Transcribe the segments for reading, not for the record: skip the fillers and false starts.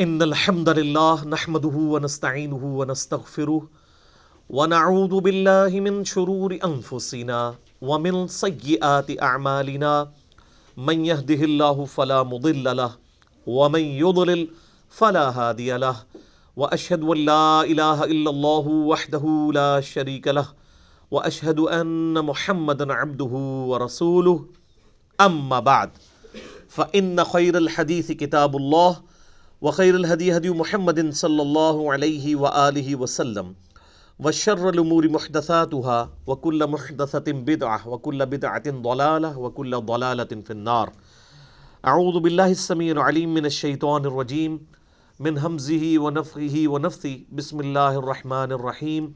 ان الحمد لله نحمده ونستعينه ونستغفره ونعوذ بالله من شرور انفسنا ومن سيئات اعمالنا من يهده الله فلا مضل له ومن يضلل فلا هادي له واشهد ان لا اله الا الله وحده لا شريك له واشهد ان محمدا عبده ورسوله اما بعد فان خير الحديث كتاب الله وخير الهدي هدي محمد صلى الله عليه وآله وسلم وشر الأمور محدثاتها وكل محدثة بدعة وكل بدعة ضلالة وكل ضلالة في النار. أعوذ بالله السميع العليم من الشيطان الرجيم من همزه ونفخه ونفثه. بسم الله الرحمن الرحيم.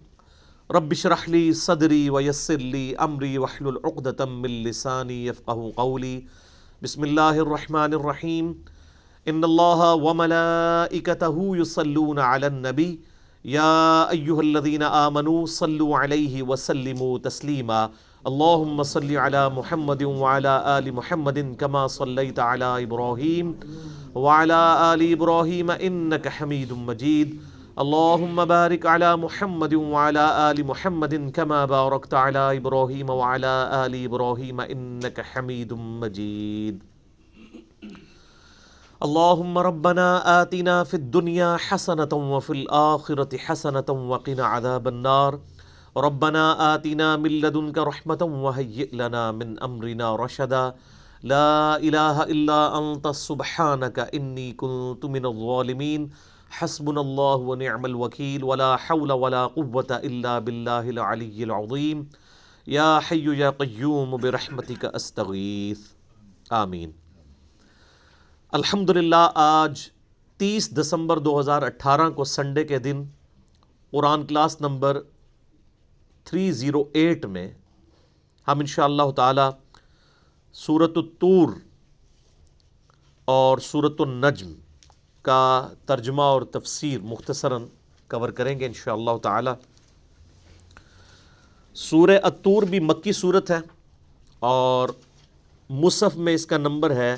رب اشرح لي صدري ويسر لي أمري واحلل عقدة من لساني يفقهوا قولي. بسم الله الرحمن الرحيم. ان اللہ وملائکتہ یصلون علی النبی یا ایہا الذین آمنوا صلوا علیہ وسلموا تسلیما. اللہم صل علی محمد وعلی آل محمد کما صلیت علی ابراہیم وعلی آل ابراہیم انک حمید مجید. اللہم بارک علی محمد وعلی آل محمد کما بارکت علی ابراہیم وعلی آل ابراہیم انک حمید مجید. اللہم ربنا آتنا فی الدنیا حسنة وفی الآخرة حسنة وقنا عذاب النار. ربنا آتنا من لدنک رحمة وهیئ لنا من امرنا رشدا. لا الہ الا انت سبحانک انی کنت من الظالمین. حسبنا اللہ ونعم الوکیل ولا حول ولا قوة الا باللہ العلی العظیم. یا حی یا قیوم برحمتک استغیث. آمین. الحمدللہ آج 30 دسمبر 2018 کو سنڈے کے دن قرآن کلاس نمبر 308 میں ہم انشاءاللہ تعالی سورۃ الطور اور سورۃ النجم کا ترجمہ اور تفسیر مختصراً کور کریں گے انشاءاللہ تعالی. سورہ الطور بھی مکی سورت ہے اور مصحف میں اس کا نمبر ہے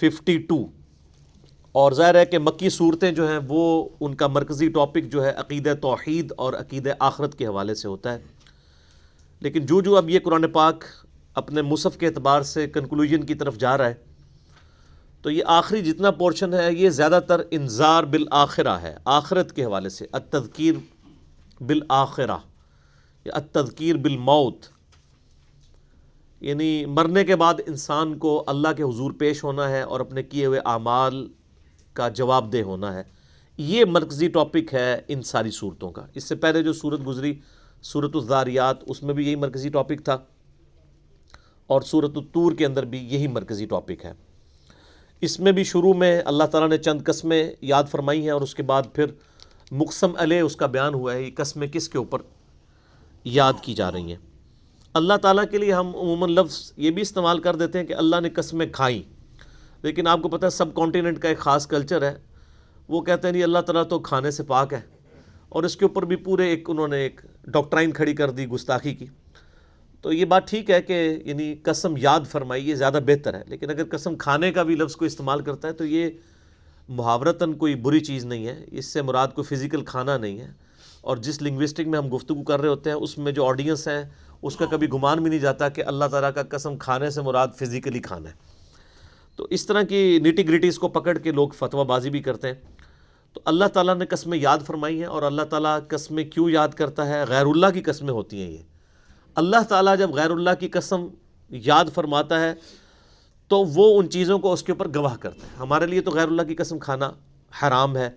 52. اور ظاہر ہے کہ مکی صورتیں جو ہیں وہ ان کا مرکزی ٹاپک جو ہے عقیدہ توحید اور عقیدہ آخرت کے حوالے سے ہوتا ہے. لیکن جو اب یہ قرآن پاک اپنے مصحف کے اعتبار سے کنکلوژن کی طرف جا رہا ہے تو یہ آخری جتنا پورشن ہے یہ زیادہ تر انذار بالآخرہ ہے، آخرت کے حوالے سے. التذکیر بالآخرہ یا التذکیر بالموت، یعنی مرنے کے بعد انسان کو اللہ کے حضور پیش ہونا ہے اور اپنے کیے ہوئے اعمال کا جواب دہ ہونا ہے. یہ مرکزی ٹاپک ہے ان ساری صورتوں کا. اس سے پہلے جو صورت گزری سورۃ الذاریات اس میں بھی یہی مرکزی ٹاپک تھا اور سورۃ الطور کے اندر بھی یہی مرکزی ٹاپک ہے. اس میں بھی شروع میں اللہ تعالیٰ نے چند قسمیں یاد فرمائی ہیں اور اس کے بعد پھر مقسم علیہ اس کا بیان ہوا ہے. یہ قسمیں کس کے اوپر یاد کی جا رہی ہیں؟ اللہ تعالیٰ کے لیے ہم عموماً لفظ یہ بھی استعمال کر دیتے ہیں کہ اللہ نے قسمیں کھائیں، لیکن آپ کو پتہ ہے سب کانٹیننٹ کا ایک خاص کلچر ہے، وہ کہتے ہیں نہیں اللہ تعالیٰ تو کھانے سے پاک ہے، اور اس کے اوپر بھی پورے انہوں نے ایک ڈاکٹرائن کھڑی کر دی گستاخی کی. تو یہ بات ٹھیک ہے کہ یعنی قسم یاد فرمائی یہ زیادہ بہتر ہے، لیکن اگر قسم کھانے کا بھی لفظ کو استعمال کرتا ہے تو یہ محاورتاً کوئی بری چیز نہیں ہے. اس سے مراد کوئی فزیکل کھانا نہیں ہے، اور جس لنگوسٹک میں ہم گفتگو کر رہے ہوتے ہیں اس میں جو آڈینس ہیں اس کا کبھی گمان بھی نہیں جاتا کہ اللہ تعالیٰ کا قسم کھانے سے مراد فزیکلی کھانا ہے. تو اس طرح کی نیٹی گریٹیز کو پکڑ کے لوگ فتویٰ بازی بھی کرتے ہیں. تو اللہ تعالیٰ نے قسمیں یاد فرمائی ہیں، اور اللہ تعالیٰ قسمیں کیوں یاد کرتا ہے؟ غیر اللہ کی قسمیں ہوتی ہیں یہ. اللہ تعالیٰ جب غیر اللہ کی قسم یاد فرماتا ہے تو وہ ان چیزوں کو اس کے اوپر گواہ کرتا ہے. ہمارے لیے تو غیر اللہ کی قسم کھانا حرام ہے،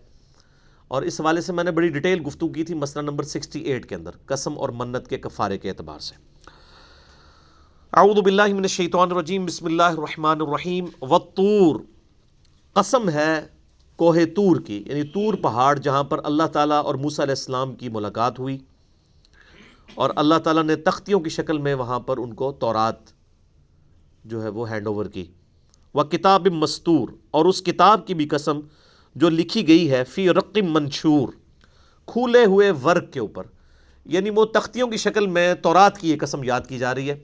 اور اس حوالے سے میں نے بڑی ڈیٹیل گفتگو کی تھی مسئلہ نمبر 68 کے اندر قسم اور منت کے کفارے کے اعتبار سے. اعوذ باللہ من الشیطان الرجیم. بسم اللہ الرحمن الرحیم. والطور، قسم ہے کوہ طور کی، یعنی طور پہاڑ جہاں پر اللہ تعالیٰ اور موسیٰ علیہ السلام کی ملاقات ہوئی اور اللہ تعالیٰ نے تختیوں کی شکل میں وہاں پر ان کو تورات جو ہے وہ ہینڈ اوور کی. وکتاب مستور، اور اس کتاب کی بھی قسم جو لکھی گئی ہے فی رق منشور، کھولے ہوئے ورق کے اوپر، یعنی وہ تختیوں کی شکل میں تورات کی یہ قسم یاد کی جا رہی ہے.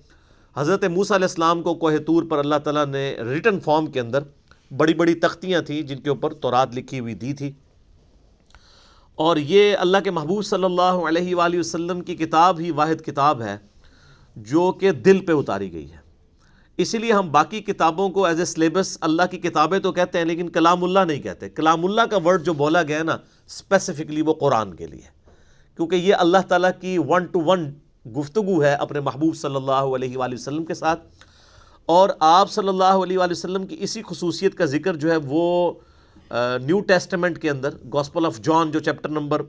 حضرت موسیٰ علیہ السلام کو کوہ طور پر اللہ تعالیٰ نے ریٹن فارم کے اندر بڑی بڑی تختیاں تھیں جن کے اوپر تورات لکھی ہوئی دی تھی، اور یہ اللہ کے محبوب صلی اللہ علیہ وآلہ وسلم کی کتاب ہی واحد کتاب ہے جو کہ دل پہ اتاری گئی ہے۔ اسی لیے ہم باقی کتابوں کو ایز اے سلیبس اللہ کی کتابیں تو کہتے ہیں لیکن کلام اللہ نہیں کہتے۔ کلام اللہ کا ورڈ جو بولا گیا ہے نا اسپیسیفکلی وہ قرآن کے لیے، کیونکہ یہ اللہ تعالیٰ کی 1 to 1 گفتگو ہے اپنے محبوب صلی اللہ علیہ وآلہ وسلم کے ساتھ، اور آپ صلی اللہ علیہ وآلہ وسلم کی اسی خصوصیت کا ذکر جو ہے وہ نیو ٹیسٹمنٹ کے اندر گاسپل آف جان جو چیپٹر نمبر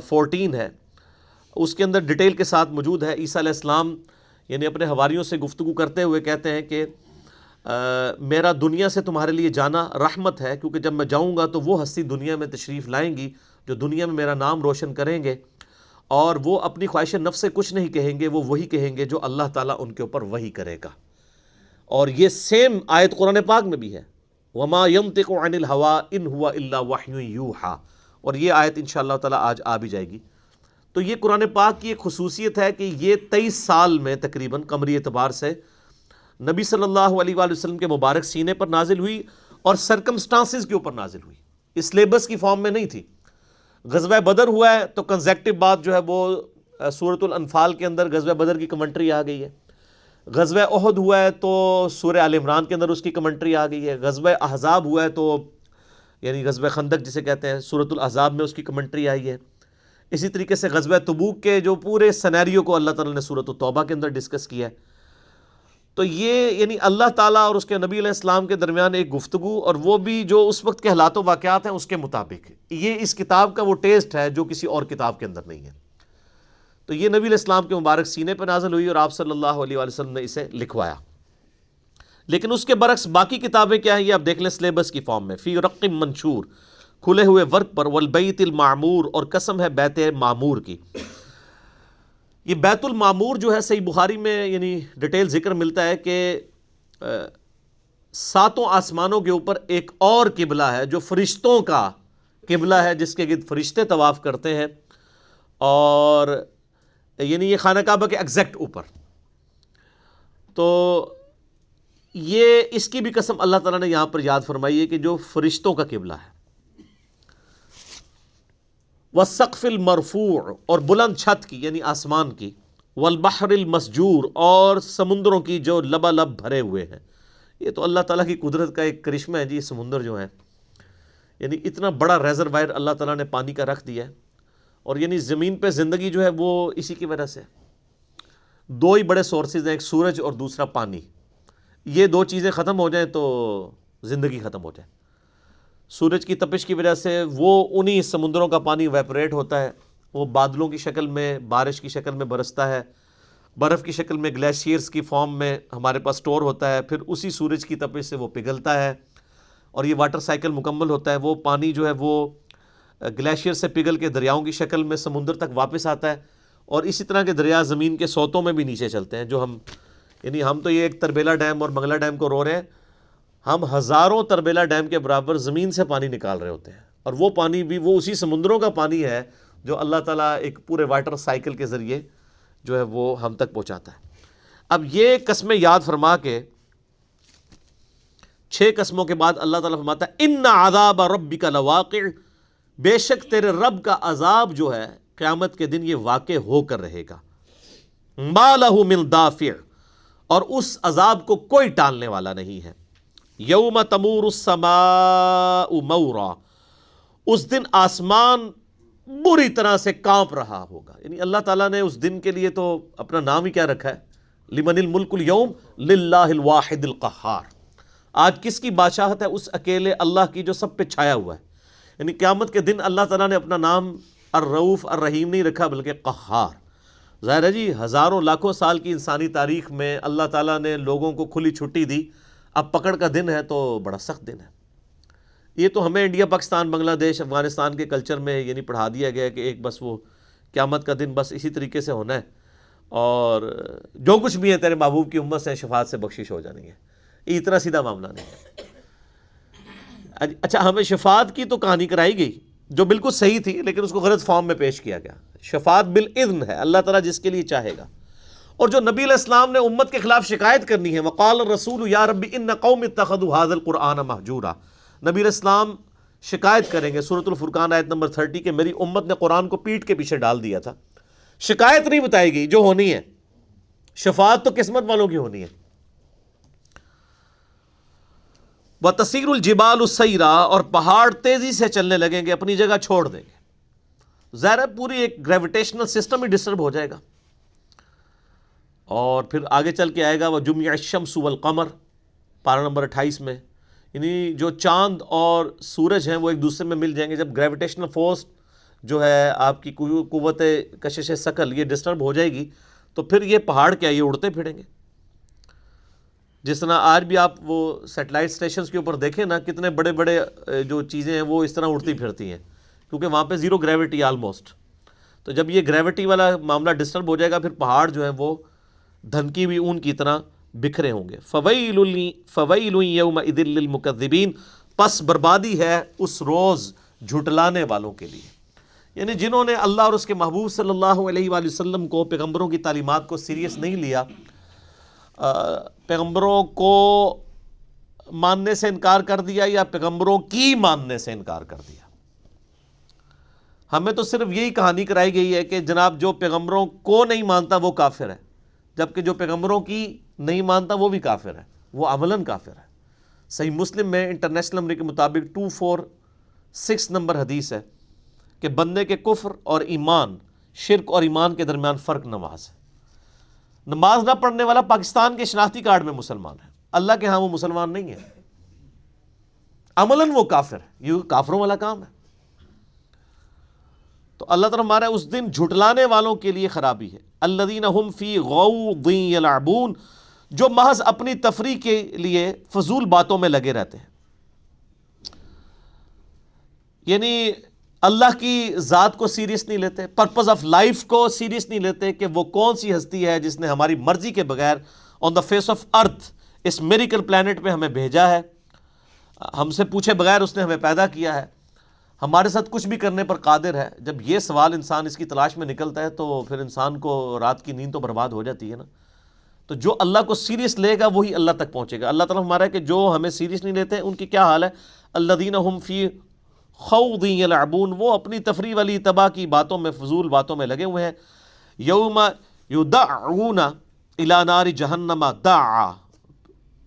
14 ہے اس کے اندر ڈیٹیل کے ساتھ موجود ہے۔ عیسیٰ علیہ السلام یعنی اپنے حواریوں سے گفتگو کرتے ہوئے کہتے ہیں کہ میرا دنیا سے تمہارے لیے جانا رحمت ہے، کیونکہ جب میں جاؤں گا تو وہ ہستی دنیا میں تشریف لائیں گی جو دنیا میں میرا نام روشن کریں گے، اور وہ اپنی خواہش نفس سے کچھ نہیں کہیں گے، وہ وہی کہیں گے جو اللہ تعالیٰ ان کے اوپر وحی کرے گا۔ اور یہ سیم آیت قرآن پاک میں بھی ہے، وَمَا يَنطِقُ عَنِ الْهَوَىٰ إِنْ هُوَ إِلَّا وَحْيٌ يُوحَىٰ، اور یہ آیت انشاءاللہ تعالیٰ آج آ بھی جائے گی۔ تو یہ قرآن پاک کی ایک خصوصیت ہے کہ یہ 23 سال میں تقریباً قمری اعتبار سے نبی صلی اللہ علیہ وآلہ وسلم کے مبارک سینے پر نازل ہوئی، اور سرکمسٹانسز کے اوپر نازل ہوئی، اس سلیبس کی فارم میں نہیں تھی۔ غزوہ بدر ہوا ہے تو کنزیکٹو بات جو ہے وہ سورۃ الانفال کے اندر غزوہ بدر کی کمنٹری آ گئی ہے، غزوہ احد ہوا ہے تو سورہ آل عمران کے اندر اس کی کمنٹری آ گئی ہے، غزوہ احزاب ہوا ہے تو یعنی غزوہ خندق جسے کہتے ہیں سورۃ الاحزاب میں اس کی کمنٹری آئی ہے۔ اسی طریقے سے غزوہ تبوک کے جو پورے سینیریو کو اللہ تعالیٰ نے سورۃ التوبہ کے اندر ڈسکس کیا ہے۔ تو یہ یعنی اللہ تعالیٰ اور اس کے نبی علیہ السلام کے درمیان ایک گفتگو، اور وہ بھی جو اس وقت کے حالات و واقعات ہیں اس کے مطابق، یہ اس کتاب کا وہ ٹیسٹ ہے جو کسی اور کتاب کے اندر نہیں ہے۔ تو یہ نبی علیہ السلام کے مبارک سینے پہ نازل ہوئی اور آپ صلی اللہ علیہ وآلہ وسلم نے اسے لکھوایا۔ لیکن اس کے برعکس باقی کتابیں کیا ہیں یہ آپ دیکھ لیں سلیبس کی فارم میں، فی رق منشور، کھلے ہوئے ورق پر، والبیت المعمور، اور قسم ہے بیت معمور کی۔ یہ بیت المعمور جو ہے صحیح بخاری میں یعنی ڈیٹیل ذکر ملتا ہے کہ 7 آسمانوں کے اوپر ایک اور قبلہ ہے جو فرشتوں کا قبلہ ہے، جس کے گرد فرشتے طواف کرتے ہیں، اور یعنی یہ خانہ کعبہ کے ایگزیکٹ اوپر۔ تو یہ اس کی بھی قسم اللہ تعالیٰ نے یہاں پر یاد فرمائی ہے کہ جو فرشتوں کا قبلہ ہے۔ والسقف المرفوع، اور بلند چھت کی یعنی آسمان کی، والبحر المسجور، اور سمندروں کی جو لبالب بھرے ہوئے ہیں۔ یہ تو اللہ تعالیٰ کی قدرت کا ایک کرشمہ ہے جی، سمندر جو ہیں یعنی اتنا بڑا ریزروائر اللہ تعالیٰ نے پانی کا رکھ دیا ہے، اور یعنی زمین پہ زندگی جو ہے وہ اسی کی وجہ سے۔ 2 ہی بڑے سورسز ہیں، ایک سورج اور دوسرا پانی، یہ 2 چیزیں ختم ہو جائیں تو زندگی ختم ہو جائے۔ سورج کی تپش کی وجہ سے وہ انہی سمندروں کا پانی ویپوریٹ ہوتا ہے، وہ بادلوں کی شکل میں، بارش کی شکل میں برستا ہے، برف کی شکل میں گلیشیئرز کی فارم میں ہمارے پاس سٹور ہوتا ہے، پھر اسی سورج کی تپش سے وہ پگھلتا ہے، اور یہ واٹر سائیکل مکمل ہوتا ہے۔ وہ پانی جو ہے وہ گلیشیئر سے پگھل کے دریاؤں کی شکل میں سمندر تک واپس آتا ہے، اور اسی طرح کے دریا زمین کے سوتوں میں بھی نیچے چلتے ہیں، جو ہم تو یہ ایک تربیلا ڈیم اور منگلا ڈیم کو رو رہے ہیں، ہم ہزاروں تربیلا ڈیم کے برابر زمین سے پانی نکال رہے ہوتے ہیں، اور وہ پانی بھی وہ اسی سمندروں کا پانی ہے جو اللہ تعالیٰ ایک پورے واٹر سائیکل کے ذریعے جو ہے وہ ہم تک پہنچاتا ہے۔ اب یہ قسمیں یاد فرما کے 6 قسموں کے بعد اللہ تعالیٰ فرماتا ہے ان عذاب ربک لواقع، بے شک تیرے رب کا عذاب جو ہے قیامت کے دن یہ واقع ہو کر رہے گا، ما لہ من دافع، اور اس عذاب کو کوئی ٹالنے والا نہیں ہے۔ یوم تمور السماء مورا، اس دن آسمان بری طرح سے کانپ رہا ہوگا، یعنی اللہ تعالیٰ نے اس دن کے لیے تو اپنا نام ہی کیا رکھا ہے، لمن الملک اليوم للہ الواحد القہار، آج کس کی بادشاہت ہے، اس اکیلے اللہ کی جو سب پہ چھایا ہوا ہے۔ یعنی قیامت کے دن اللہ تعالیٰ نے اپنا نام الرؤوف الرحیم نہیں رکھا بلکہ قہار۔ ظاہر ہے جی ہزاروں لاکھوں سال کی انسانی تاریخ میں اللہ تعالیٰ نے لوگوں کو کھلی چھٹی دی، اب پکڑ کا دن ہے تو بڑا سخت دن ہے۔ یہ تو ہمیں انڈیا پاکستان بنگلہ دیش افغانستان کے کلچر میں یعنی پڑھا دیا گیا کہ ایک بس وہ قیامت کا دن بس اسی طریقے سے ہونا ہے، اور جو کچھ بھی ہے تیرے محبوب کی امت سے شفاعت سے بخشش ہو جانی ہے۔ یہ اتنا سیدھا معاملہ نہیں ہے۔ اچھا، ہمیں شفاعت کی تو کہانی کرائی گئی جو بالکل صحیح تھی، لیکن اس کو غلط فارم میں پیش کیا گیا۔ شفاعت بالاذن ہے، اللہ تعالیٰ جس کے لیے چاہے گا، اور جو نبی علیہ السلام نے امت کے خلاف شکایت کرنی ہے، وقال الرسول یا رب ان قوم اتخذوا هذا القرآن مہجورا، نبی علیہ السلام شکایت کریں گے سورۃ الفرقان آیت نمبر 30 کہ میری امت نے قرآن کو پیٹ کے پیچھے ڈال دیا تھا. شکایت نہیں بتائے گی جو ہونی ہے، شفاعت تو قسمت والوں کی ہونی ہے. وَتَسِيرُ الْجِبَالُ سَيْرًا، اور پہاڑ تیزی سے چلنے لگیں گے، اپنی جگہ چھوڑ دیں گے. ظاہر ہے پوری ایک گریویٹیشنل سسٹم ہی ڈسٹرب ہو جائے گا. اور پھر آگے چل کے آئے گا وَجُمِعَ الشَّمْسُ وَالْقَمَرُ، پارہ نمبر 28 میں، یعنی جو چاند اور سورج ہیں وہ ایک دوسرے میں مل جائیں گے. جب گریویٹیشنل فورس جو ہے آپ کی قوت کشش ثقل یہ ڈسٹرب ہو جائے گی تو پھر یہ پہاڑ کیا یہ اڑتے پھریں گے. جس طرح آج بھی آپ وہ سیٹلائٹ اسٹیشنز کے اوپر دیکھیں نا، کتنے بڑے بڑے جو چیزیں ہیں وہ اس طرح اڑتی پھرتی ہیں، کیونکہ وہاں پہ زیرو گریوٹی آلموسٹ. تو جب یہ گریوٹی والا معاملہ ڈسٹرب ہو جائے گا، پھر پہاڑ جو ہیں وہ دھنکی ہوئی اون کی طرح بکھرے ہوں گے. فَوَيْلٌ يَوْمَئِذٍ لِّلْمُكَذِّبِينَ، پس بربادی ہے اس روز جھٹلانے والوں کے لیے، یعنی جنہوں نے اللہ اور اس کے محبوب صلی اللہ علیہ وآلہ وسلم کو، پیغمبروں کی تعلیمات کو سیریس نہیں لیا، پیغمبروں کو ماننے سے انکار کر دیا یا پیغمبروں کی ماننے سے انکار کر دیا. ہمیں تو صرف یہی کہانی کرائی گئی ہے کہ جناب جو پیغمبروں کو نہیں مانتا وہ کافر ہے، جبکہ جو پیغمبروں کی نہیں مانتا وہ بھی کافر ہے، وہ عملاً کافر ہے. صحیح مسلم میں انٹرنیشنل نمبر کے مطابق 246 نمبر حدیث ہے کہ بندے کے کفر اور ایمان، شرک اور ایمان کے درمیان فرق نماز ہے. نماز نہ پڑھنے والا پاکستان کے شناختی کارڈ میں مسلمان ہے، اللہ کے ہاں وہ مسلمان نہیں ہے، عملاً وہ کافر ہے. یہ کافروں والا کام ہے. تو اللہ تعالیٰ ہمارا اس دن جھٹلانے والوں کے لیے خرابی ہے. الذین هم فی غوض یلعبون، جو محض اپنی تفریح کے لیے فضول باتوں میں لگے رہتے ہیں، یعنی اللہ کی ذات کو سیریس نہیں لیتے، پرپز آف لائف کو سیریس نہیں لیتے کہ وہ کون سی ہستی ہے جس نے ہماری مرضی کے بغیر on the face of earth اس میریکل پلانٹ پہ ہمیں بھیجا ہے، ہم سے پوچھے بغیر اس نے ہمیں پیدا کیا ہے، ہمارے ساتھ کچھ بھی کرنے پر قادر ہے. جب یہ سوال انسان اس کی تلاش میں نکلتا ہے تو پھر انسان کو رات کی نیند تو برباد ہو جاتی ہے نا. تو جو اللہ کو سیریس لے گا وہی اللہ تک پہنچے گا. اللہ تعالیٰ ہمارا ہے کہ جو ہمیں سیریس نہیں لیتے ان کی کیا حال ہے. الذین هم فی خوض یلعبون، وہ اپنی تفریح والی تباہ کی باتوں میں، فضول باتوں میں لگے ہوئے ہیں. یوم یدعون الی نار جہنم دعا،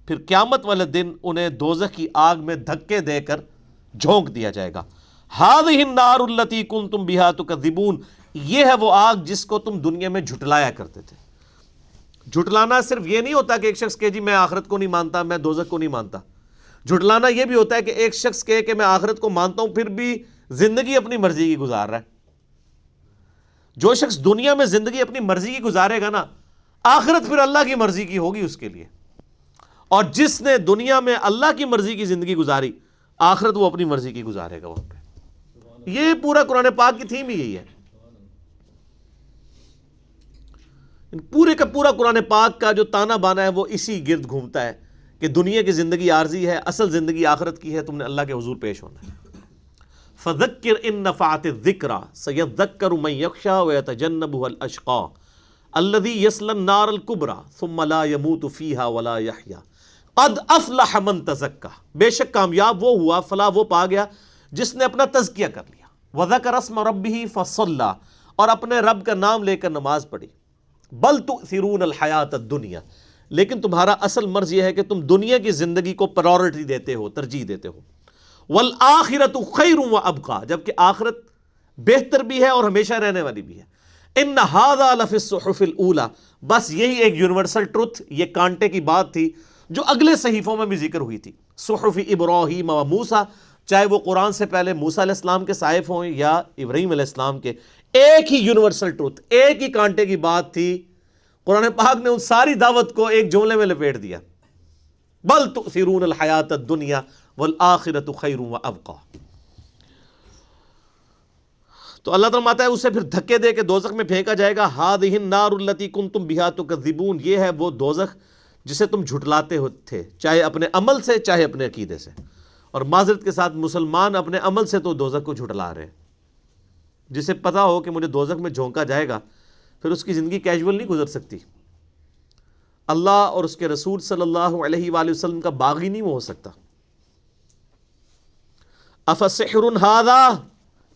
پھر قیامت والے دن انہیں دوزخ کی آگ میں دھکے دے کر جھونک دیا جائے گا. ہذہ النار التی کنتم بہا تکذبون، یہ ہے وہ آگ جس کو تم دنیا میں جھٹلایا کرتے تھے. جھٹلانا صرف یہ نہیں ہوتا کہ ایک شخص کہے جی میں آخرت کو نہیں مانتا، میں دوزخ کو نہیں مانتا. جھٹلانا یہ بھی ہوتا ہے کہ ایک شخص کہے کہ میں آخرت کو مانتا ہوں پھر بھی زندگی اپنی مرضی کی گزار رہا ہے. جو شخص دنیا میں زندگی اپنی مرضی کی گزارے گا نا، آخرت پھر اللہ کی مرضی کی ہوگی اس کے لیے. اور جس نے دنیا میں اللہ کی مرضی کی زندگی گزاری، آخرت وہ اپنی مرضی کی گزارے گا وہاں پہ. یہ پورا قرآن پاک کی تھیم ہی یہی ہے. پورے کا پورا قرآن پاک کا جو تانا بانا ہے وہ اسی گرد گھومتا ہے کہ دنیا کی زندگی عارضی ہے، اصل زندگی آخرت کی ہے. تم نے اللہ کے حضور پیش ہونا ہے. فذکر ان نفعت الذکری سیذکر من یخشی ویتجنبها الاشقی الذی یصلی النار الکبری ثم لا یموت فیہا ولا یحیی قد افلح من تزکی، بے شک کامیاب وہ ہوا، فلاح وہ پا گیا جس نے اپنا تزکیہ کر لیا. وذکر اسم ربہ فصلی، اور اپنے رب کا نام لے کر نماز پڑھی. بل تؤثرون الحیات الدنیا، لیکن تمہارا اصل مرض یہ ہے کہ تم دنیا کی زندگی کو پرائورٹی دیتے ہو، ترجیح دیتے ہو. والآخرۃ خیر وابقی، جبکہ آخرت بہتر بھی ہے اور ہمیشہ رہنے والی بھی ہے. ان ھذا لفی الصحف الاولی، بس یہی ایک یونیورسل ٹروتھ، یہ کانٹے کی بات تھی جو اگلے صحیفوں میں بھی ذکر ہوئی تھی. صحف ابراہیم و موسیٰ، چاہے وہ قرآن سے پہلے موسیٰ علیہ السلام کے صحائف ہوں یا ابراہیم علیہ السلام کے، ایک ہی یونیورسل ٹروتھ، ایک ہی کانٹے کی بات تھی. قرآن پاک نے ان ساری دعوت کو ایک جملے میں لپیٹ دیا. بل تؤثرون الحیات الدنیا والآخرۃ خیر وابقی. تو اللہ تعالیٰ ماتا ہے اسے پھر دھکے دے کے دوزخ میں پھینکا جائے گا. ھذہ النار التی کنتم بہا تکذبون، یہ ہے وہ دوزخ جسے تم جھٹلاتے تھے، چاہے اپنے عمل سے چاہے اپنے عقیدے سے. اور معذرت کے ساتھ مسلمان اپنے عمل سے تو دوزخ کو جھٹلا رہے ہیں. جسے پتا ہو کہ مجھے دوزخ میں جھونکا جائے گا پھر اس کی زندگی کیجول نہیں گزر سکتی. اللہ اور اس کے رسول صلی اللہ علیہ وآلہ وسلم کا باغی نہیں وہ ہو سکتا. افسحر ھذا،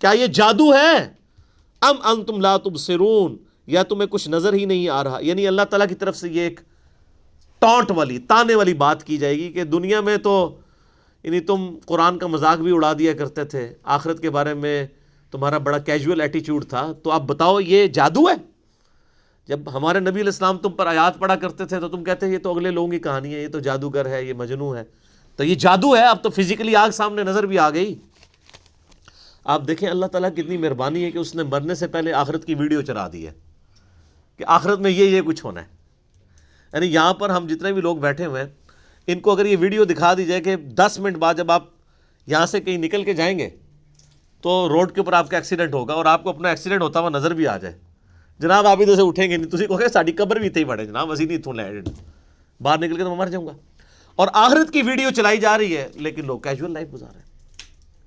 کیا یہ جادو ہے؟ ام انتم لا تبصرون، یا تمہیں کچھ نظر ہی نہیں آ رہا. یعنی اللہ تعالیٰ کی طرف سے یہ ایک ٹانٹ والی، تانے والی بات کی جائے گی کہ دنیا میں تو یعنی تم قرآن کا مذاق بھی اڑا دیا کرتے تھے، آخرت کے بارے میں تمہارا بڑا کیجول ایٹیچیوڈ تھا، تو اب بتاؤ یہ جادو ہے؟ جب ہمارے نبی علیہ السلام تم پر آیات پڑھا کرتے تھے تو تم کہتے ہیں یہ تو اگلے لوگوں کی کہانی ہے، یہ تو جادوگر ہے، یہ مجنون ہے. تو یہ جادو ہے، اب تو فزیکلی آگ سامنے نظر بھی آ گئی. آپ دیکھیں اللہ تعالیٰ کی اتنی مہربانی ہے کہ اس نے مرنے سے پہلے آخرت کی ویڈیو چلا دی ہے کہ آخرت میں یہ کچھ ہونا ہے. یعنی یہاں پر ہم جتنے بھی لوگ بیٹھے ہوئے ہیں، ان کو اگر یہ ویڈیو دکھا دی جائے کہ 10 منٹ بعد جب آپ یہاں سے کہیں نکل کے جائیں گے تو روڈ کے اوپر آپ کا ایکسیڈنٹ ہوگا اور آپ کو اپنا ایکسیڈنٹ ہوتا ہوا نظر بھی آ جائے، جناب آپ ادھر سے اٹھیں گے نہیں، تسی کہو گے ساڈی قبر بھی اتنے ہی بڑے جناب، اسی نہیں اتوں لے باہر نکل کے تو میں مر جاؤں گا. اور آخرت کی ویڈیو چلائی جا رہی ہے لیکن لوگ کیجول لائف گزار رہے ہیں.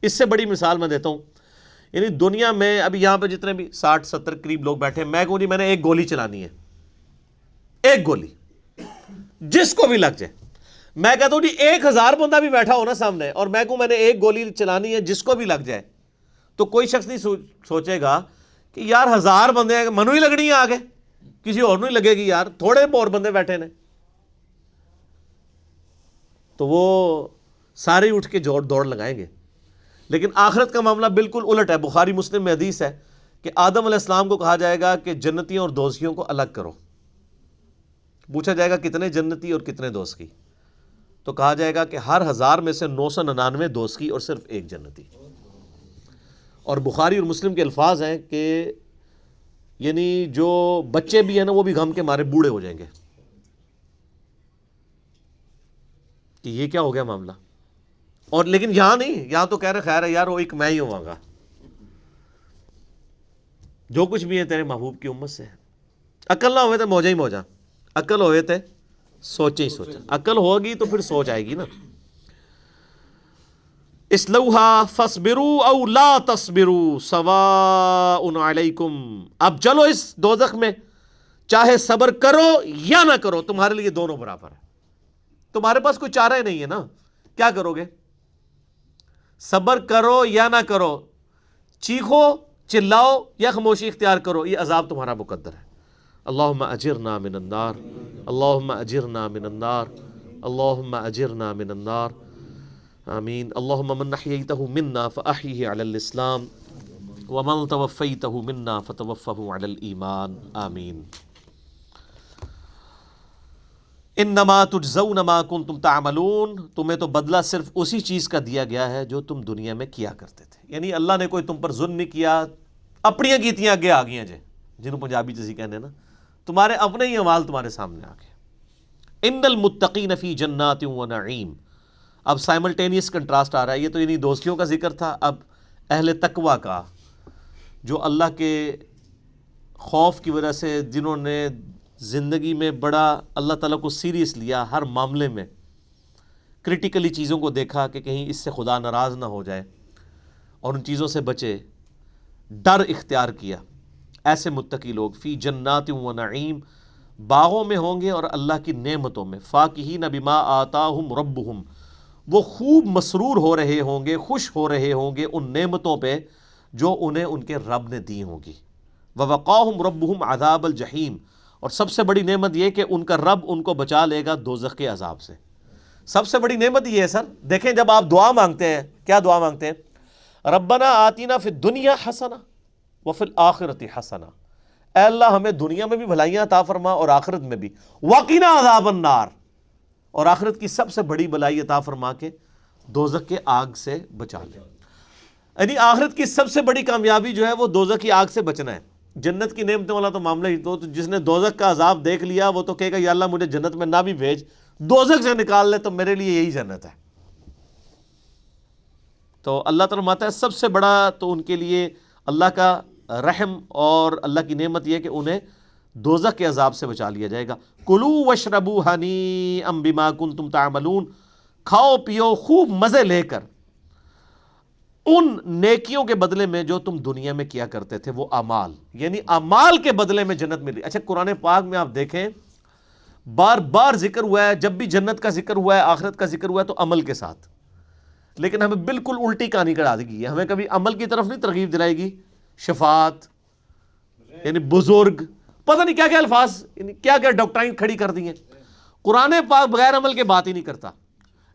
اس سے بڑی مثال میں دیتا ہوں، یعنی دنیا میں ابھی یہاں پہ جتنے بھی 60-70 قریب لوگ بیٹھے ہیں، میں کہوں جی میں نے ایک گولی چلانی ہے، ایک گولی جس کو بھی لگ جائے. میں کہتا ہوں جی 1000 بندہ بھی بیٹھا ہو نا سامنے اور میں کہوں میں نے ایک گولی چلانی ہے جس کو بھی لگ جائے، تو کوئی شخص نہیں سوچے گا کہ یار 1000 بندے ہیں منو ہی لگنی ہے آگے، کسی اور نہیں لگے گی، یار تھوڑے اور بندے بیٹھے نے. تو وہ سارے اٹھ کے دوڑ لگائیں گے. لیکن آخرت کا معاملہ بالکل الٹ ہے. بخاری مسلم میں حدیث ہے کہ آدم علیہ السلام کو کہا جائے گا کہ جنتیوں اور دوزخیوں کو الگ کرو. پوچھا جائے گا کتنے جنتی اور کتنے دوزخی، تو کہا جائے گا کہ ہر 1000 میں سے 999 دوزخی اور صرف ایک جنتی. اور بخاری اور مسلم کے الفاظ ہیں کہ یعنی جو بچے بھی ہیں نا وہ بھی غم کے مارے بوڑھے ہو جائیں گے کہ یہ کیا ہو گیا معاملہ. اور لیکن یہاں نہیں، یہاں تو کہہ رہے خیر ہے یار وہ ایک میں ہی ہوں گا، جو کچھ بھی ہے تیرے محبوب کی امت سے ہے. عقل نہ ہوئے تو موجہ ہی موجہ، عقل ہوئے تھے سوچے ہی سوچا. عقل ہوگی تو پھر سوچ آئے گی نا. اصلوہا فاصبروا او لا تصبروا سواء علیکم، اب چلو اس دوزخ میں چاہے صبر کرو یا نہ کرو تمہارے لیے دونوں برابر ہے. تمہارے پاس کوئی چارہ نہیں ہے نا، کیا کرو گے؟ صبر کرو یا نہ کرو، چیخو چلاؤ یا خاموشی اختیار کرو، یہ عذاب تمہارا مقدر ہے. اللہم اجرنا من النار، اللہم اجرنا من النار، اللہم اجرنا من النار. آمین. اللہم من احییتہ منا فاحیہ علی الاسلام ومن توفیتہ منا فتوفہ علی الایمان. آمین. انما تجزون ما کنتم تعملون، تمہیں تو بدلہ صرف اسی چیز کا دیا گیا ہے جو تم دنیا میں کیا کرتے تھے. یعنی اللہ نے کوئی تم پر ظلم نہیں کیا، اپنیاں کیتیاں اگے آ گئی جے، جنہوں پنجابی جیسی کہنے نا، تمہارے اپنے ہی اعمال تمہارے سامنے آ گئے. ان المتقین فی جنات و نعیم. اب سائملٹینیس کنٹراسٹ آ رہا ہے. یہ تو یعنی دوستیوں کا ذکر تھا، اب اہل تقوی کا، جو اللہ کے خوف کی وجہ سے جنہوں نے زندگی میں بڑا اللہ تعالیٰ کو سیریس لیا، ہر معاملے میں کرٹیکلی چیزوں کو دیکھا کہ کہیں اس سے خدا ناراض نہ ہو جائے اور ان چیزوں سے بچے، ڈر اختیار کیا. ایسے متقی لوگ فی جنات و نعیم، باغوں میں ہوں گے اور اللہ کی نعمتوں میں. فاکہین بما آتاہم ربہم، وہ خوب مسرور ہو رہے ہوں گے، خوش ہو رہے ہوں گے ان نعمتوں پہ جو انہیں ان کے رب نے دی ہوں گی. ووقاہم ربہم عذاب الجحیم، اور سب سے بڑی نعمت یہ کہ ان کا رب ان کو بچا لے گا دوزخ کے عذاب سے. سب سے بڑی نعمت یہ ہے سر. دیکھیں جب آپ دعا مانگتے ہیں، کیا دعا مانگتے ہیں؟ ربنا آتینا فی الدنیا حسنہ وفی الآخرۃ حسنہ. اے اللہ ہمیں دنیا میں بھی بھلائیاں عطا فرما اور آخرت میں بھی. وقنا عذاب النار، اور آخرت کی سب سے بڑی بھلائی عطا فرما کے دوزخ کے آگ سے بچا لے. یعنی آخرت کی سب سے بڑی کامیابی جو ہے وہ دوزخ کی آگ سے بچنا ہے. جنت کی نعمتوں والا تو معاملہ ہی تو جس نے دوزخ کا عذاب دیکھ لیا وہ تو کہے گا یا اللہ مجھے جنت میں نہ بھی بھیج، دوزخ سے نکال لے تو میرے لیے یہی جنت ہے. تو اللہ تعالیٰ فرماتا ہے سب سے بڑا تو ان کے لیے اللہ کا رحم اور اللہ کی نعمت یہ کہ انہیں دوزخ کے عذاب سے بچا لیا جائے گا. کلوا واشربوا ہنیئا بما کنتم تعملون، کھاؤ پیو خوب مزے لے کر ان نیکیوں کے بدلے میں جو تم دنیا میں کیا کرتے تھے. وہ اعمال، یعنی اعمال کے بدلے میں جنت ملی. اچھا قرآن پاک میں آپ دیکھیں بار بار ذکر ہوا ہے، جب بھی جنت کا ذکر ہوا ہے، آخرت کا ذکر ہوا ہے تو عمل کے ساتھ، لیکن ہمیں بالکل الٹی کہانی کرا دی گئی ہے، ہمیں کبھی عمل کی طرف نہیں ترغیب دلائے گی، شفاعت یعنی بزرگ، پتہ نہیں کیا کیا الفاظ، یعنی کیا کیا ڈاکٹرائن کھڑی کر دی ہیں۔ قرآن پاک بغیر عمل کے بات ہی نہیں کرتا،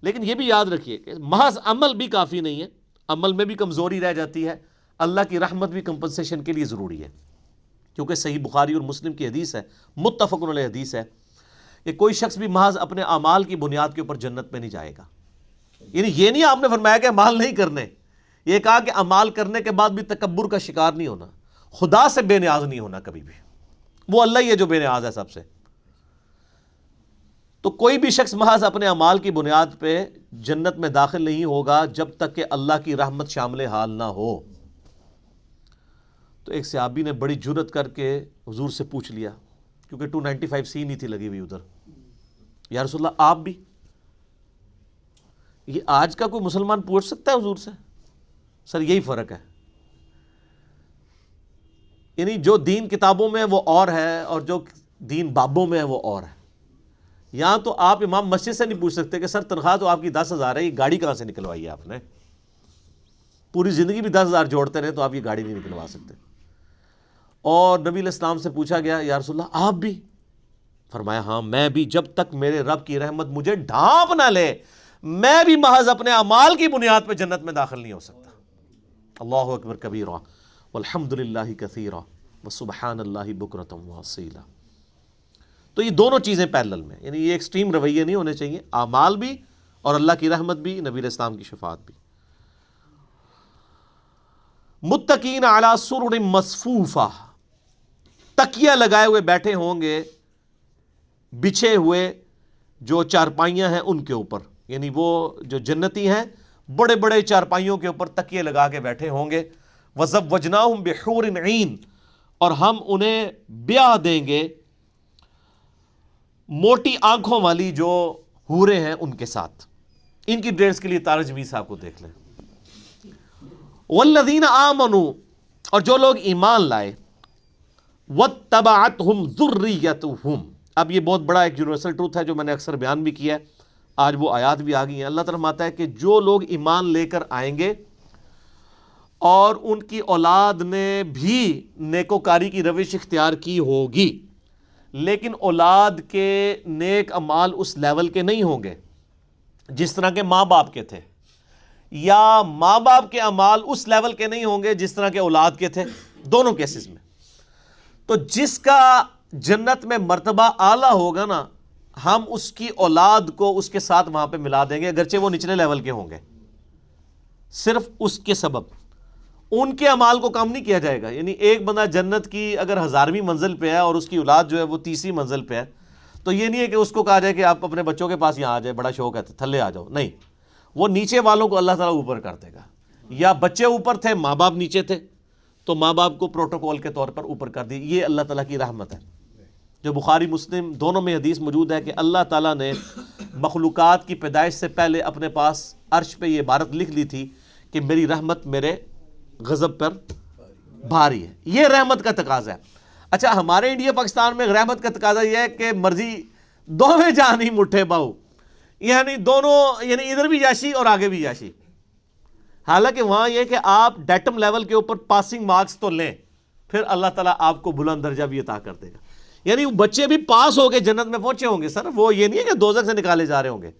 لیکن یہ بھی یاد رکھیے کہ محض عمل بھی کافی نہیں ہے، عمل میں بھی کمزوری رہ جاتی ہے، اللہ کی رحمت بھی کمپنسیشن کے لیے ضروری ہے، کیونکہ صحیح بخاری اور مسلم کی حدیث ہے، متفق علیہ حدیث ہے کہ کوئی شخص بھی محض اپنے اعمال کی بنیاد کے اوپر جنت میں نہیں جائے گا۔ یعنی یہ نہیں آپ نے فرمایا کہ اعمال نہیں کرنے، یہ کہا کہ اعمال کرنے کے بعد بھی تکبر کا شکار نہیں ہونا، خدا سے بے نیاز نہیں ہونا کبھی بھی، وہ اللہ ہی ہے جو بے نیاز ہے سب سے۔ تو کوئی بھی شخص محض اپنے اعمال کی بنیاد پہ جنت میں داخل نہیں ہوگا جب تک کہ اللہ کی رحمت شامل حال نہ ہو۔ تو ایک صحابی نے بڑی جرت کر کے حضور سے پوچھ لیا، کیونکہ 295 نہیں تھی لگی ہوئی ادھر، یا رسول اللہ آپ بھی؟ یہ آج کا کوئی مسلمان پوچھ سکتا ہے حضور سے؟ سر یہی فرق ہے، یعنی جو دین کتابوں میں وہ اور ہے اور جو دین بابوں میں ہے وہ اور ہے۔ یہاں تو آپ امام مسجد سے نہیں پوچھ سکتے کہ سر تنخواہ تو آپ کی 10,000 ہے، یہ گاڑی کہاں سے نکلوائی ہے آپ نے؟ پوری زندگی بھی 10,000 جوڑتے رہے تو آپ یہ گاڑی نہیں نکلوا سکتے۔ اور نبی علیہ السلام سے پوچھا گیا یا رسول اللہ آپ بھی؟ فرمایا ہاں میں بھی، جب تک میرے رب کی رحمت مجھے ڈھانپ نہ لے میں بھی محض اپنے اعمال کی بنیاد پہ جنت میں داخل نہیں ہو سکتا۔ اللہ اکبر کبیرہ والحمد للہ کثیرہ وسبحان اللہ بکرۃ واصیلا۔ تو یہ دونوں چیزیں پیرلل میں، یعنی یہ ایکسٹریم رویے نہیں ہونے چاہیے، اعمال بھی اور اللہ کی رحمت بھی، نبی علیہ السلام کی شفاعت بھی۔ متقین علی سرر مصفوفہ، تکیہ لگائے ہوئے بیٹھے ہوں گے بچھے ہوئے جو چارپائیاں ہیں ان کے اوپر، یعنی وہ جو جنتی ہیں بڑے بڑے چارپائیوں کے اوپر تکیے لگا کے بیٹھے ہوں گے۔ وَزَوَّجْنَاهُمْ بِحُورٍ عِین، اور ہم انہیں بیاہ دیں گے موٹی آنکھوں والی جو حوریں ہیں ان کے ساتھ۔ ان کی ڈیٹس کے لیے ترجمہ صاحب کو دیکھ لیں۔ والذین آمنوا، اور جو لوگ ایمان لائے، واتبعتہم ذریتہم، اب یہ بہت بڑا ایک یونیورسل ٹروتھ ہے جو میں نے اکثر بیان بھی کیا ہے، آج وہ آیات بھی آ گئی ہیں۔ اللہ تعالیٰ فرماتا ہے کہ جو لوگ ایمان لے کر آئیں گے اور ان کی اولاد نے بھی نیکوکاری کی روش اختیار کی ہوگی، لیکن اولاد کے نیک اعمال اس لیول کے نہیں ہوں گے جس طرح کے ماں باپ کے تھے، یا ماں باپ کے اعمال اس لیول کے نہیں ہوں گے جس طرح کے اولاد کے تھے، دونوں کیسز میں۔ تو جس کا جنت میں مرتبہ اعلیٰ ہوگا نا، ہم اس کی اولاد کو اس کے ساتھ وہاں پہ ملا دیں گے، اگرچہ وہ نچلے لیول کے ہوں گے، صرف اس کے سبب ان کے اعمال کو کم نہیں کیا جائے گا۔ یعنی ایک بندہ جنت کی اگر 1000ویں منزل پہ ہے اور اس کی اولاد جو ہے وہ 30ویں منزل پہ ہے، تو یہ نہیں ہے کہ اس کو کہا جائے کہ آپ اپنے بچوں کے پاس یہاں آ جائے، بڑا شوق ہے تھلے آ جاؤ، نہیں، وہ نیچے والوں کو اللہ تعالیٰ اوپر کر دے گا۔ یا بچے اوپر تھے ماں باپ نیچے تھے تو ماں باپ کو پروٹوکول کے طور پر اوپر کر دی، یہ اللہ تعالیٰ کی رحمت ہے، جو بخاری مسلم دونوں میں حدیث موجود ہے کہ اللہ تعالیٰ نے مخلوقات کی پیدائش سے پہلے اپنے پاس عرش پہ یہ عبارت لکھ لی تھی کہ میری رحمت میرے غضب پر بھاری ہے، یہ رحمت کا تقاضا ہے۔ اچھا ہمارے انڈیا پاکستان میں رحمت کا تقاضا یہ ہے کہ مرضی دونوں جان ہی مٹھے باؤ، یعنی دونوں، یعنی ادھر بھی یاشی اور آگے بھی یاشی۔ حالانکہ وہاں یہ کہ آپ ڈیٹم لیول کے اوپر پاسنگ مارکس تو لیں، پھر اللہ تعالیٰ آپ کو بلند درجہ بھی عطا کر دے گا۔ یعنی بچے بھی پاس ہو کے جنت میں پہنچے ہوں گے، سر وہ یہ نہیں ہے کہ دوزخ سے نکالے جا رہے ہوں گے،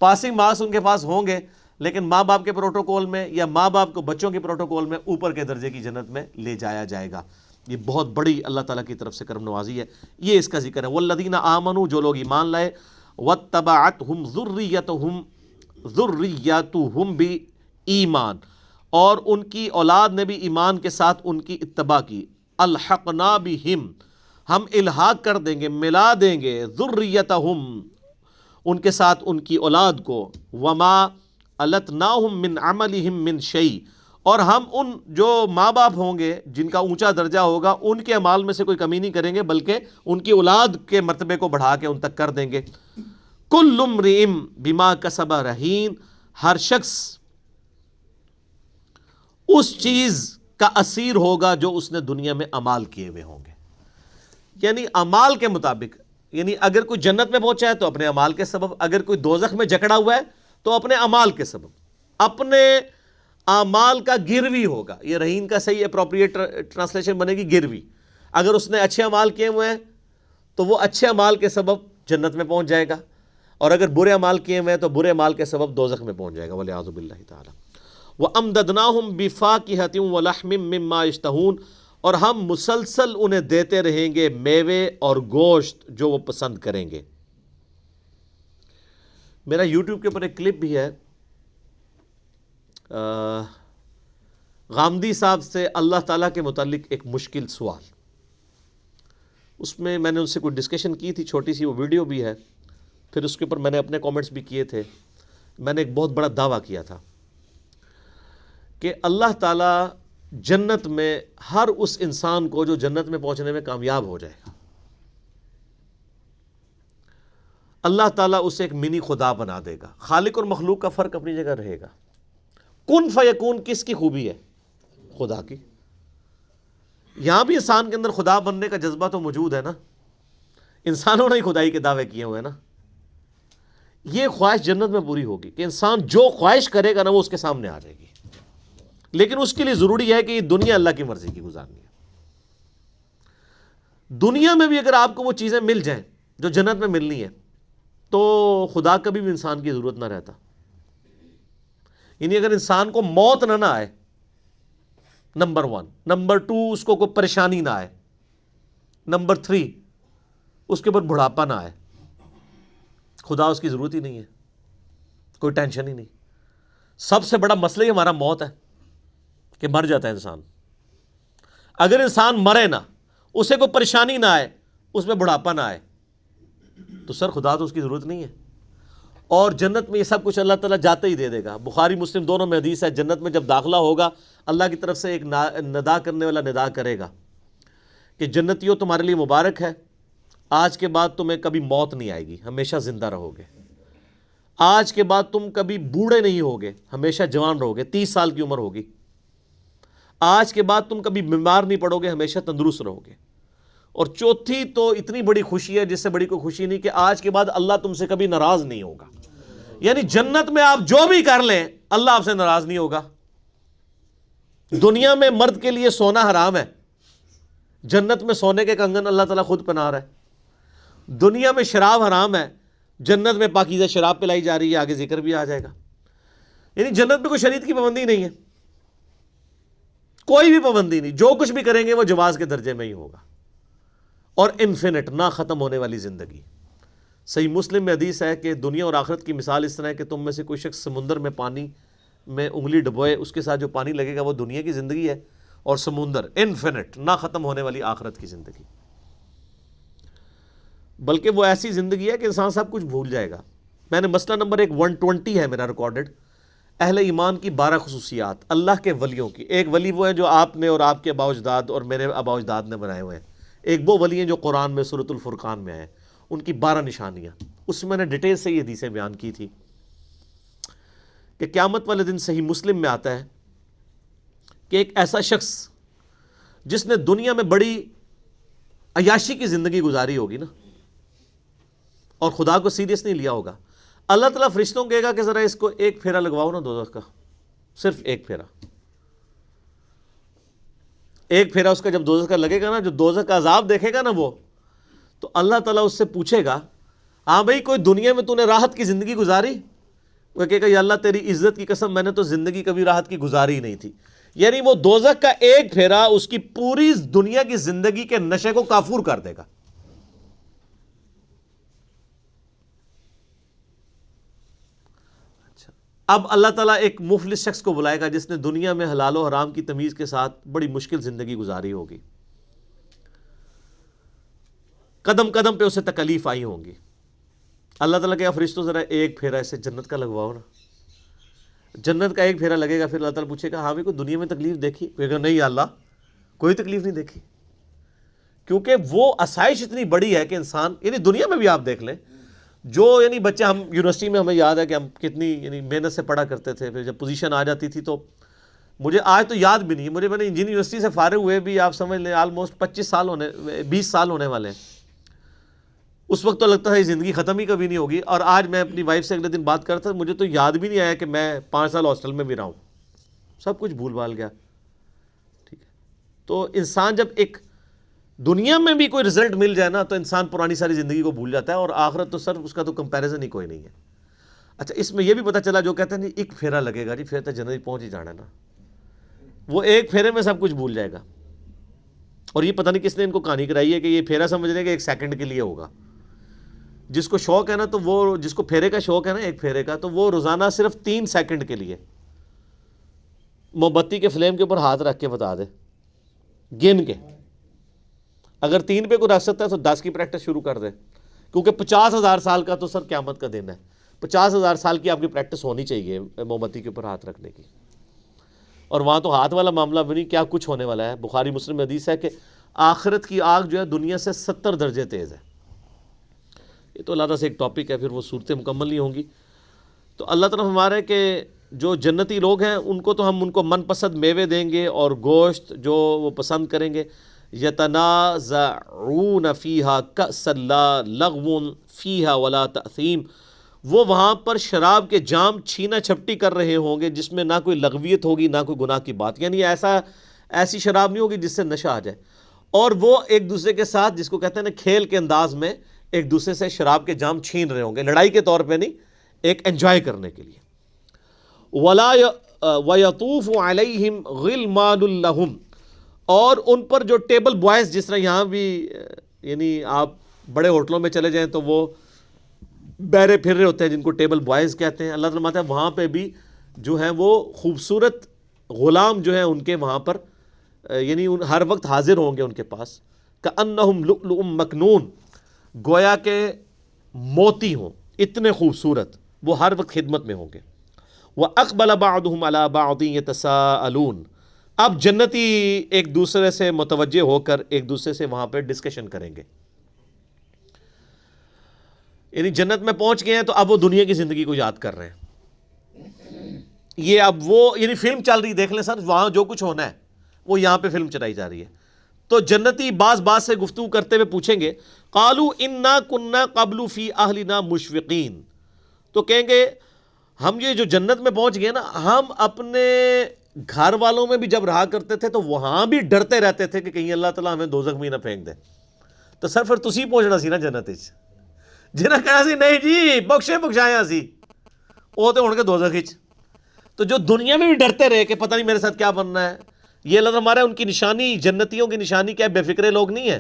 پاسنگ مارکس ان کے پاس ہوں گے، لیکن ماں باپ کے پروٹوکول میں یا ماں باپ کو بچوں کے پروٹوکول میں اوپر کے درجے کی جنت میں لے جایا جائے گا۔ یہ بہت بڑی اللہ تعالیٰ کی طرف سے کرم نوازی ہے، یہ اس کا ذکر ہے۔ والذین آمنوا، جو لوگ ایمان لائے، واتبعتہم ذریتہم بھی ایمان، اور ان کی اولاد نے بھی ایمان کے ساتھ ان کی اتباع کی، الحقنا بہم، ہم الحاق کر دیں گے، ملا دیں گے، ذریتہم ان کے ساتھ ان کی اولاد کو، وما التناہم من عملہم من شیء، اور ہم ان جو ماں باپ ہوں گے جن کا اونچا درجہ ہوگا ان کے اعمال میں سے کوئی کمی نہیں کریں گے، بلکہ ان کی اولاد کے مرتبے کو بڑھا کے ان تک کر دیں گے۔ کل امرئ بما کسب رہین، ہر شخص اس چیز کا اسیر ہوگا جو اس نے دنیا میں اعمال کیے ہوئے ہوں گے، یعنی اعمال کے مطابق یعنی اگر کوئی جنت میں پہنچا ہے تو اپنے اعمال کے سبب، اگر کوئی دوزخ میں جکڑا ہوا ہے تو اپنے اعمال کے سبب، اپنے اعمال کا گروی ہوگا. یہ رہین کا صحیح اپروپریٹ ٹرانسلیشن بنے گی گروی. اگر اس نے اچھے اعمال کیے ہوئے ہیں تو وہ اچھے اعمال کے سبب جنت میں پہنچ جائے گا، اور اگر برے اعمال کیے ہوئے ہیں تو برے اعمال کے سبب دوزخ میں پہنچ جائے گا. وَلِعِيَاذُ بِاللَّهِ تَعَالَى. وَأَمْدَدْنَاهُمْ بِفَاكِهَةٍ وَلَحْمٍ مِّمَّا يَشْتَهُونَ، اور ہم مسلسل انہیں دیتے رہیں گے میوے اور گوشت جو وہ پسند کریں گے. میرا یوٹیوب کے اوپر ایک کلپ بھی ہے غامدی صاحب سے اللہ تعالیٰ کے متعلق ایک مشکل سوال. اس میں نے ان سے کوئی ڈسکشن کی تھی، چھوٹی سی وہ ویڈیو بھی ہے، پھر اس کے اوپر میں نے اپنے کامنٹس بھی کیے تھے. میں نے ایک بہت بڑا دعویٰ کیا تھا کہ اللہ تعالیٰ جنت میں ہر اس انسان کو جو جنت میں پہنچنے میں کامیاب ہو جائے گا، اللہ تعالیٰ اسے ایک منی خدا بنا دے گا. خالق اور مخلوق کا فرق اپنی جگہ رہے گا. کن فیکون کس کی خوبی ہے؟ خدا کی. یہاں بھی انسان کے اندر خدا بننے کا جذبہ تو موجود ہے نا، انسانوں نے ہی خدائی کے دعوے کیے ہوئے نا. یہ خواہش جنت میں پوری ہوگی کہ انسان جو خواہش کرے گا نا وہ اس کے سامنے آ جائے گی، لیکن اس کے لیے ضروری ہے کہ یہ دنیا اللہ کی مرضی کی گزارنی ہے. دنیا میں بھی اگر آپ کو وہ چیزیں مل جائیں جو جنت میں ملنی ہے تو خدا کبھی بھی انسان کی ضرورت نہ رہتا. یعنی اگر انسان کو موت نہ آئے، نمبر 1، نمبر 2 اس کو کوئی پریشانی نہ آئے، نمبر 3 اس کے اوپر بڑھاپا نہ آئے، خدا اس کی ضرورت ہی نہیں ہے، کوئی ٹینشن ہی نہیں. سب سے بڑا مسئلہ ہی ہمارا موت ہے کہ مر جاتا ہے انسان. اگر انسان مرے نہ، اسے کوئی پریشانی نہ آئے، اس میں بڑھاپا نہ آئے، تو سر خدا تو اس کی ضرورت نہیں ہے. اور جنت میں یہ سب کچھ اللہ تعالیٰ جاتے ہی دے دے گا. بخاری مسلم دونوں میں حدیث ہے، جنت میں جب داخلہ ہوگا اللہ کی طرف سے ایک ندا کرنے والا ندا کرے گا کہ جنتیوں تمہارے لیے مبارک ہے، آج کے بعد تمہیں کبھی موت نہیں آئے گی، ہمیشہ زندہ رہو گے. آج کے بعد تم کبھی بوڑھے نہیں ہوگے، ہمیشہ جوان رہو گے، 30 سال کی عمر ہوگی. آج کے بعد تم کبھی بیمار نہیں پڑو گے، ہمیشہ تندرست رہو گے. اور چوتھی تو اتنی بڑی خوشی ہے جس سے بڑی کوئی خوشی نہیں کہ آج کے بعد اللہ تم سے کبھی ناراض نہیں ہوگا. یعنی جنت میں آپ جو بھی کر لیں اللہ آپ سے ناراض نہیں ہوگا. دنیا میں مرد کے لیے سونا حرام ہے، جنت میں سونے کے کنگن اللہ تعالیٰ خود پہنا رہا ہے. دنیا میں شراب حرام ہے، جنت میں پاکیزہ شراب پلائی جا رہی ہے، آگے ذکر بھی آ جائے گا. یعنی جنت میں کوئی شریعت کی پابندی نہیں ہے، کوئی بھی پابندی نہیں، جو کچھ بھی کریں گے وہ جواز کے درجے میں ہی ہوگا. اور انفینٹ، نہ ختم ہونے والی زندگی. صحیح مسلم میں حدیث ہے کہ دنیا اور آخرت کی مثال اس طرح ہے کہ تم میں سے کوئی شخص سمندر میں پانی میں انگلی ڈبوئے، اس کے ساتھ جو پانی لگے گا وہ دنیا کی زندگی ہے، اور سمندر انفینٹ، نہ ختم ہونے والی آخرت کی زندگی. بلکہ وہ ایسی زندگی ہے کہ انسان سب کچھ بھول جائے گا. میں نے مسئلہ نمبر 120 ہے میرا ریکارڈڈ، اہل ایمان کی 12 خصوصیات اللہ کے ولیوں کی. ایک ولی وہ ہیں جو آپ نے اور آپ کے آباء و اجداد اور میرے آباء و اجداد نے بنائے ہوئے ہیں. ایک وہ ولی ہیں جو قرآن میں سورۃ الفرقان میں آئے، ان کی 12 نشانیاں. اس میں نے ڈیٹیل سے یہ حدیثیں بیان کی تھی کہ قیامت والے دن صحیح مسلم میں آتا ہے کہ ایک ایسا شخص جس نے دنیا میں بڑی عیاشی کی زندگی گزاری ہوگی نا، اور خدا کو سیریس نہیں لیا ہوگا، اللہ تعالیٰ فرشتوں کو کہے گا کہ ذرا اس کو ایک پھیرا لگواؤ نا دوزخ کا، صرف ایک پھیرا. ایک پھیرا اس کا جب دوزخ کا لگے گا نا، جو دوزخ کا عذاب دیکھے گا نا وہ، تو اللہ تعالیٰ اس سے پوچھے گا، ہاں بھائی کوئی دنیا میں تو نے راحت کی زندگی گزاری؟ وہ کہے گا یا اللہ تیری عزت کی قسم میں نے تو زندگی کبھی راحت کی گزاری ہی نہیں تھی. یعنی وہ دوزخ کا ایک پھیرا اس کی پوری دنیا کی زندگی کے نشے کو کافور کر دے گا. اب اللہ تعالیٰ ایک مفلس شخص کو بلائے گا جس نے دنیا میں حلال و حرام کی تمیز کے ساتھ بڑی مشکل زندگی گزاری ہوگی، قدم قدم پہ اسے تکلیف آئی ہوں گی. اللہ تعالیٰ کہا فرشتوں ذرا ایک پھیرا اسے جنت کا لگواؤ نا. جنت کا ایک پھیرا لگے گا، پھر اللہ تعالیٰ پوچھے گا ہاں بھی کوئی دنیا میں تکلیف دیکھی؟ کہے گا نہیں اللہ کوئی تکلیف نہیں دیکھی. کیونکہ وہ آسائش اتنی بڑی ہے کہ انسان، یعنی دنیا میں بھی آپ دیکھ لیں، جو یعنی بچے، ہم یونیورسٹی میں ہمیں یاد ہے کہ ہم کتنی یعنی محنت سے پڑھا کرتے تھے، پھر جب پوزیشن آ جاتی تھی تو مجھے آج تو یاد بھی نہیں ہے، میں نے انجینئرنگ یونیورسٹی سے فارغ ہوئے بھی آپ سمجھ لیں آلموسٹ 20 سال ہونے والے ہیں. اس وقت تو لگتا ہے زندگی ختم ہی کبھی نہیں ہوگی. اور آج میں اپنی وائف سے اگلے دن بات کرتا تھا, مجھے تو یاد بھی نہیں آیا کہ میں 5 سال ہاسٹل میں بھی رہا ہوں, سب کچھ بھول بھال گیا. ٹھیک ہے, تو انسان جب ایک دنیا میں بھی کوئی رزلٹ مل جائے نا تو انسان پرانی ساری زندگی کو بھول جاتا ہے, اور آخرت تو سر اس کا تو کمپیریزن ہی کوئی نہیں ہے. اچھا, اس میں یہ بھی پتہ چلا جو کہتے ہیں نہیں ایک پھیرا لگے گا, جی پھر تو جنت پہنچ ہی جانا ہے نا, وہ ایک پھیرے میں سب کچھ بھول جائے گا. اور یہ پتہ نہیں کس نے ان کو کہانی کرائی ہے کہ یہ پھیرا سمجھ رہے کہ 1 سیکنڈ کے لیے ہوگا. جس کو شوق ہے نا تو وہ, جس کو پھیرے کا شوق ہے نا ایک پھیرے کا, تو وہ روزانہ صرف 3 سیکنڈ کے لیے موم بتی کے فلیم کے اوپر ہاتھ رکھ کے بتا دے, گن کے, اگر 3 پہ کوئی رکھ سکتا ہے تو 10 کی پریکٹس شروع کر دے, کیونکہ 50,000 سال کا تو سر قیامت کا دن ہے. 50,000 سال کی آپ کی پریکٹس ہونی چاہیے موم بتی کے اوپر ہاتھ رکھنے کی. اور وہاں تو ہاتھ والا معاملہ بھی نہیں, کیا کچھ ہونے والا ہے. بخاری مسلم میں حدیث ہے کہ آخرت کی آگ جو ہے دنیا سے 70 درجے تیز ہے. یہ تو علیحدہ سے ایک ٹاپک ہے, پھر وہ صورتیں مکمل نہیں ہوں گی. تو اللہ تعالیٰ ہمارا ہے کہ جو جنتی لوگ ہیں ان کو تو ہم ان کو من پسند میوے دیں گے اور گوشت جو وہ پسند کریں گے. یتنازعون فیہا کأسا لا لغو فیہا ولا تأثیم, وہ وہاں پر شراب کے جام چھینا چھپٹی کر رہے ہوں گے جس میں نہ کوئی لغویت ہوگی نہ کوئی گناہ کی بات, یعنی ایسی شراب نہیں ہوگی جس سے نشہ آ جائے. اور وہ ایک دوسرے کے ساتھ, جس کو کہتے ہیں نا کھیل کے انداز میں, ایک دوسرے سے شراب کے جام چھین رہے ہوں گے, لڑائی کے طور پہ نہیں, ایک انجوائے کرنے کے لیے. وَيَطُوفُ عَلَيْهِمْ غِلْمَانٌ لَهُمْ, اور ان پر جو ٹیبل بوائز, جس طرح یہاں بھی یعنی آپ بڑے ہوٹلوں میں چلے جائیں تو وہ بیرے پھر رہے ہوتے ہیں جن کو ٹیبل بوائز کہتے ہیں. اللہ تعالیٰ ہے وہاں پہ بھی جو ہیں وہ خوبصورت غلام جو ہیں ان کے وہاں پر یعنی ہر وقت حاضر ہوں گے ان کے پاس. کأنہم لؤلؤ مکنون, گویا کہ موتی ہوں, اتنے خوبصورت, وہ ہر وقت خدمت میں ہوں گے. وَأَقْبَلَ بَعْضُهُمْ عَلَى بَعْضٍ يَتَسَاءَلُونَ, اب جنتی ایک دوسرے سے متوجہ ہو کر ایک دوسرے سے وہاں پہ ڈسکشن کریں گے. یعنی جنت میں پہنچ گئے ہیں تو اب وہ دنیا کی زندگی کو یاد کر رہے ہیں. یہ اب وہ یعنی فلم چل رہی, دیکھ لیں سر, وہاں جو کچھ ہونا ہے وہ یہاں پہ فلم چلائی جا رہی ہے. تو جنتی بعض سے گفتگو کرتے ہوئے پوچھیں گے, قالوا انا كنا قبل فی اہلنا مشفقین, تو کہیں گے ہم یہ جو جنت میں پہنچ گئے نا, ہم اپنے گھر والوں میں بھی جب رہا کرتے تھے تو وہاں بھی ڈرتے رہتے تھے کہ کہیں اللہ تعالیٰ ہمیں دوزخ میں نہ پھینک دے. تو سر پھر تسی پہنچنا سی نا جنت وچ, جنہیں کہا سی نہیں جی بخشے بخشایا سی, وہ تو ہون کے دوزخ وچ. تو جو دنیا میں بھی ڈرتے رہے کہ پتہ نہیں میرے ساتھ کیا بننا ہے, یہ اللہ ہمارا ان کی نشانی, جنتیوں کی نشانی کیا ہے, بے فکرے لوگ نہیں ہیں.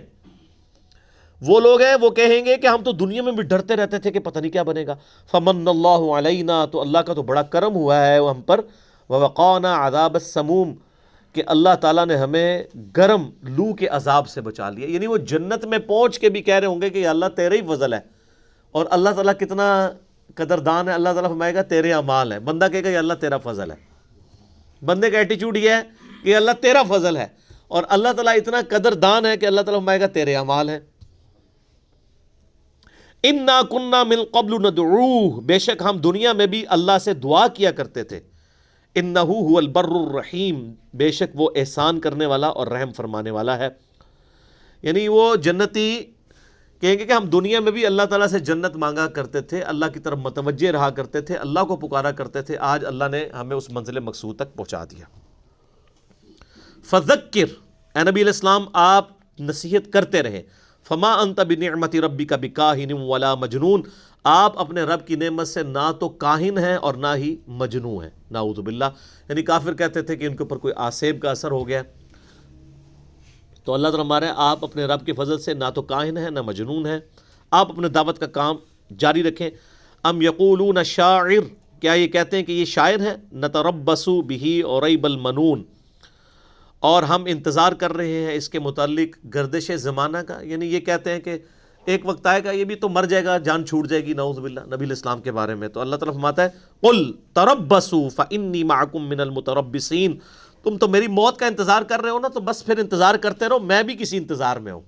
وہ لوگ ہیں وہ کہیں گے کہ ہم تو دنیا میں بھی ڈرتے رہتے تھے کہ پتہ نہیں کیا بنے گا. فمن اللہ علینا, تو اللہ کا تو بڑا کرم ہوا ہے وہ ہم پر. ووقانا عذاب السموم, کہ اللہ تعالیٰ نے ہمیں گرم لو کے عذاب سے بچا لیا. یعنی وہ جنت میں پہنچ کے بھی کہہ رہے ہوں گے کہ اللہ تیرے ہی فضل ہے. اور اللہ تعالیٰ کتنا قدردان ہے, اللہ تعالیٰ فرمائے گا تیرے اعمال ہیں. بندہ کہے گا یا اللہ تیرا فضل ہے. بندے کا ایٹیچیوڈ یہ ہے کہ اللہ تیرا فضل ہے, اور اللہ تعالیٰ اتنا قدردان ہے کہ اللہ تعالیٰ فرمائے گا تیرے اعمال ہیں. انا کننا من قبل ندعوہ, بے شک ہم دنیا میں بھی اللہ سے دعا کیا کرتے تھے. انہ هو البر الرحیم, بے شک وہ احسان کرنے والا اور رحم فرمانے والا ہے. یعنی وہ جنتی کہیں گے کہ ہم دنیا میں بھی اللہ تعالیٰ سے جنت مانگا کرتے تھے, اللہ کی طرف متوجہ رہا کرتے تھے, اللہ کو پکارا کرتے تھے, آج اللہ نے ہمیں اس منزل مقصود تک پہنچا دیا. فذکر, اے نبی علیہ السلام آپ نصیحت کرتے رہے. فما انت بنعمت ربک بکاہن ولا مجنون, آپ اپنے رب کی نعمت سے نہ تو کاہن ہیں اور نہ ہی مجنون ہیں. نعوذ باللہ, یعنی کافر کہتے تھے کہ ان کے اوپر کوئی آسیب کا اثر ہو گیا. تو اللہ تعالیٰ ہمارے آپ اپنے رب کے فضل سے نہ تو کاہن ہیں نہ مجنون ہیں. آپ اپنے دعوت کا کام جاری رکھیں. ام یقولون شاعر, کیا یہ کہتے ہیں کہ یہ شاعر ہے. نتربص بہ ریب المنون, اور ہم انتظار کر رہے ہیں اس کے متعلق گردش زمانہ کا. یعنی یہ کہتے ہیں کہ ایک وقت آئے گا یہ بھی تو مر جائے گا, جان چھوٹ جائے گی. نعوذ باللہ نبی علیہ السلام کے بارے میں تو اللہ تعالیٰ فرماتا ہے قل تربصوا فانی معکم من المتربصین, تم تو میری موت کا انتظار کر رہے ہو نا, تو بس پھر انتظار کرتے رہو, میں بھی کسی انتظار میں ہوں.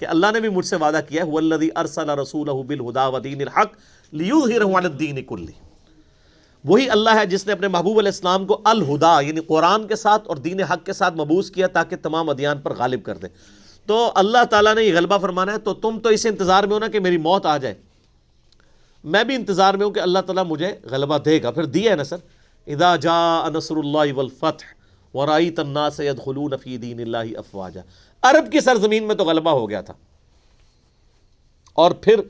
کہ اللہ نے بھی مجھ سے وعدہ کیا ہے هو الذی ارسل رسولہ بالہدی ودین الحق لیظہرہ علی الدین کلہ, وہی اللہ ہے جس نے اپنے محبوب علیہ السلام کو الہدا یعنی قرآن کے ساتھ اور دین حق کے ساتھ مبعوث کیا تاکہ تمام ادیان پر غالب کر دے. تو اللہ تعالیٰ نے یہ غلبہ فرمانا ہے، تو تم تو اس انتظار میں ہو نا کہ میری موت آ جائے، میں بھی انتظار میں ہوں کہ اللہ تعالیٰ مجھے غلبہ دے گا. پھر دیا ہے نا سر، اذا جاء نصر اللہ والفتح ورأیت الناس يدخلون فی دین اللہ افواجا. عرب کی سرزمین میں تو غلبہ ہو گیا تھا، اور پھر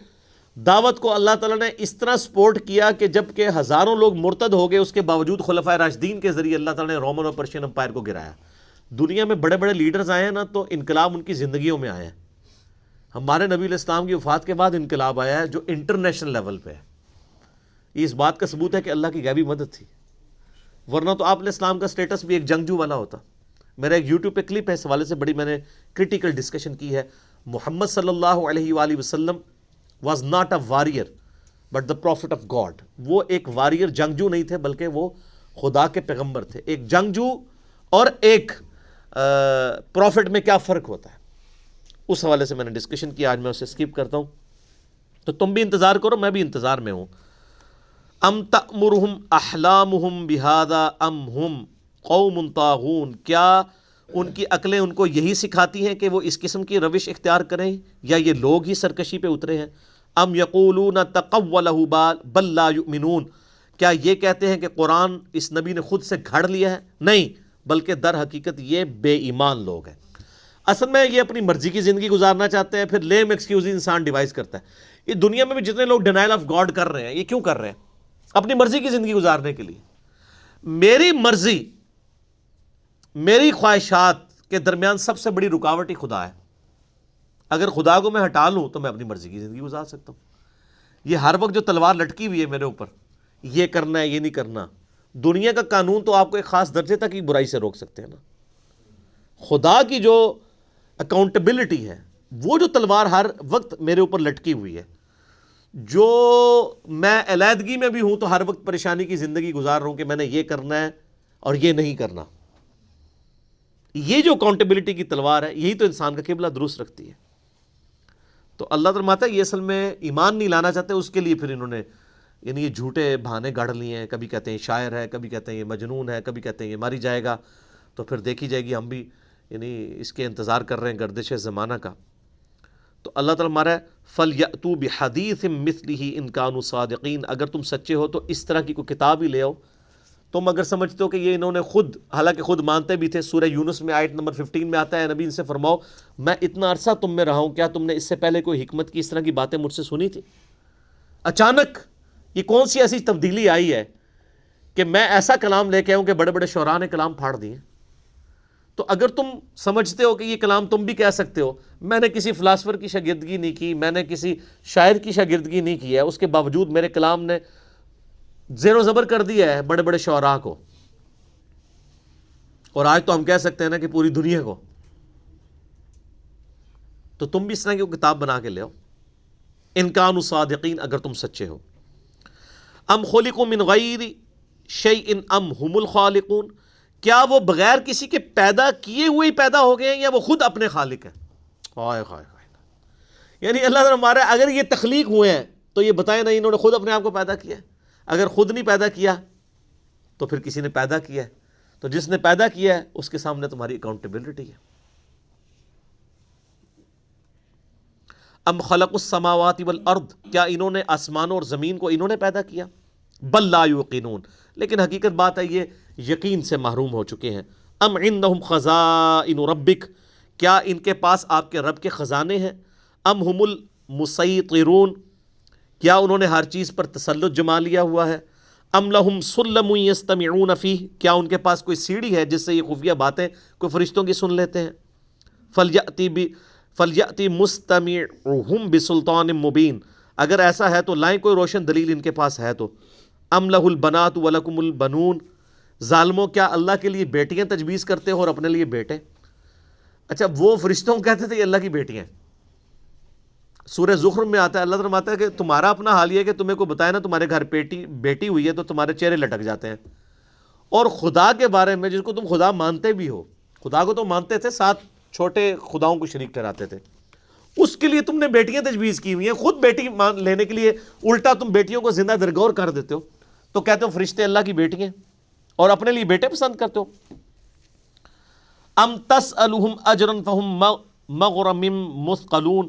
دعوت کو اللہ تعالیٰ نے اس طرح سپورٹ کیا کہ جب کہ ہزاروں لوگ مرتد ہو گئے، اس کے باوجود خلفائے راشدین کے ذریعے اللہ تعالیٰ نے رومن اور پرشین امپائر کو گرایا. دنیا میں بڑے بڑے لیڈرز آئے ہیں نا، تو انقلاب ان کی زندگیوں میں آئے ہیں. ہمارے نبی علیہ السلام کی وفات کے بعد انقلاب آیا ہے جو انٹرنیشنل لیول پہ ہے. یہ اس بات کا ثبوت ہے کہ اللہ کی غیبی مدد تھی، ورنہ تو آپ علیہ السلام کا سٹیٹس بھی ایک جنگجو والا ہوتا. میرا ایک یوٹیوب پہ کلپ ہے اس حوالے سے، بڑی میں نے کرٹیکل ڈسکشن کی ہے. محمد صلی اللہ علیہ وآلہ وسلم was not a warrior but the prophet of God. وہ ایک وارئر جنگجو نہیں تھے، بلکہ وہ خدا کے پیغمبر تھے. ایک جنگجو اور ایک پروفٹ میں کیا فرق ہوتا ہے، اس حوالے سے میں نے ڈسکشن کیا. آج میں اسے اسکپ کرتا ہوں. تو تم بھی انتظار کرو، میں بھی انتظار میں ہوں. ام تأمرہم احلامہم بہذا ام ہم قوم طاغون. کیا ان کی عقلیں ان کو یہی سکھاتی ہیں کہ وہ اس قسم کی روش اختیار کریں، یا یہ لوگ ہی سرکشی پہ اترے ہیں؟ ام یقولون تقولہ بل لا یؤمنون. کیا یہ کہتے ہیں کہ قرآن اس نبی نے خود سے گھڑ لیا ہے؟ نہیں، بلکہ در حقیقت یہ بے ایمان لوگ ہیں. اصل میں یہ اپنی مرضی کی زندگی گزارنا چاہتے ہیں، پھر لیم ایکسکیوز انسان ڈیوائز کرتا ہے. یہ دنیا میں بھی جتنے لوگ ڈینائل آف گاڈ کر رہے ہیں، یہ کیوں کر رہے ہیں؟ اپنی مرضی کی زندگی گزارنے کے لیے. میری مرضی، میری خواہشات کے درمیان سب سے بڑی رکاوٹ ہی خدا ہے. اگر خدا کو میں ہٹا لوں تو میں اپنی مرضی کی زندگی گزار سکتا ہوں. یہ ہر وقت جو تلوار لٹکی ہوئی ہے میرے اوپر، یہ کرنا ہے، یہ نہیں کرنا. دنیا کا قانون تو آپ کو ایک خاص درجے تک ہی برائی سے روک سکتے ہیں نا. خدا کی جو اکاؤنٹیبلٹی ہے، وہ جو تلوار ہر وقت میرے اوپر لٹکی ہوئی ہے، جو میں علیحدگی میں بھی ہوں تو ہر وقت پریشانی کی زندگی گزار رہا ہوں کہ میں نے یہ کرنا ہے اور یہ نہیں کرنا. یہ جو اکاؤنٹیبلٹی کی تلوار ہے، یہی تو انسان کا قبلہ درست رکھتی ہے. تو اللہ فرماتا ہے یہ اصل میں ایمان نہیں لانا چاہتے، اس کے لیے پھر انہوں نے یعنی یہ جھوٹے بہانے گڑھ لیے ہیں. کبھی کہتے ہیں شاعر ہے، کبھی کہتے ہیں یہ مجنون ہے، کبھی کہتے ہیں یہ ماری جائے گا. تو پھر دیکھی جائے گی. ہم بھی یعنی اس کے انتظار کر رہے ہیں گردش زمانہ کا. تو اللہ تعالیٰ ہمارا فَلْيَأْتُوا بِحَدِيثٍ مِثْلِهِ إِن كَانُوا صَادِقِينَ. اگر تم سچے ہو تو اس طرح کی کوئی کتاب ہی لے آؤ. تم اگر سمجھتے ہو کہ یہ انہوں نے خود، حالانکہ خود مانتے بھی تھے. سورہ یونس میں آیت نمبر 15 میں آتا ہے، نبی ان سے فرماؤ میں اتنا عرصہ تم میں رہا ہوں، کیا تم نے اس سے پہلے کوئی حکمت کی اس طرح کی باتیں مجھ سے سنی تھی؟ اچانک یہ کون سی ایسی تبدیلی آئی ہے کہ میں ایسا کلام لے کے آؤں کہ بڑے بڑے شعراء نے کلام پھاڑ دیے؟ تو اگر تم سمجھتے ہو کہ یہ کلام تم بھی کہہ سکتے ہو، میں نے کسی فلاسفر کی شاگردگی نہیں کی، میں نے کسی شاعر کی شاگردگی نہیں کی ہے، اس کے باوجود میرے کلام نے زیر و زبر کر دیا ہے بڑے بڑے شعراء کو. اور آج تو ہم کہہ سکتے ہیں نا کہ پوری دنیا کو. تو تم بھی اس طرح کی کتاب بنا کے لے آؤ. ان کانوا صادقین، اگر تم سچے ہو. ام خلقوا من غیر شیء ام هم الخالقون. کیا وہ بغیر کسی کے پیدا کیے ہوئے ہی پیدا ہو گئے ہیں، یا وہ خود اپنے خالق ہیں؟ ہائے ہائے ہائے. یعنی اللہ تعالیٰ ہمارا اگر یہ تخلیق ہوئے ہیں تو یہ بتائیں نہیں انہوں نے خود اپنے آپ کو پیدا کیا ہے. اگر خود نہیں پیدا کیا تو پھر کسی نے پیدا کیا ہے. تو جس نے پیدا کیا ہے اس کے سامنے تمہاری اکاؤنٹیبلٹی ہے. ام خلقوا السماوات والارض. کیا انہوں نے آسمانوں اور زمین کو انہوں نے پیدا کیا؟ بل لا یوقنون. لیکن حقیقت بات ہے یہ یقین سے محروم ہو چکے ہیں. ام عندهم خزائن ربک. کیا ان کے پاس آپ کے رب کے خزانے ہیں؟ ام هم المسیطرون. کیا انہوں نے ہر چیز پر تسلط جما لیا ہوا ہے؟ ام لہم سلم یستمعون فیہ. کیا ان کے پاس کوئی سیڑھی ہے جس سے یہ خفیہ باتیں کوئی فرشتوں کی سن لیتے ہیں؟ فلیأتی مستمعہم بسلطان مبین. اگر ایسا ہے تو لائیں کوئی روشن دلیل ان کے پاس ہے تو. ام لہ البنات ولکم البنون. ظالموں کیا اللہ کے لیے بیٹیاں تجویز کرتے ہو اور اپنے لیے بیٹے؟ اچھا وہ فرشتوں کو کہتے تھے یہ اللہ کی بیٹیاں. سورہ زخرف میں آتا ہے، اللہ فرماتا ہے کہ تمہارا اپنا حال یہ ہے کہ تمہیں کو بتایا نا تمہارے گھر بیٹی ہوئی ہے تو تمہارے چہرے لٹک جاتے ہیں. اور خدا کے بارے میں جس کو تم خدا مانتے بھی ہو، خدا کو تو مانتے تھے، 7 چھوٹے خداؤں کو شریک ٹھہراتے تھے، اس کے لیے تم نے بیٹیاں تجویز کی ہوئی ہیں. خود بیٹی مان لینے کے لیے الٹا تم بیٹیوں کو زندہ درگور کر دیتے ہو. تو کہتے ہو فرشتے اللہ کی بیٹی ہیں اور اپنے لیے بیٹے پسند کرتے ہو. ام تسألہم اجرا فہم مغرم مثقلون،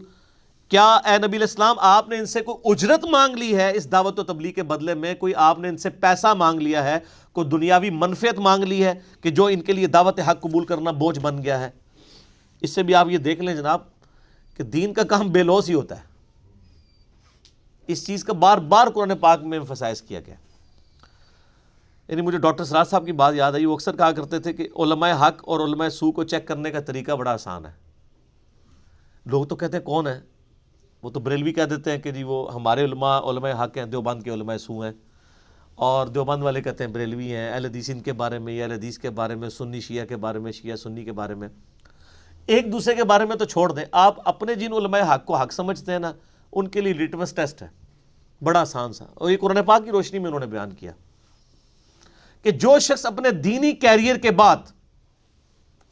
کیا اے نبی الاسلام آپ نے ان سے کوئی اجرت مانگ لی ہے اس دعوت و تبلیغ کے بدلے میں؟ کوئی آپ نے ان سے پیسہ مانگ لیا ہے، کوئی دنیاوی منفعت مانگ لی ہے کہ جو ان کے لیے دعوت حق قبول کرنا بوجھ بن گیا ہے؟ اس سے بھی آپ یہ دیکھ لیں جناب کہ دین کا کام بے لوث ہی ہوتا ہے. اس چیز کا بار بار قرآن پاک میں emphasize کیا گیا. یعنی مجھے ڈاکٹر سراج صاحب کی بات یاد آئی. وہ اکثر کہا کرتے تھے کہ علماء حق اور علماء سو کو چیک کرنے کا طریقہ بڑا آسان ہے. لوگ تو کہتے ہیں کون ہے؟ وہ تو بریلوی کہہ دیتے ہیں کہ جی وہ ہمارے علماء حق ہیں، دیوبند کے علماء سو ہیں، اور دیوبند والے کہتے ہیں بریلوی ہیں. اہل حدیث ان کے بارے میں، یا اہل حدیث کے بارے میں، سنی شیعہ کے بارے میں، شیعہ سنی کے بارے میں. ایک دوسرے کے بارے میں تو چھوڑ دیں، آپ اپنے جن علماء حق کو حق سمجھتے ہیں نا، ان کے لیے لٹمس ٹیسٹ ہے بڑا آسان سا، اور یہ قرآن پاک کی روشنی میں انہوں نے بیان کیا کہ جو شخص اپنے دینی کیریئر کے بعد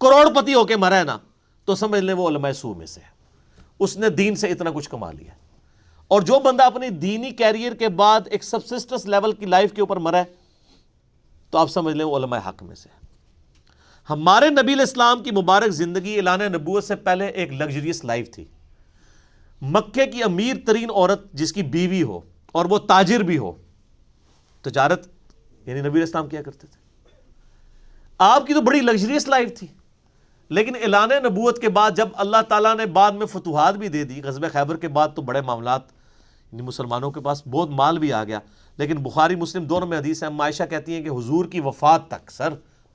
کروڑ پتی ہو کے مرا ہے نا، تو سمجھ لیں وہ علماء سو میں سے ہے. اس نے دین سے اتنا کچھ کما لیا. اور جو بندہ اپنی دینی کیریئر کے بعد ایک سبسسٹنس لیول کی لائف کے اوپر مرا ہے، تو آپ سمجھ لیں وہ علماء حق میں سے ہے. ہمارے نبی الاسلام کی مبارک زندگی اعلان نبوت سے پہلے ایک لگژریس لائف تھی. مکے کی امیر ترین عورت جس کی بیوی ہو اور وہ تاجر بھی ہو، تجارت یعنی نبی الاسلام کیا کرتے تھے. آپ کی تو بڑی لگژریس لائف تھی. لیکن اعلان نبوت کے بعد جب اللہ تعالیٰ نے بعد میں فتوحات بھی دے دی، غزوہ خیبر کے بعد تو بڑے معاملات، یعنی مسلمانوں کے پاس بہت مال بھی آ گیا. لیکن بخاری مسلم دونوں میں حدیث ہے، عائشہ کہتی ہیں کہ حضور کی وفات تک،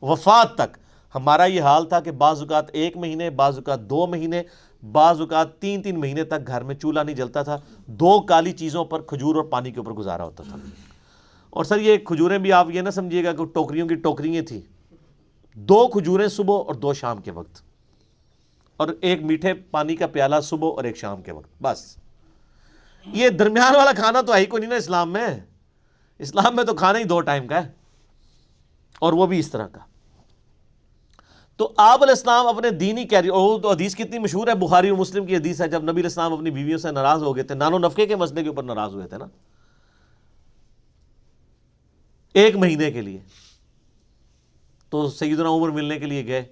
وفات تک ہمارا یہ حال تھا کہ بعض اوقات 1 مہینے، بعض اوقات 2 مہینے، بعض اوقات 3 مہینے تک گھر میں چولہا نہیں جلتا تھا. 2 کالی چیزوں پر، کھجور اور پانی کے اوپر گزارا ہوتا تھا. اور سر یہ کھجوریں بھی آپ یہ نہ سمجھیے گا کہ ٹوکریوں کی ٹوکریاں تھیں. 2 کھجوریں صبح اور 2 شام کے وقت، اور 1 میٹھے پانی کا پیالہ صبح اور 1 شام کے وقت. بس یہ درمیان والا کھانا تو ہے ہی کوئی نہیں نا اسلام میں. اسلام میں تو کھانا ہی 2 ٹائم کا ہے، اور وہ بھی اس طرح کا. تو آپ علیہ السلام اپنے دینی کیریئر، اور تو حدیث کتنی مشہور ہے، بخاری اور مسلم کی حدیث ہے، جب نبی علیہ السلام اپنی بیویوں سے ناراض ہو گئے تھے، نان و نفقے کے مسئلے کے اوپر ناراض ہوئے تھے نا 1 مہینے کے لیے، تو سیدنا عمر ملنے کے لیے گئے.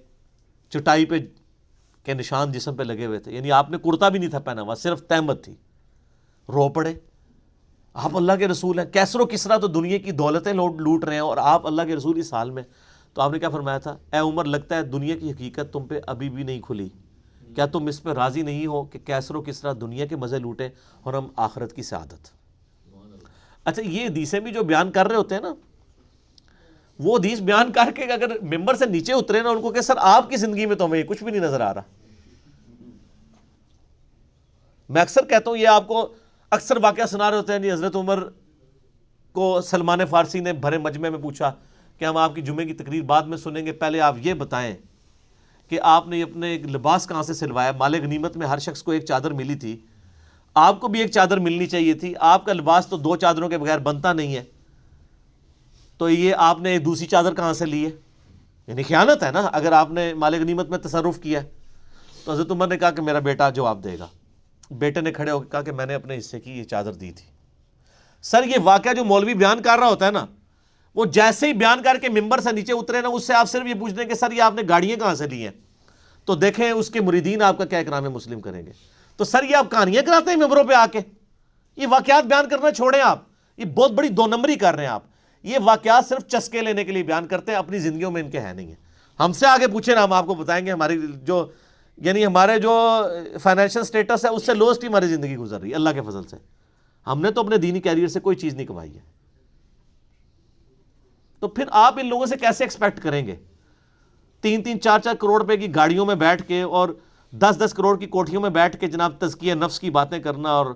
چٹائی پہ کے نشان جسم پہ لگے ہوئے تھے، یعنی آپ نے کرتا بھی نہیں تھا پہنا ہوا، صرف تہمت تھی. رو پڑے. آپ اللہ کے رسول ہیں، کیسر و کسرا تو دنیا کی دولتیں لوٹ رہے ہیں، اور آپ اللہ کے رسول اس حال میں. تو آپ نے کیا فرمایا تھا؟ اے عمر، لگتا ہے دنیا کی حقیقت تم پہ ابھی بھی نہیں کھلی. کیا تم اس پہ راضی نہیں ہو کہ کیسر و کسرا دنیا کے مزے لوٹیں اور ہم آخرت کی سعادت؟ اچھا، یہ حدیثیں بھی جو بیان کر رہے ہوتے ہیں نا، وہ حدیث بیان کر کے اگر ممبر سے نیچے اترے نا، ان کو کہ سر آپ کی زندگی میں تو ہمیں کچھ بھی نہیں نظر آ رہا. میں اکثر کہتا ہوں، یہ آپ کو اکثر واقعہ سنا رہے ہوتے ہیں. حضرت عمر کو سلمان فارسی نے بھرے مجمع میں پوچھا کہ ہم آپ کی جمعے کی تقریر بعد میں سنیں گے، پہلے آپ یہ بتائیں کہ آپ نے اپنے ایک لباس کہاں سے سلوایا؟ مال غنیمت میں ہر شخص کو 1 چادر ملی تھی، آپ کو بھی 1 چادر ملنی چاہیے تھی. آپ کا لباس تو 2 چادروں کے بغیر بنتا نہیں ہے، تو یہ آپ نے ایک دوسری چادر کہاں سے لی ہے؟ یعنی خیانت ہے نا اگر آپ نے مال غنیمت میں تصرف کیا. تو حضرت عمر نے کہا کہ میرا بیٹا جواب دے گا. بیٹے نے کھڑے ہو کے کہا کہ میں نے اپنے حصے کی یہ چادر دی تھی. سر یہ واقعہ جو مولوی بیان کر رہا ہوتا ہے نا، وہ جیسے ہی بیان کر کے ممبر سے نیچے اترے نا، اس سے آپ صرف یہ پوچھ دیں کہ سر یہ آپ نے گاڑیاں کہاں سے لی ہیں، تو دیکھیں اس کے مریدین آپ کا کیا اکرام مسلم کریں گے. تو سر یہ آپ کہانیاں کراتے ہیں ممبروں پہ آ کے، یہ واقعات بیان کرنا چھوڑیں آپ، یہ بہت بڑی 2 نمبری کر رہے ہیں آپ. یہ واقعات صرف چسکے لینے کے لیے بیان کرتے ہیں، اپنی زندگیوں میں ان کے ہے نہیں ہیں. ہم سے آگے پوچھیں نا، ہم آپ کو بتائیں گے ہماری جو یعنی ہمارے جو فائنینشیل سٹیٹس ہے اس سے لوسٹ ہی ہماری زندگی گزر رہی ہے اللہ کے فضل سے. ہم نے تو اپنے دینی کیریئر سے کوئی چیز نہیں کمائی ہے. تو پھر آپ ان لوگوں سے کیسے ایکسپیکٹ کریں گے 3-3 4-4 کروڑ روپے کی گاڑیوں میں بیٹھ کے اور 10-10 کروڑ کی کوٹھیوں میں بیٹھ کے جناب تزکیہ نفس کی باتیں کرنا اور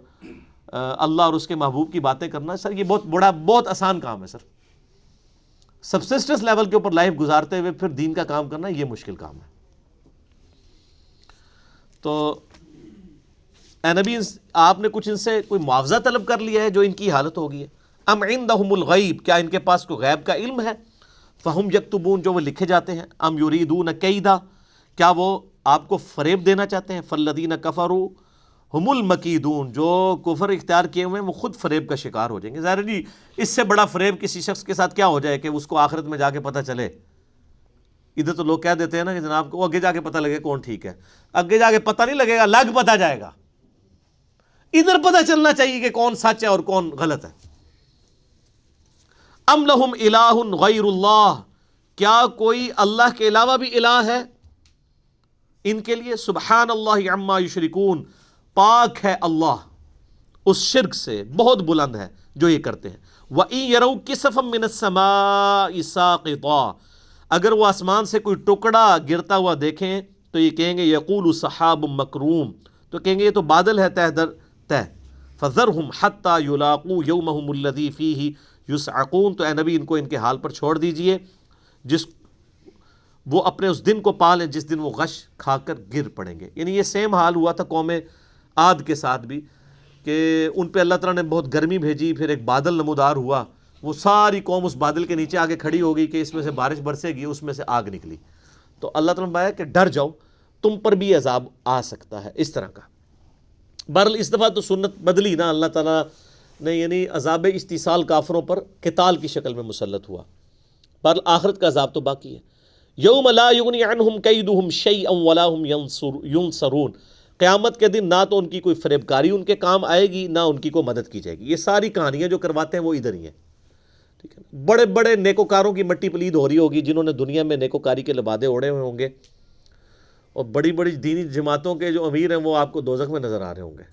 اللہ اور اس کے محبوب کی باتیں کرنا؟ سر یہ بہت آسان کام ہے. سر سبسسٹنس لیول کے اوپر لائف گزارتے ہوئے پھر دین کا کام کرنا یہ مشکل کام ہے. تو اے نبی آپ نے کچھ ان سے کوئی معاوضہ طلب کر لیا ہے جو ان کی حالت ہو گئی ہے؟ ام عندہم الغیب، کیا ان کے پاس کوئی غیب کا علم ہے؟ فہم یکتبون، جو وہ لکھے جاتے ہیں. ام یریدون کیدا، کیا وہ آپ کو فریب دینا چاہتے ہیں؟ فالذین کفروا ہم المکیدون، جو کفر اختیار کیے ہوئے ہیں وہ خود فریب کا شکار ہو جائیں گے. ظاہر جی اس سے بڑا فریب کسی شخص کے ساتھ کیا ہو جائے کہ اس کو آخرت میں جا کے پتہ چلے ادھر تو لوگ کہہ دیتے ہیں نا کہ جناب کو آگے جا کے پتہ لگے کون ٹھیک ہے، آگے جا کے پتہ نہیں لگے گا، لگ پتہ جائے گا، ادھر پتہ چلنا چاہیے کہ کون سچ ہے اور کون غلط ہے۔ ام لہم الہ غیر اللہ، کیا کوئی اللہ کے علاوہ بھی الہ ہے ان کے لیے؟ سبحان اللہ عما یشرکون، پاک ہے اللہ اس شرک سے، بہت بلند ہے جو یہ کرتے ہیں۔ وَإِن يَرَوْا كِسَفًا مِّنَ السَّمَاءِ سَاقِطًا، اگر وہ آسمان سے کوئی ٹکڑا گرتا ہوا دیکھیں تو یہ کہیں گے یقول سحاب مکروم، تو کہیں گے یہ تو بادل ہے تہ در تہ۔ فَذَرْهُمْ حَتَّى يُلَاقُوا يَوْمَهُمُ الَّذِي فِيهِ يُسْعَقُونَ، تو اے نبی ان کو ان کے حال پر چھوڑ دیجئے جس وہ اپنے اس دن کو پالیں جس دن وہ غش کھا کر گر پڑیں گے۔ یعنی یہ سیم حال ہوا تھا قوم عاد کے ساتھ بھی، کہ ان پہ اللہ تعالیٰ نے بہت گرمی بھیجی، پھر ایک بادل نمودار ہوا، وہ ساری قوم اس بادل کے نیچے آگے کھڑی ہو گئی کہ اس میں سے بارش برسے گی، اس میں سے آگ نکلی۔ تو اللہ تعالیٰ نے بتایا کہ ڈر جاؤ، تم پر بھی عذاب آ سکتا ہے اس طرح کا۔ بہرحال اس دفعہ تو سنت بدلی نا، اللہ تعالیٰ نے یعنی عذاب استیصال کافروں پر قتال کی شکل میں مسلط ہوا۔ بہرحال آخرت کا عذاب تو باقی ہے۔ یوم لا یغنی عنہم کیدہم شیئا ولا ہم ینصرون، قیامت کے دن نہ تو ان کی کوئی فریب کاری ان کے کام آئے گی، نہ ان کی کوئی مدد کی جائے گی۔ یہ ساری کہانیاں جو کرواتے ہیں وہ ادھر ہی ہیں، ٹھیک ہے نا۔ بڑے بڑے نیکوکاروں کی مٹی پلید ہو رہی ہوگی جنہوں نے دنیا میں نیکوکاری کے لبادے اوڑے ہوئے ہوں گے، اور بڑی بڑی دینی جماعتوں کے جو امیر ہیں وہ آپ کو دوزخ میں نظر آ رہے ہوں گے۔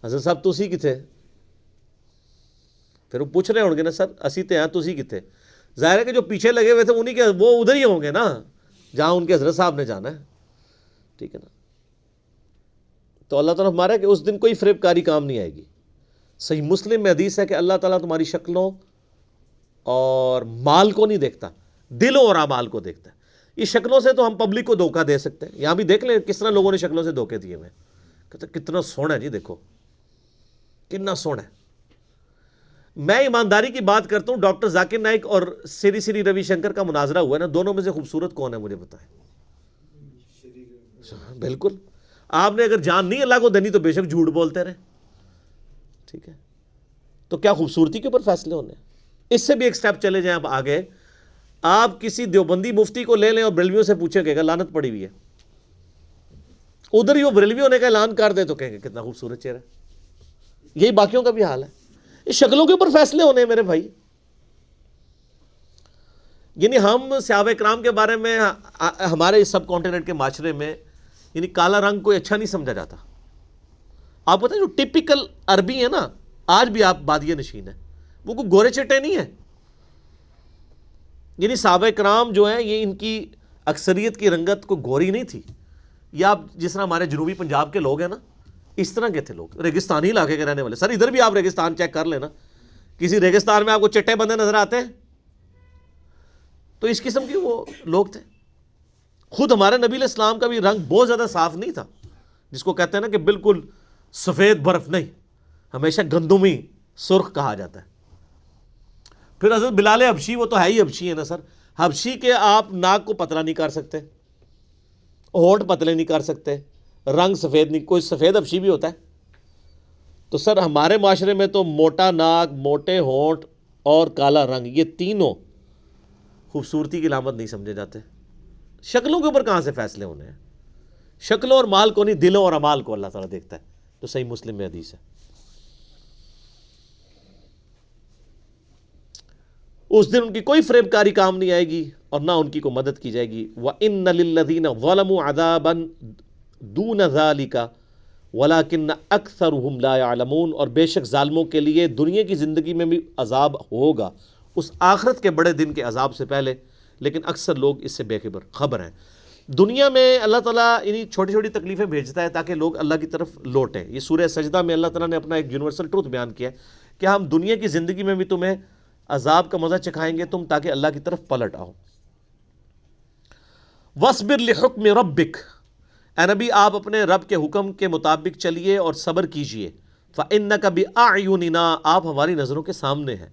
حضرت صاحب تسی کتھے؟ پھر وہ پوچھ رہے ہوں گے نا سر اسی تے ہیں تسی کتھے؟ ظاہر ہے کہ جو پیچھے لگے ہوئے تھے انہی کے وہ ادھر ہی ہوں گے نا جہاں ان کے حضرت صاحب نے جانا ہے، ٹھیک ہے نا۔ تو اللہ تعالیٰ ہمارا ہے کہ اس دن کوئی فریب کاری کام نہیں آئے گی۔ صحیح مسلم میں حدیث ہے کہ اللہ تعالیٰ تمہاری شکلوں اور مال کو نہیں دیکھتا، دلوں اور اعمال کو دیکھتا ہے۔ یہ شکلوں سے تو ہم پبلک کو دھوکہ دے سکتے ہیں، یہاں بھی دیکھ لیں کس طرح لوگوں نے شکلوں سے دھوکے دیے ہوئے، کہتے کتنا سونا ہے جی، دیکھو کتنا سونا ہے۔ میں ایمانداری کی بات کرتا ہوں، ڈاکٹر ذاکر نائک اور سری سری روی شنکر کا مناظرہ ہوا ہے نا، دونوں میں سے خوبصورت کون ہے مجھے بتائیں؟ بالکل، آپ نے اگر جان نہیں اللہ کو دینی تو بے شک جھوٹ بولتے رہے، ٹھیک ہے۔ تو کیا خوبصورتی کے اوپر فیصلے ہونے ہیں؟ اس سے بھی ایک سٹیپ چلے جائیں آپ آگے، آپ کسی دیوبندی مفتی کو لے لیں اور بریلویوں سے پوچھیں کہ لعنت پڑی ہوئی ہے، ادھر ہی وہ بریلوی ہونے کا اعلان کر دے تو کہیں گے کتنا خوبصورت چہرہ ہے۔ یہی باقیوں کا بھی حال ہے، اس شکلوں کے اوپر فیصلے ہونے ہیں میرے بھائی۔ یعنی ہم صحابہ کرام کے بارے میں ہمارے اس سب کانٹیننٹ کے معاشرے میں یعنی کالا رنگ کوئی اچھا نہیں سمجھا جاتا۔ آپ پتہ ہے جو ٹپیکل عربی ہے نا، آج بھی آپ بادیہ نشین ہیں، وہ کوئی گورے چٹے نہیں ہیں۔ یعنی صحابہ کرام جو ہیں یہ ان کی اکثریت کی رنگت کوئی گوری نہیں تھی، یا آپ جس طرح ہمارے جنوبی پنجاب کے لوگ ہیں نا اس طرح کے تھے لوگ، ریگستانی علاقے کے رہنے والے۔ سر ادھر بھی آپ ریگستان چیک کر لینا، کسی ریگستان میں آپ کو چٹے بندے نظر آتے ہیں؟ تو اس قسم کے وہ لوگ تھے۔ خود ہمارے نبی علیہ السلام کا بھی رنگ بہت زیادہ صاف نہیں تھا، جس کو کہتے ہیں نا کہ بالکل سفید برف نہیں، ہمیشہ گندمی سرخ کہا جاتا ہے۔ پھر حضرت بلال حبشی، وہ تو ہے ہی حبشی ہے نا سر، حبشی کے آپ ناک کو پتلا نہیں کر سکتے، ہونٹ پتلے نہیں کر سکتے، رنگ سفید نہیں، کوئی سفید حبشی بھی ہوتا ہے؟ تو سر ہمارے معاشرے میں تو موٹا ناک، موٹے ہونٹ اور کالا رنگ، یہ تینوں خوبصورتی کی علامت نہیں سمجھے جاتے۔ شکلوں کے اوپر کہاں سے فیصلے ہونے ہیں؟ شکلوں اور مال کو نہیں، دلوں اور اعمال کو اللہ تعالیٰ دیکھتا ہے، تو صحیح مسلم میں حدیث ہے۔ اس دن ان کی کوئی فریب کاری کام نہیں آئے گی اور نہ ان کی کوئی مدد کی جائے گی۔ وَإِنَّ لِلَّذِينَ ظَلَمُوا عَذَابًا دُونَ ذَلِكَ وَلَكِنَّ أَكْثَرُهُمْ لَا يَعْلَمُونَ، اور بے شک ظالموں کے لیے دنیا کی زندگی میں بھی عذاب ہوگا، اس آخرت کے بڑے دن کے عذاب سے پہلے، لیکن اکثر لوگ اس سے بے خبر ہیں۔ دنیا میں اللہ تعالیٰ انہی چھوٹی چھوٹی تکلیفیں بھیجتا ہے تاکہ لوگ اللہ کی طرف لوٹیں۔ یہ سورہ سجدہ میں اللہ تعالیٰ نے اپنا ایک یونیورسل ٹروتھ بیان کیا ہے کہ ہم دنیا کی زندگی میں بھی تمہیں عذاب کا مزہ چکھائیں گے تم، تاکہ اللہ کی طرف پلٹ آؤ۔ وَاصْبِرْ لِحُکْمِ رَبِّکَ، اے نبی آپ اپنے رب کے حکم کے مطابق چلیے اور صبر کیجئے۔ فَإِنَّكَ بِأَعْيُنِنَا، آپ ہماری نظروں کے سامنے ہیں۔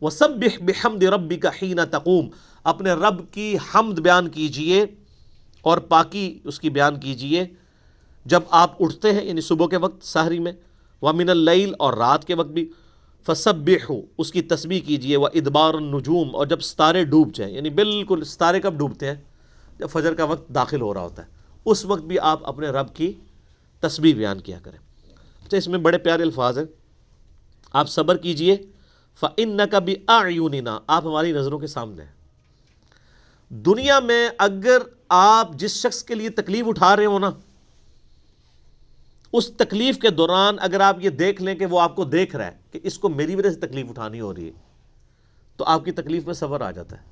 وَسَبِّحْ بِحَمْدِ رَبِّكَ حِينَ تَقُومُ، اپنے رب کی حمد بیان کیجئے اور پاکی اس کی بیان کیجئے جب آپ اٹھتے ہیں، یعنی صبح کے وقت سحری میں، وَمِنَ اللَّيْلِ، اور رات کے وقت بھی، فَسَبِّحُوا، اس کی تسبیح کیجئے، وَإِدْبَارَ النُّجُومِ، اور جب ستارے ڈوب جائیں، یعنی بالکل ستارے کب ڈوبتے ہیں؟ جب فجر کا وقت داخل ہو رہا ہوتا ہے اس وقت بھی آپ اپنے رب کی تسبیح بیان کیا کریں۔ تو اس میں بڑے پیارے الفاظ ہیں، آپ صبر کیجئے، فَإِنَّكَ بِأَعْيُنِنَا، آپ ہماری نظروں کے سامنے ہیں۔ دنیا میں اگر آپ جس شخص کے لیے تکلیف اٹھا رہے ہو نا، اس تکلیف کے دوران اگر آپ یہ دیکھ لیں کہ وہ آپ کو دیکھ رہا ہے کہ اس کو میری وجہ سے تکلیف اٹھانی ہو رہی ہے، تو آپ کی تکلیف میں صبر آ جاتا ہے۔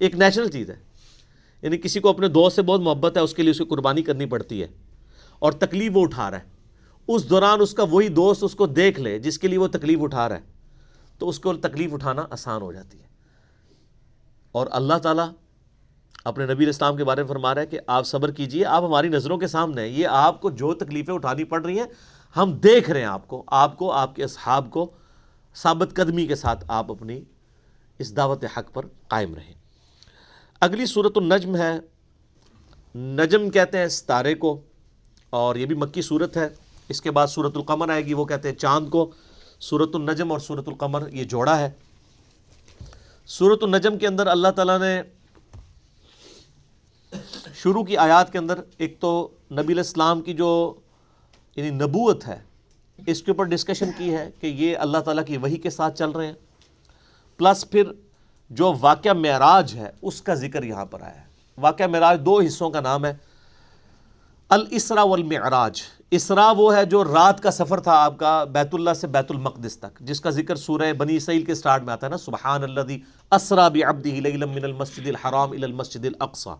ایک نیچرل چیز ہے، یعنی کسی کو اپنے دوست سے بہت محبت ہے، اس کے لیے اسے قربانی کرنی پڑتی ہے، اور تکلیف وہ اٹھا رہا ہے، اس دوران اس کا وہی دوست اس کو دیکھ لے جس کے لیے وہ تکلیف اٹھا رہا ہے، تو اس کو تکلیف اٹھانا آسان ہو جاتی ہے۔ اور اللہ تعالیٰ اپنے نبی علیہ السلام کے بارے میں فرما رہا ہے کہ آپ صبر کیجئے، آپ ہماری نظروں کے سامنے ہیں، یہ آپ کو جو تکلیفیں اٹھانی پڑ رہی ہیں ہم دیکھ رہے ہیں، آپ کو آپ کے اصحاب کو ثابت قدمی کے ساتھ آپ اپنی اس دعوت حق پر قائم رہیں۔ اگلی سورۃ النجم ہے، نجم کہتے ہیں ستارے کو، اور یہ بھی مکی سورت ہے۔ اس کے بعد سورۃ القمر آئے گی، وہ کہتے ہیں چاند کو۔ سورۃ النجم اور سورۃ القمر یہ جوڑا ہے۔ سورۃ النجم کے اندر اللہ تعالیٰ نے شروع کی آیات کے اندر ایک تو نبی علیہ السلام کی جو یعنی نبوت ہے اس کے اوپر ڈسکشن کی ہے کہ یہ اللہ تعالیٰ کی وحی کے ساتھ چل رہے ہیں، پلس پھر جو واقعہ معراج ہے اس کا ذکر یہاں پر آیا ہے۔ واقعہ معراج دو حصوں کا نام ہے، الاسراء والمعراج۔ اسراء وہ ہے جو رات کا سفر تھا آپ کا بیت اللہ سے بیت المقدس تک، جس کا ذکر سورہ بنی اسرائیل کے سٹارٹ میں آتا ہے نا، سبحان الذی اسریٰ بعبدہ لیلا من المسجد الحرام الی المسجد الاقصی۔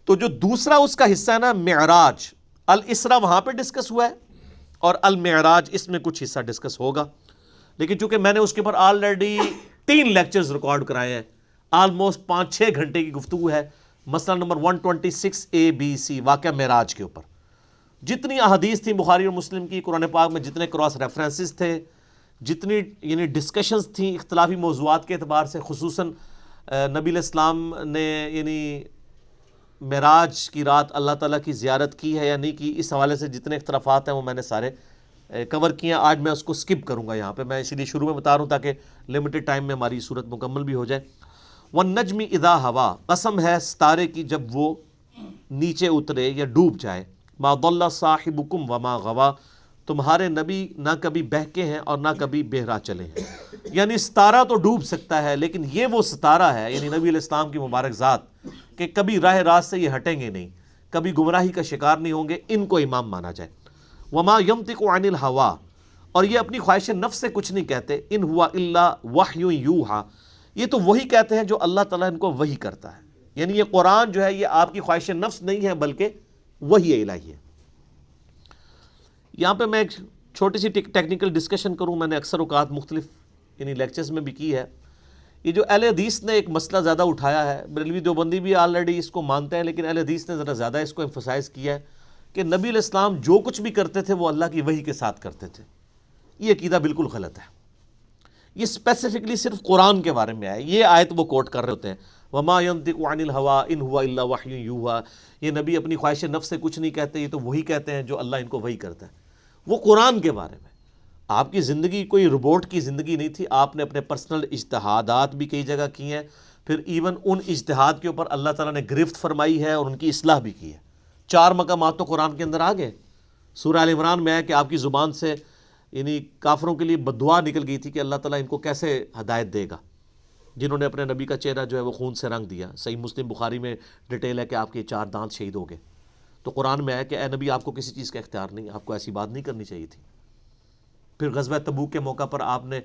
تو جو دوسرا اس کا حصہ ہے نا معراج، الاسراء وہاں پہ ڈسکس ہوا ہے، اور المعراج اس میں کچھ حصہ ڈسکس ہوگا، لیکن چونکہ میں نے اس کے اوپر آلریڈی 3 لیکچرز ریکارڈ کرائے ہیں، آلموسٹ 5-6 گھنٹے کی گفتگو ہے، مسئلہ نمبر 126ABC واقعہ معراج کے اوپر۔ جتنی احادیث تھیں بخاری اور مسلم کی، قرآن پاک میں جتنے کراس ریفرنسز تھے، جتنی یعنی ڈسکشنز تھیں اختلافی موضوعات کے اعتبار سے، خصوصاً نبی علیہ السلام نے یعنی معراج کی رات اللہ تعالیٰ کی زیارت کی ہے یا نہیں کی، اس حوالے سے جتنے اختلافات ہیں وہ میں نے سارے کور کیے ہیں۔ آج میں اس کو سکپ کروں گا یہاں پہ، میں اسی لیے شروع میں بتا رہا ہوں تاکہ لمیٹڈ ٹائم میں ہماری صورت مکمل بھی ہو جائے۔ والنجم اذا ہوا، قسم ہے ستارے کی جب وہ نیچے اترے یا ڈوب جائے، ما ضل صاحبکم وما غوا، تمہارے نبی نہ کبھی بہکے ہیں اور نہ کبھی بہرا چلے ہیں۔ یعنی ستارہ تو ڈوب سکتا ہے، لیکن یہ وہ ستارہ ہے یعنی نبی علیہ السلام کی مبارک ذات کہ کبھی راہ راست سے یہ ہٹیں گے نہیں، کبھی گمراہی کا شکار نہیں ہوں گے، ان کو امام مانا جائے۔ وما ینطق عن الہوا، اور یہ اپنی خواہش نفس سے کچھ نہیں کہتے، ان ہوا الا وحی یوحی، یہ تو وہی کہتے ہیں جو اللہ تعالیٰ ان کو وحی کرتا ہے۔ یعنی یہ قرآن جو ہے یہ آپ کی خواہش نفس نہیں ہے بلکہ وحی الہی ہے۔ یہاں پہ میں ایک چھوٹی سی ٹیکنیکل ڈسکشن کروں، میں نے اکثر اوقات مختلف یعنی لیکچرز میں بھی کی ہے۔ یہ جو اہل حدیث نے ایک مسئلہ زیادہ اٹھایا ہے، بریلوی دیوبندی بھی آلریڈی اس کو مانتے ہیں، لیکن اہل حدیث نے ذرا زیادہ اس کو ایمفسائز کیا ہے کہ نبی علیہ السلام جو کچھ بھی کرتے تھے وہ اللہ کی وحی کے ساتھ کرتے تھے۔ یہ عقیدہ بالکل غلط ہے۔ یہ اسپیسیفکلی صرف قرآن کے بارے میں ہے، یہ آیت وہ کوٹ کر رہے ہوتے ہیں، وما ينطق عن الهوى ان هو الا وحی یوحی، یہ نبی اپنی خواہش نفس سے کچھ نہیں کہتے، یہ تو وہی کہتے ہیں جو اللہ ان کو وحی کرتا ہے۔ وہ قرآن کے بارے میں، آپ کی زندگی کوئی روبوٹ کی زندگی نہیں تھی، آپ نے اپنے پرسنل اجتہادات بھی کئی جگہ کی ہیں، پھر ایون ان اجتہاد کے اوپر اللہ تعالیٰ نے گرفت فرمائی ہے اور ان کی اصلاح بھی کی ہے۔ 4 مقامات تو قرآن کے اندر آ گئے۔ سورہ ال عمران میں ہے کہ آپ کی زبان سے یعنی کافروں کے لیے بددعا نکل گئی تھی کہ اللہ تعالیٰ ان کو کیسے ہدایت دے گا، جنہوں نے اپنے نبی کا چہرہ جو ہے وہ خون سے رنگ دیا۔ صحیح مسلم بخاری میں ڈیٹیل ہے کہ آپ کے 4 دانت شہید ہو گئے۔ تو قرآن میں ہے کہ اے نبی آپ کو کسی چیز کا اختیار نہیں، آپ کو ایسی بات نہیں کرنی چاہیے تھی۔ پھر غزوہ تبوک کے موقع پر آپ نے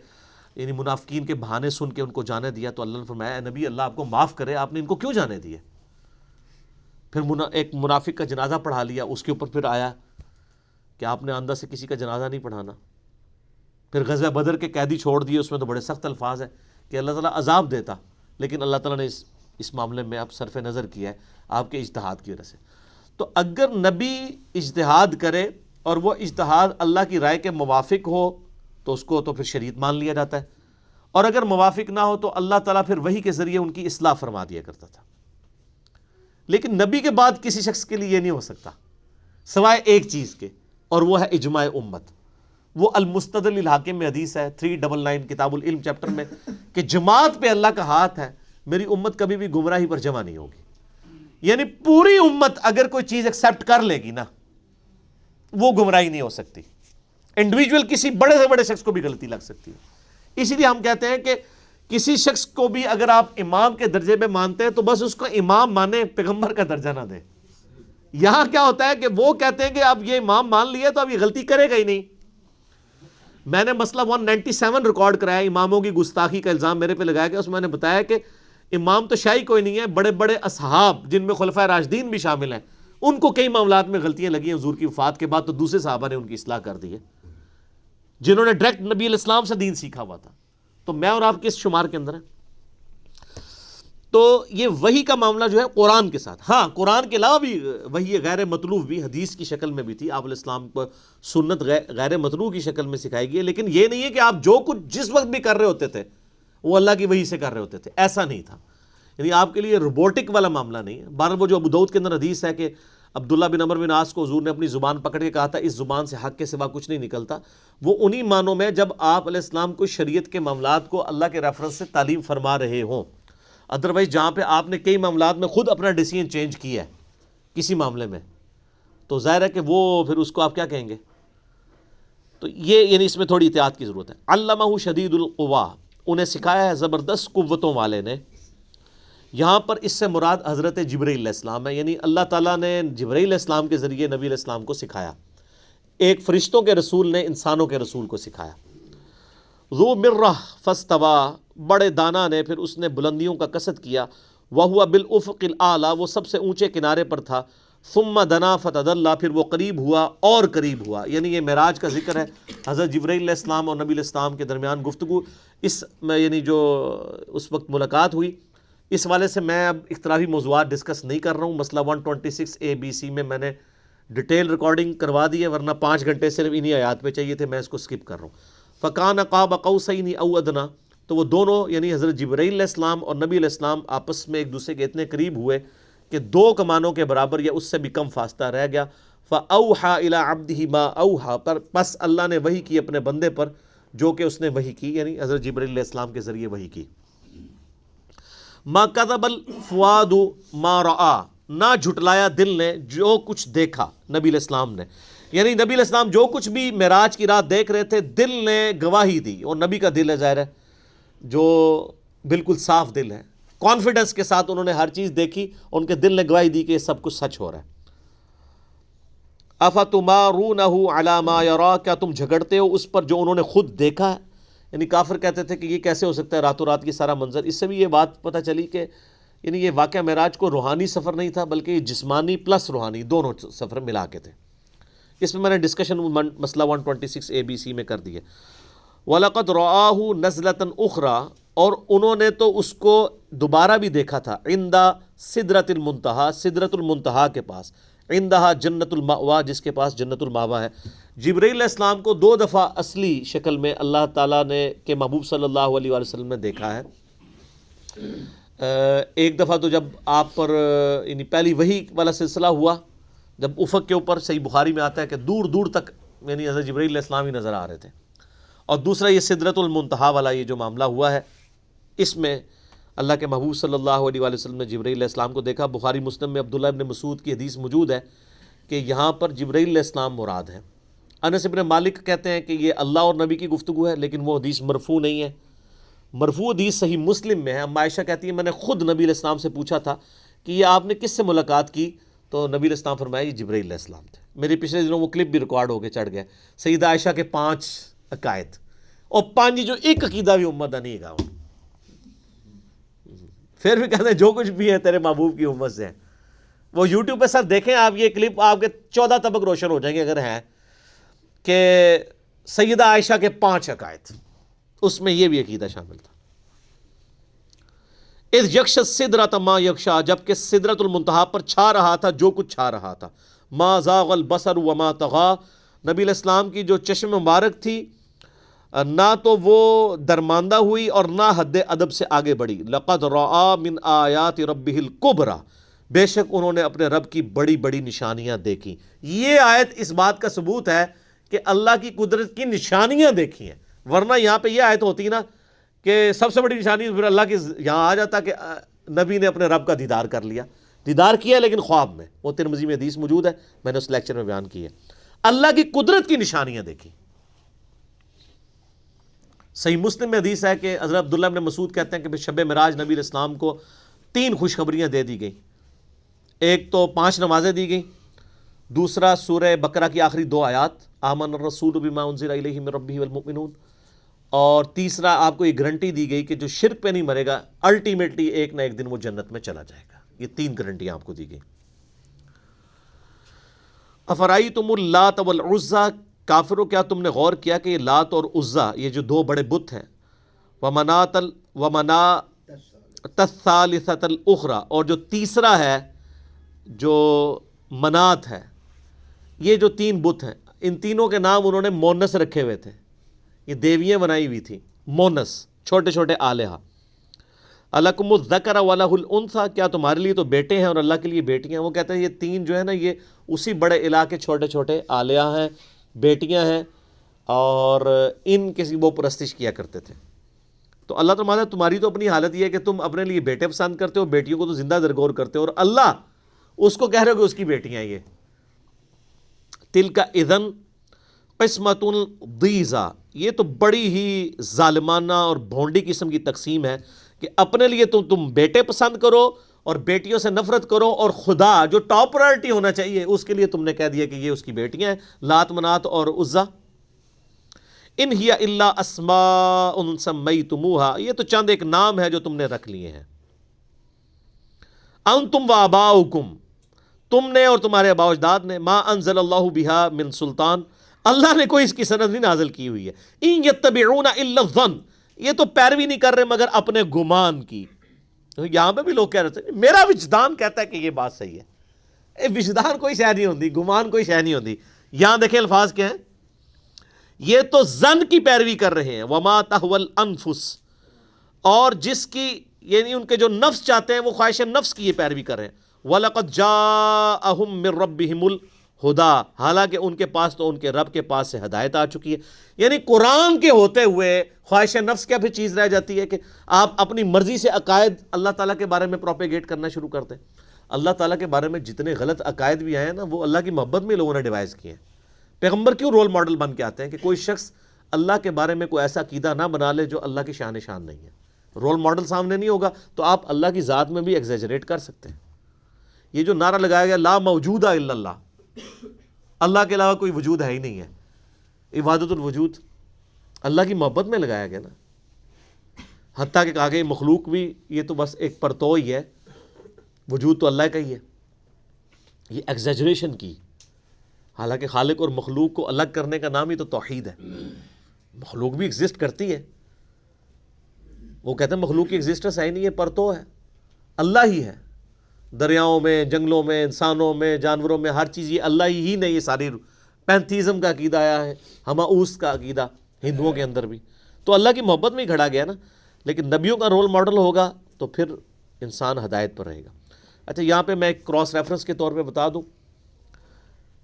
یعنی منافقین کے بہانے سن کے ان کو جانے دیا، تو اللہ نے فرمایا اے نبی اللہ آپ کو معاف کرے، آپ نے ان کو کیوں جانے دیے؟ پھر ایک منافق کا جنازہ پڑھا لیا، اس کے اوپر پھر آیا کہ آپ نے آندہ سے کسی کا جنازہ نہیں پڑھانا۔ پھر غزوہ بدر کے قیدی چھوڑ دیے، اس میں تو بڑے سخت الفاظ ہیں کہ اللہ تعالیٰ عذاب دیتا، لیکن اللہ تعالیٰ نے اس معاملے میں اب صرف نظر کیا ہے آپ کے اجتہاد کی وجہ سے۔ تو اگر نبی اجتہاد کرے اور وہ اجتہاد اللہ کی رائے کے موافق ہو تو اس کو تو پھر شریعت مان لیا جاتا ہے، اور اگر موافق نہ ہو تو اللہ تعالیٰ پھر وحی کے ذریعے ان کی اصلاح فرما دیا کرتا تھا۔ لیکن نبی کے بعد کسی شخص کے لیے یہ نہیں ہو سکتا سوائے ایک چیز کے، اور وہ ہے اجماع امت۔ وہ المستدل الحاکم میں حدیث ہے 399 کتاب العلم چیپٹر میں کہ جماعت پہ اللہ کا ہاتھ ہے، میری امت کبھی بھی گمراہی پر جمع نہیں ہوگی. یعنی پوری امت اگر کوئی چیز ایکسیپٹ کر لے گی نا, وہ گمراہی نہیں ہو سکتی. انڈیویجول کسی بڑے سے بڑے شخص کو بھی غلطی لگ سکتی ہے. اسی لیے ہم کہتے ہیں کہ کسی شخص کو بھی اگر آپ امام کے درجے میں مانتے ہیں تو بس اس کو امام مانے, پیغمبر کا درجہ نہ دیں. یہاں کیا ہوتا ہے کہ وہ کہتے ہیں کہ اب یہ امام مان لیا تو اب یہ غلطی کرے گا ہی نہیں. میں نے مسئلہ 197 ریکارڈ کرایا, اماموں کی گستاخی کا الزام میرے پہ لگایا گیا. اس میں نے بتایا کہ امام تو شاہی کوئی نہیں ہے, بڑے بڑے اصحاب جن میں خلفائے راشدین بھی شامل ہیں, ان کو کئی معاملات میں غلطیاں لگی ہیں حضور کی وفات کے بعد, تو دوسرے صحابہ نے ان کی اصلاح کر دی ہے جنہوں نے ڈائریکٹ نبی علیہ السلام سے دین سیکھا ہوا تھا. تو میں اور آپ کس شمار کے اندر ہیں؟ تو یہ وحی کا معاملہ جو ہے قرآن کے ساتھ, ہاں قرآن کے علاوہ بھی وحی غیر مطلوب بھی حدیث کی شکل میں بھی تھی. آپ علیہ السلام کو سنت غیر مطلوب کی شکل میں سکھائی گئی, لیکن یہ نہیں ہے کہ آپ جو کچھ جس وقت بھی کر رہے ہوتے تھے وہ اللہ کی وحی سے کر رہے ہوتے تھے, ایسا نہیں تھا. یعنی آپ کے لیے روبوٹک والا معاملہ نہیں ہے. بہرحال وہ جو ابو داؤد کے اندر حدیث ہے کہ عبداللہ بن عمر بن عاص کو حضور نے اپنی زبان پکڑ کے کہا تھا اس زبان سے حق کے سوا کچھ نہیں نکلتا, وہ انہی معنوں میں جب آپ علیہ السلام کو شریعت کے معاملات کو اللہ کے ریفرنس سے تعلیم فرما رہے ہوں. ادروائز جہاں پہ آپ نے کئی معاملات میں خود اپنا ڈیسیجن چینج کیا ہے کسی معاملے میں, تو ظاہر ہے کہ وہ پھر اس کو آپ کیا کہیں گے. تو یہ یعنی اس میں تھوڑی احتیاط کی ضرورت ہے. علمہ شدید القوا, انہیں سکھایا ہے زبردست قوتوں والے نے. یہاں پر اس سے مراد حضرت جبرائیل علیہ السلام ہے, یعنی اللہ تعالیٰ نے جبرائیل علیہ السلام کے ذریعے نبی علیہ السلام کو سکھایا. ایک فرشتوں کے رسول نے انسانوں کے رسول کو سکھایا. ذو مرہ فاستوی, بڑے دانا نے پھر اس نے بلندیوں کا قصد کیا. وہو بالافق الاعلی, وہ سب سے اونچے کنارے پر تھا. ثم دنا فتدلی, پھر وہ قریب ہوا اور قریب ہوا. یعنی یہ معراج کا ذکر ہے, حضرت جبرائیل علیہ السلام اور نبی علیہ السلام کے درمیان گفتگو, اس میں یعنی جو اس وقت ملاقات ہوئی. اس والے سے میں اب اختلافی موضوعات ڈسکس نہیں کر رہا ہوں. مسئلہ 126 ABC میں میں نے ڈیٹیل ریکارڈنگ کروا دی ہے, ورنہ 5 گھنٹے صرف انہی آیات پہ چاہیے تھے, میں اس کو سکپ کر رہا ہوں. فکان قاب قوسین او ادنا, تو وہ دونوں یعنی حضرت جبرائیل علیہ السلام اور نبی علیہ السلام آپس میں ایک دوسرے کے اتنے قریب ہوئے کہ 2 کمانوں کے برابر یا اس سے بھی کم فاصلہ رہ گیا. فاوحى الى عبده ما اوحى, پر پس اللہ نے وحی کی اپنے بندے پر جو کہ اس نے وحی کی, یعنی حضرت جبرائیل علیہ السلام کے ذریعے وحی کی. ما کذب الفؤاد ما رأى, نہ جھٹلایا دل نے جو کچھ دیکھا نبی علیہ السلام نے. یعنی نبی علیہ السلام جو کچھ بھی معراج کی رات دیکھ رہے تھے دل نے گواہی دی, اور نبی کا دل ہے ظاہر ہے جو بالکل صاف دل ہے, کانفیڈنس کے ساتھ انہوں نے ہر چیز دیکھی, ان کے دل نے گواہی دی کہ یہ سب کچھ سچ ہو رہا ہے. افتمارونہ علی ما یری, کیا تم جھگڑتے ہو اس پر جو انہوں نے خود دیکھا ہے. یعنی کافر کہتے تھے کہ یہ کیسے ہو سکتا ہے راتوں رات کی سارا منظر. اس سے بھی یہ بات پتہ چلی کہ یعنی یہ واقعہ معراج کو روحانی سفر نہیں تھا بلکہ یہ جسمانی پلس روحانی دونوں سفر ملا کے تھے. اس میں نے ڈسکشن مسئلہ 126 ABC میں کر دی ہے. وَلَقَدْ رَآهُ نَزْلَةً أُخْرَى, اور انہوں نے تو اس کو دوبارہ بھی دیکھا تھا. عند سدرۃ المنتہا, سدرۃ المنتہا کے پاس. عندہا جنت المأویٰ, جس کے پاس جنت المأویٰ ہے. جبرائیل علیہ السلام کو 2 دفعہ اصلی شکل میں اللہ تعالیٰ نے کہ محبوب صلی اللہ علیہ وآلہ وسلم نے دیکھا ہے. ایک دفعہ تو جب آپ پر یعنی پہلی وحی والا سلسلہ ہوا, جب افق کے اوپر صحیح بخاری میں آتا ہے کہ دور دور تک یعنی حضرت جبرائیل علیہ السلام ہی نظر آ رہے تھے. اور دوسرا یہ سدرۃ المنتہا والا یہ جو معاملہ ہوا ہے, اس میں اللہ کے محبوب صلی اللہ علیہ وآلہ وسلم نے جبرائیل علیہ السلام کو دیکھا. بخاری مسلم میں عبداللہ ابن مسعود کی حدیث موجود ہے کہ یہاں پر جبرائیل علیہ السلام مراد ہے. انس ابن مالک کہتے ہیں کہ یہ اللہ اور نبی کی گفتگو ہے, لیکن وہ حدیث مرفوع نہیں ہے. مرفوع حدیث صحیح مسلم میں ہے. ام عائشہ کہتی ہے میں نے خود نبی علیہ السلام سے پوچھا تھا کہ یہ آپ نے کس سے ملاقات کی, تو نبی علیہ السلام فرمایا یہ جبرائیل علیہ السلام تھے. میرے پچھلے دنوں وہ کلپ بھی ریکارڈ ہو کے چڑھ گئے, سیدہ عائشہ کے 5 عقائد, اور 5 جو ایک عقیدہ بھی امت نہیں گا. پھر بھی کہتے ہیں جو کچھ بھی ہے تیرے محبوب کی امت سے ہے. وہ یوٹیوب پہ سر دیکھیں آپ, یہ کلپ آپ کے 14 طبق روشن ہو جائیں گے اگر ہیں, کہ سیدہ عائشہ کے 5 عقائد, اس میں یہ بھی عقیدہ شامل تھا. اذ یغشی السدرۃ ما یغشی, جبکہ سدرۃ المنتہا پر چھا رہا تھا جو کچھ چھا رہا تھا. ما زاغ البصر وما طغی, نبی علیہ السلام کی جو چشم مبارک تھی نہ تو وہ درماندہ ہوئی اور نہ حد ادب سے آگے بڑھی. لقد رأى من آیات ربہ الکبریٰ, بے شک انہوں نے اپنے رب کی بڑی بڑی نشانیاں دیکھی. یہ آیت اس بات کا ثبوت ہے کہ اللہ کی قدرت کی نشانیاں دیکھی ہیں, ورنہ یہاں پہ یہ آیت ہوتی نا کہ سب سے بڑی نشانی پھر اللہ کی یہاں آ جاتا کہ نبی نے اپنے رب کا دیدار کر لیا. دیدار کیا لیکن خواب میں. وہ ترمذی میں حدیث موجود ہے, میں نے اس لیکچر میں بیان کی ہے. اللہ کی قدرت کی نشانیاں دیکھی. صحیح مسلم میں حدیث ہے کہ حضرت عبداللہ بن مسعود کہتے ہیں کہ شب معراج نبی علیہ السلام کو 3 خوشخبریاں دے دی گئیں. ایک تو 5 نمازیں دی گئیں, دوسرا سورہ بقرہ کی آخری 2 آیات آمن الرسول بما انزل الیہ من ربہ والمؤمنون, اور تیسرا آپ کو یہ گارنٹی دی گئی کہ جو شرک پہ نہیں مرے گا الٹیمیٹلی ایک نہ ایک دن وہ جنت میں چلا جائے گا. یہ 3 گارنٹیاں آپ کو دی گئی. افرائیتم اللات والعزیٰ, کافروں کیا تم نے غور کیا کہ یہ لات اور عزیٰ یہ جو 2 بڑے بت ہیں, ومنات الثالثۃ الاخری, اور جو تیسرا ہے جو منات ہے, یہ جو 3 بت ہیں ان تینوں کے نام انہوں نے مونس رکھے ہوئے تھے. یہ دیویاں بنائی ہوئی تھیں مونس, چھوٹے چھوٹے آلہہ. الکم الذکر ولہ الانثیٰ, کیا تمہارے لیے تو بیٹے ہیں اور اللہ کے لیے بیٹیاں ہیں. وہ کہتے ہیں یہ 3 جو ہے نا یہ اسی بڑے الہ کے چھوٹے چھوٹے آلہہ ہیں, بیٹیاں ہیں, اور ان کی وہ پرستش کیا کرتے تھے. تو اللہ تعالیٰ تمہاری تو اپنی حالت یہ ہے کہ تم اپنے لیے بیٹے پسند کرتے ہو, بیٹیوں کو تو زندہ درگور کرتے ہو, اور اللہ اس کو کہہ رہے ہو کہ اس کی بیٹیاں. یہ تلک اذن قسمۃ ضیزیٰ, یہ تو بڑی ہی ظالمانہ اور بھونڈی قسم کی تقسیم ہے کہ اپنے لیے تو تم بیٹے پسند کرو اور بیٹیوں سے نفرت کرو, اور خدا جو ٹاپ پرائرٹی ہونا چاہیے اس کے لیے تم نے کہہ دیا کہ یہ اس کی بیٹیاں ہیں, لات منات اور عزیٰ. ان ہی الا اسماء سمیتموہا, یہ تو چند ایک نام ہے جو تم نے رکھ لیے ہیں. انتم و آباؤکم, تم نے اور تمہارے آباء و اجداد نے, ما انزل اللہ بہا من سلطان, اللہ نے کوئی اس کی سند نہیں نازل کی ہوئی ہے. ان یتبعون الا الظن, یہ تو پیروی نہیں کر رہے مگر اپنے گمان کی. یہاں پہ بھی لوگ کہہ رہے تھے میرا وجدان کہتا ہے کہ یہ بات صحیح ہے. وجدان کوئی شے نہیں ہوتی, گمان کوئی شے نہیں ہوتی. یہاں دیکھیں الفاظ کیا ہیں, یہ تو ظن کی پیروی کر رہے ہیں. وما تہوی الانفس, اور جس کی یعنی ان کے جو نفس چاہتے ہیں وہ خواہش نفس کی یہ پیروی کر رہے ہیں. وَلَقَدْ جَاءَهُم مِّن رَبِّهِمُ الْهُدَىٰ, حالانکہ ان کے پاس تو ان کے رب کے پاس سے ہدایت آ چکی ہے. یعنی قرآن کے ہوتے ہوئے خواہش نفس کیا پھر چیز رہ جاتی ہے کہ آپ اپنی مرضی سے عقائد اللہ تعالیٰ کے بارے میں پروپیگیٹ کرنا شروع کرتے ہیں. اللہ تعالیٰ کے بارے میں جتنے غلط عقائد بھی آئے ہیں نا وہ اللہ کی محبت میں لوگوں نے ڈیوائز کیے ہیں. پیغمبر کیوں رول ماڈل بن کے آتے ہیں کہ کوئی شخص اللہ کے بارے میں کوئی ایسا عقیدہ نہ بنا لے جو اللہ کی شان شان نہیں ہے. رول ماڈل سامنے نہیں ہوگا تو آپ اللہ کی ذات میں بھی ایگزیجریٹ کر سکتے ہیں. یہ جو نعرہ لگایا گیا لا موجود الا اللہ, اللہ کے علاوہ کوئی وجود ہے ہی نہیں ہے, عبادت الوجود اللہ کی محبت میں لگایا گیا نا. حتیٰ کہ کہا گیا مخلوق بھی یہ تو بس ایک پرتو ہی ہے, وجود تو اللہ کا ہی ہے. یہ ایگزیجریشن کی, حالانکہ خالق اور مخلوق کو الگ کرنے کا نام ہی تو توحید ہے. مخلوق بھی ایگزسٹ کرتی ہے, وہ کہتے ہیں مخلوق کی ایگزسٹنس ہے ہی نہیں ہے, پرتو ہے, اللہ ہی ہے. دریاؤں میں, جنگلوں میں, انسانوں میں, جانوروں میں, ہر چیز یہ اللہ ہی نہیں. یہ ساری پینتھیزم کا عقیدہ آیا ہے, ہماؤس کا عقیدہ ہندوؤں کے اندر بھی, تو اللہ کی محبت میں ہی کھڑا گیا نا. لیکن نبیوں کا رول ماڈل ہوگا تو پھر انسان ہدایت پر رہے گا. اچھا یہاں پہ میں ایک کراس ریفرنس کے طور پہ بتا دوں,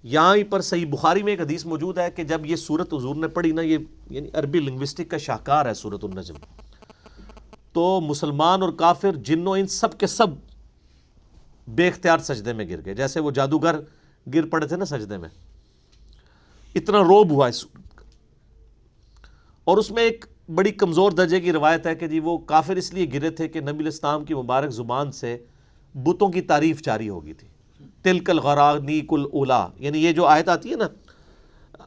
یہاں پر صحیح بخاری میں ایک حدیث موجود ہے کہ جب یہ سورت حضور نے پڑھی نا, یہ یعنی عربی لنگوسٹک کا شاہکار ہے سورت النجم, تو مسلمان اور کافر جنوں ان سب کے سب بے اختیار سجدے میں گر گئے, جیسے وہ جادوگر گر پڑے تھے نا سجدے میں. اتنا روب ہوا اس سورت کا. اور اس میں ایک بڑی کمزور درجے کی روایت ہے کہ جی وہ کافر اس لیے گرے تھے کہ نبی علیہ السلام کی مبارک زبان سے بتوں کی تعریف جاری ہو گئی تھی. تلک الغرانیق الاولیٰ, یعنی یہ جو آیت آتی ہے نا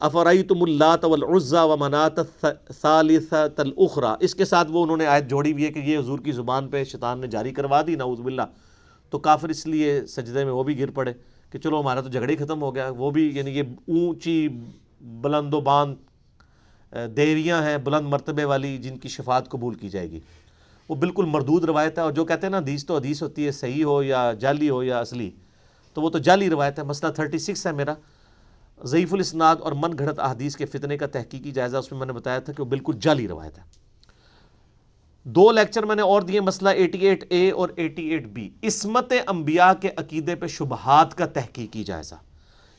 افرأیتم اللات والعزیٰ ومناۃ الثالثۃ الاخری, اس کے ساتھ وہ انہوں نے آیت جوڑی ہوئی ہے کہ یہ حضور کی زبان پہ شیطان نے جاری کروا دی, نعوذ باللہ. تو کافر اس لیے سجدے میں وہ بھی گر پڑے کہ چلو ہمارا تو جھگڑے ختم ہو گیا. وہ بھی یعنی یہ اونچی بلند و باند دیویاں ہیں بلند مرتبے والی جن کی شفاعت قبول کی جائے گی, وہ بالکل مردود روایت ہے. اور جو کہتے ہیں نا حدیث تو حدیث ہوتی ہے, صحیح ہو یا جعلی ہو یا اصلی, تو وہ تو جعلی روایت ہے. مسئلہ 36 ہے میرا, ضعیف الاسناد اور من گھڑت احادیث کے فتنے کا تحقیقی جائزہ, اس میں میں نے بتایا تھا کہ وہ بالکل جعلی روایت ہے. 2 لیکچر میں نے اور دیے, مسئلہ 88A اور 88B, عصمت انبیاء کے عقیدے پہ شبہات کا تحقیقی جائزہ.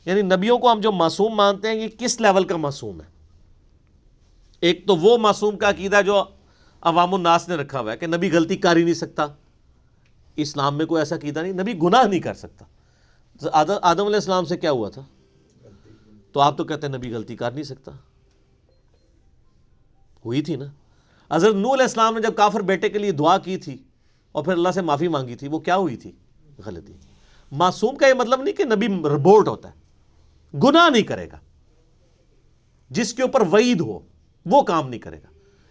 یعنی نبیوں کو ہم جو معصوم مانتے ہیں یہ کس لیول کا معصوم ہے. ایک تو وہ معصوم کا عقیدہ جو عوام الناس نے رکھا ہوا ہے کہ نبی غلطی کر ہی نہیں سکتا. اسلام میں کوئی ایسا عقیدہ نہیں, نبی گناہ نہیں کر سکتا. آدم علیہ السلام سے کیا ہوا تھا؟ تو آپ تو کہتے ہیں نبی غلطی کر نہیں سکتا. ہوئی تھی نا. حضرت نوح علیہ السلام نے جب کافر بیٹے کے لیے دعا کی تھی اور پھر اللہ سے معافی مانگی تھی, وہ کیا ہوئی تھی؟ غلطی. معصوم کا یہ مطلب نہیں کہ نبی ربورٹ ہوتا ہے, گناہ نہیں کرے گا. جس کے اوپر وعید ہو وہ کام نہیں کرے گا.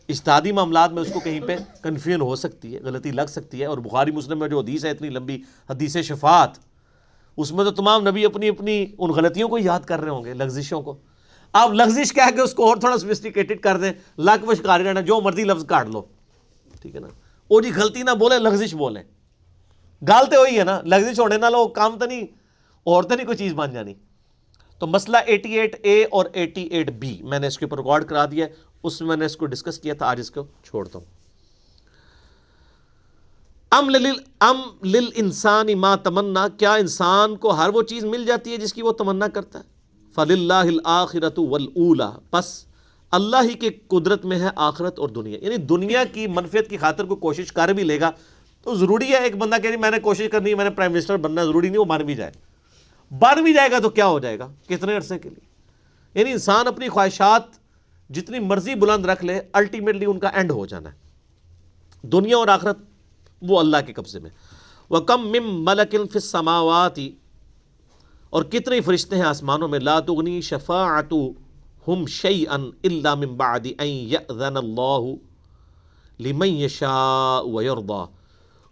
اجتہادی معاملات میں اس کو کہیں پہ کنفیوژن ہو سکتی ہے, غلطی لگ سکتی ہے. اور بخاری مسلم میں جو حدیث ہے اتنی لمبی حدیث شفاعت, اس میں تو تمام نبی اپنی اپنی ان غلطیوں کو یاد کر رہے ہوں گے, لغزشوں کو. آپ لغزش کہہ کے اس کو اور تھوڑا سوفسٹیکیٹڈ کر دیں, لک و شکاری رہنا, جو مرضی لفظ کاٹ لو, ٹھیک ہے نا. وہ جی غلطی نہ بولیں, لغزش بولیں. گالتے ہوئی ہے نا, لغزش ہونے نہ لو, کام تو نہیں اور تو نہیں کوئی چیز بن جانی. تو مسئلہ 88A اور 88B میں نے اس کے اوپر ریکارڈ کرا دیا ہے, اس میں نے اس کو ڈسکس کیا تھا, آج اس کو چھوڑتا ہوں. ام للانسان ما تمنا, کیا انسان کو ہر وہ چیز مل جاتی ہے جس کی وہ تمنا کرتا ہے؟ فللہ الآخرۃ والأولی, پس اللہ ہی کے قدرت میں ہے آخرت اور دنیا. یعنی دنیا کی منفعت کی خاطر کوئی کوشش کر بھی لے گا تو ضروری ہے, ایک بندہ کہ میں نے کوشش کرنی ہے, میں نے پرائم منسٹر بننا, ضروری نہیں وہ بن بھی جائے. بن بھی جائے گا تو کیا ہو جائے گا, کتنے عرصے کے لیے. یعنی انسان اپنی خواہشات جتنی مرضی بلند رکھ لے, الٹیمیٹلی ان کا اینڈ ہو جانا ہے. دنیا اور آخرت وہ اللہ کے قبضے میں. وَكَم مِّن مَلَكٍ فِي السَّمَاوَاتِ, اور کتنے فرشتے ہیں آسمانوں میں, لا تغنی شفاعتهم شیئا الا من بعد ان یأذن اللہ لمن یشاء ویرضی.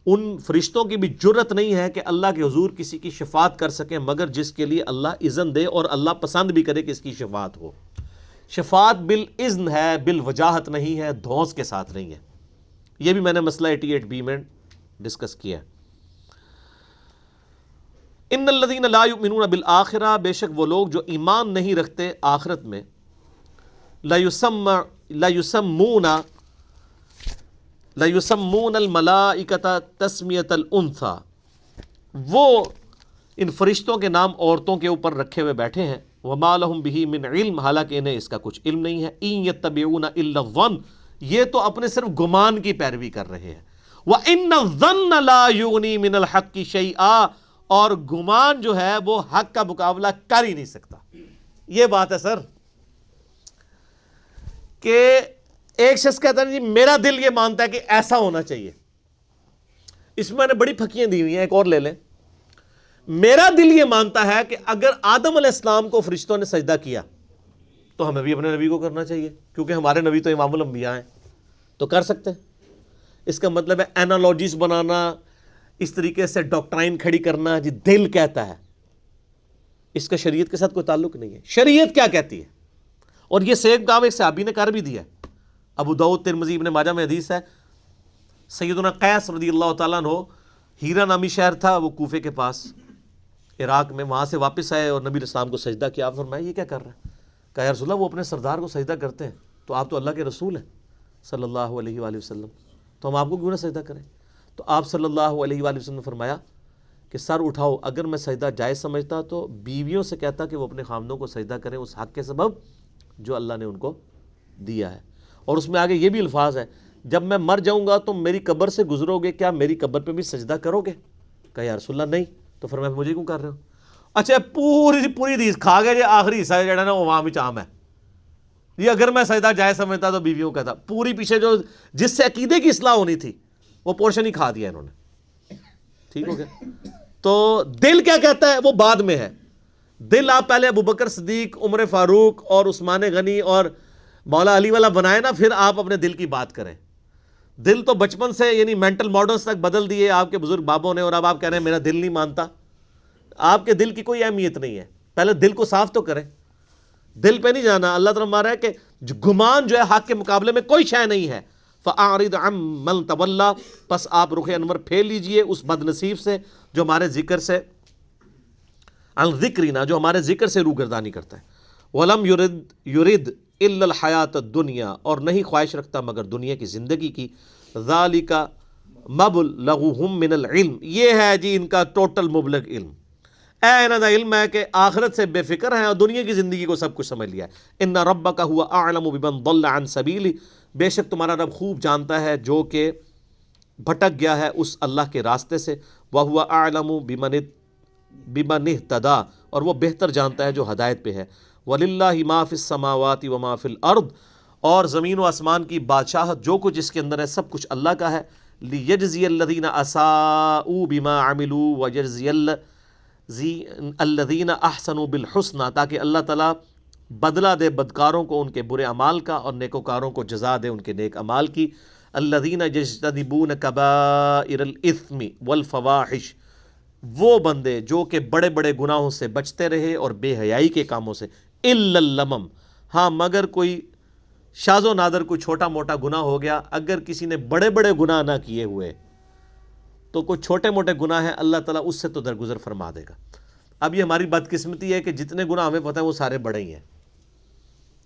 ان فرشتوں کی بھی جرت نہیں ہے کہ اللہ کے حضور کسی کی شفاعت کر سکیں مگر جس کے لیے اللہ اذن دے اور اللہ پسند بھی کرے کہ اس کی شفاعت ہو. شفاعت بالاذن ہے, بالوجاہت نہیں ہے, دھونس کے ساتھ نہیں ہے. یہ بھی میں نے مسئلہ 88B میں ڈسکس کیا ہے. ان الذین لا یؤمنون بالآخرہ, بے شک وہ لوگ جو ایمان نہیں رکھتے آخرت میں, لَيُسَمُّونَ الْمَلَائِكَةَ تَسْمِيَةَ الْأُنْثَى, وہ ان فرشتوں کے نام عورتوں کے اوپر رکھے ہوئے بیٹھے ہیں. وَمَا لَهُم بِهِ مِنْ عِلْم, حالانکہ انہیں اس کا کچھ علم نہیں ہے. إِن يَتَّبِعُونَ إِلَّا الظَّنَّ, یہ تو اپنے صرف گمان کی پیروی کر رہے ہیں. وَإِنَّ الظَّنَّ لَا يُغْنِي مِنَ الْحَقِّ شَيْئًا, اور گمان جو ہے وہ حق کا مقابلہ کر ہی نہیں سکتا. یہ بات ہے سر کہ ایک شخص کہتا ہے جی میرا دل یہ مانتا ہے کہ ایسا ہونا چاہیے. اس میں نے بڑی پھکیاں دی ہوئی ہیں, ایک اور لے لیں. میرا دل یہ مانتا ہے کہ اگر آدم علیہ السلام کو فرشتوں نے سجدہ کیا تو ہمیں بھی اپنے نبی کو کرنا چاہیے, کیونکہ ہمارے نبی تو امام الانبیاء ہیں, تو کر سکتے ہیں. اس کا مطلب ہے اینالوجیز بنانا, اس طریقے سے ڈاکٹرائن کھڑی کرنا, جی دل کہتا ہے. اس کا شریعت کے ساتھ کوئی تعلق نہیں ہے. شریعت کیا کہتی ہے, اور یہ سیم کام ایک صحابی نے کر بھی دیا. ابو داؤد, ترمذی, ابن ماجہ میں حدیث ہے. سیدنا قیس رضی اللہ تعالیٰ عنہ, ہیرا نامی شہر تھا وہ کوفے کے پاس عراق میں, وہاں سے واپس آئے اور نبی علیہ السلام کو سجدہ کیا. آپ فرمایا یہ کیا کر رہا ہے؟ کہا یا رسول اللہ وہ اپنے سردار کو سجدہ کرتے ہیں, تو آپ تو اللہ کے رسول ہیں صلی اللہ علیہ وآلہ وسلم, تو ہم آپ کو کیوں نہ سجدہ کریں؟ تو آپ صلی اللہ علیہ وآلہ وسلم نے فرمایا کہ سر اٹھاؤ, اگر میں سجدہ جائز سمجھتا تو بیویوں سے کہتا کہ وہ اپنے خامدوں کو سجدہ کریں اس حق کے سبب جو اللہ نے ان کو دیا ہے. اور اس میں آگے یہ بھی الفاظ ہے, جب میں مر جاؤں گا تو میری قبر سے گزرو گے, کیا میری قبر پہ بھی سجدہ کرو گے؟ کہا یا رسول اللہ نہیں. تو فرمایا مجھے کیوں کر رہے ہو؟ اچھا پوری حدیث کھا گئے, یہ آخری حصہ جو ہے نا وہ وہاں بھی عام ہے. یہ اگر میں سجدہ جائز سمجھتا تو بیویوں کا تھا, پوری پیچھے جو جس سے عقیدے کی اصلاح ہونی تھی وہ پورشن ہی کھا دیا انہوں نے. ٹھیک ہو گیا. تو دل کیا کہتا ہے وہ بعد میں ہے. دل آپ پہلے ابوبکر صدیق, عمر فاروق اور عثمان غنی اور مولا علی والا بنائے نا, پھر آپ اپنے دل کی بات کریں. دل تو بچپن سے یعنی مینٹل ماڈلز تک بدل دیے آپ کے بزرگ بابوں نے, اور اب آپ کہہ رہے ہیں میرا دل نہیں مانتا. آپ کے دل کی کوئی اہمیت نہیں ہے, پہلے دل کو صاف تو کریں. دل پہ نہیں جانا. اللہ تعالیٰ ہمارا ہے کہ گمان جو ہے حق کے مقابلے میں کوئی شے نہیں ہے. فَأَعْرِضْ عَمَّنْ تَوَلَّى, پس آپ رخ انور پھیر لیجئے اس بد نصیب سے جو ہمارے ذکر سے عن ذکرنا, جو ہمارے ذکر سے روگردانی کرتا ہے. وَلَمْ يُرِدْ إِلَّا الْحَيَاةَ الدُّنْيَا, اور نہیں خواہش رکھتا مگر دنیا کی زندگی کی. ذَلِكَ مَبْلَغُهُم مِّنَ الْعِلْمِ, یہ ہے جی ان کا ٹوٹل مبلغ علم. اے انہوں کا علم ہے کہ آخرت سے بے فکر ہیں اور دنیا کی زندگی کو سب کچھ سمجھ لیا ہے۔ ان ربک هو اعلم بمن ضل عن سبیلہ، بے شک تمہارا رب خوب جانتا ہے جو کہ بھٹک گیا ہے اس اللہ کے راستے سے، وَهُوَ أَعْلَمُ بِمَنِ اهْتَدَىٰ، اور وہ بہتر جانتا ہے جو ہدایت پہ ہے۔ وَلِلَّهِ مَا فِي السَّمَاوَاتِ وَمَا فِي الْأَرْضِ، اور زمین و آسمان کی بادشاہت جو کچھ اس کے اندر ہے سب کچھ اللہ کا ہے۔ لِيَجْزِيَ الَّذِينَ أَسَاءُوا بِمَا عَمِلُوا وَيَجْزِيَ الَّذِينَ أَحْسَنُوا بِالْحُسْنَىٰ، تاکہ اللہ تعالیٰ بدلہ دے بدکاروں کو ان کے برے اعمال کا اور نیکوکاروں کو جزا دے ان کے نیک اعمال کی۔ الذین یجتنبون کبائر الاثم والفواحش، وہ بندے جو کہ بڑے بڑے گناہوں سے بچتے رہے اور بے حیائی کے کاموں سے، الا اللمم، ہاں مگر کوئی شاذ و نادر کوئی چھوٹا موٹا گناہ ہو گیا، اگر کسی نے بڑے بڑے گناہ نہ کیے ہوئے تو کوئی چھوٹے موٹے گناہ ہیں اللہ تعالیٰ اس سے تو درگزر فرما دے گا۔ اب یہ ہماری بدقسمتی ہے کہ جتنے گناہ ہمیں پتہ ہیں وہ سارے بڑے ہی ہیں،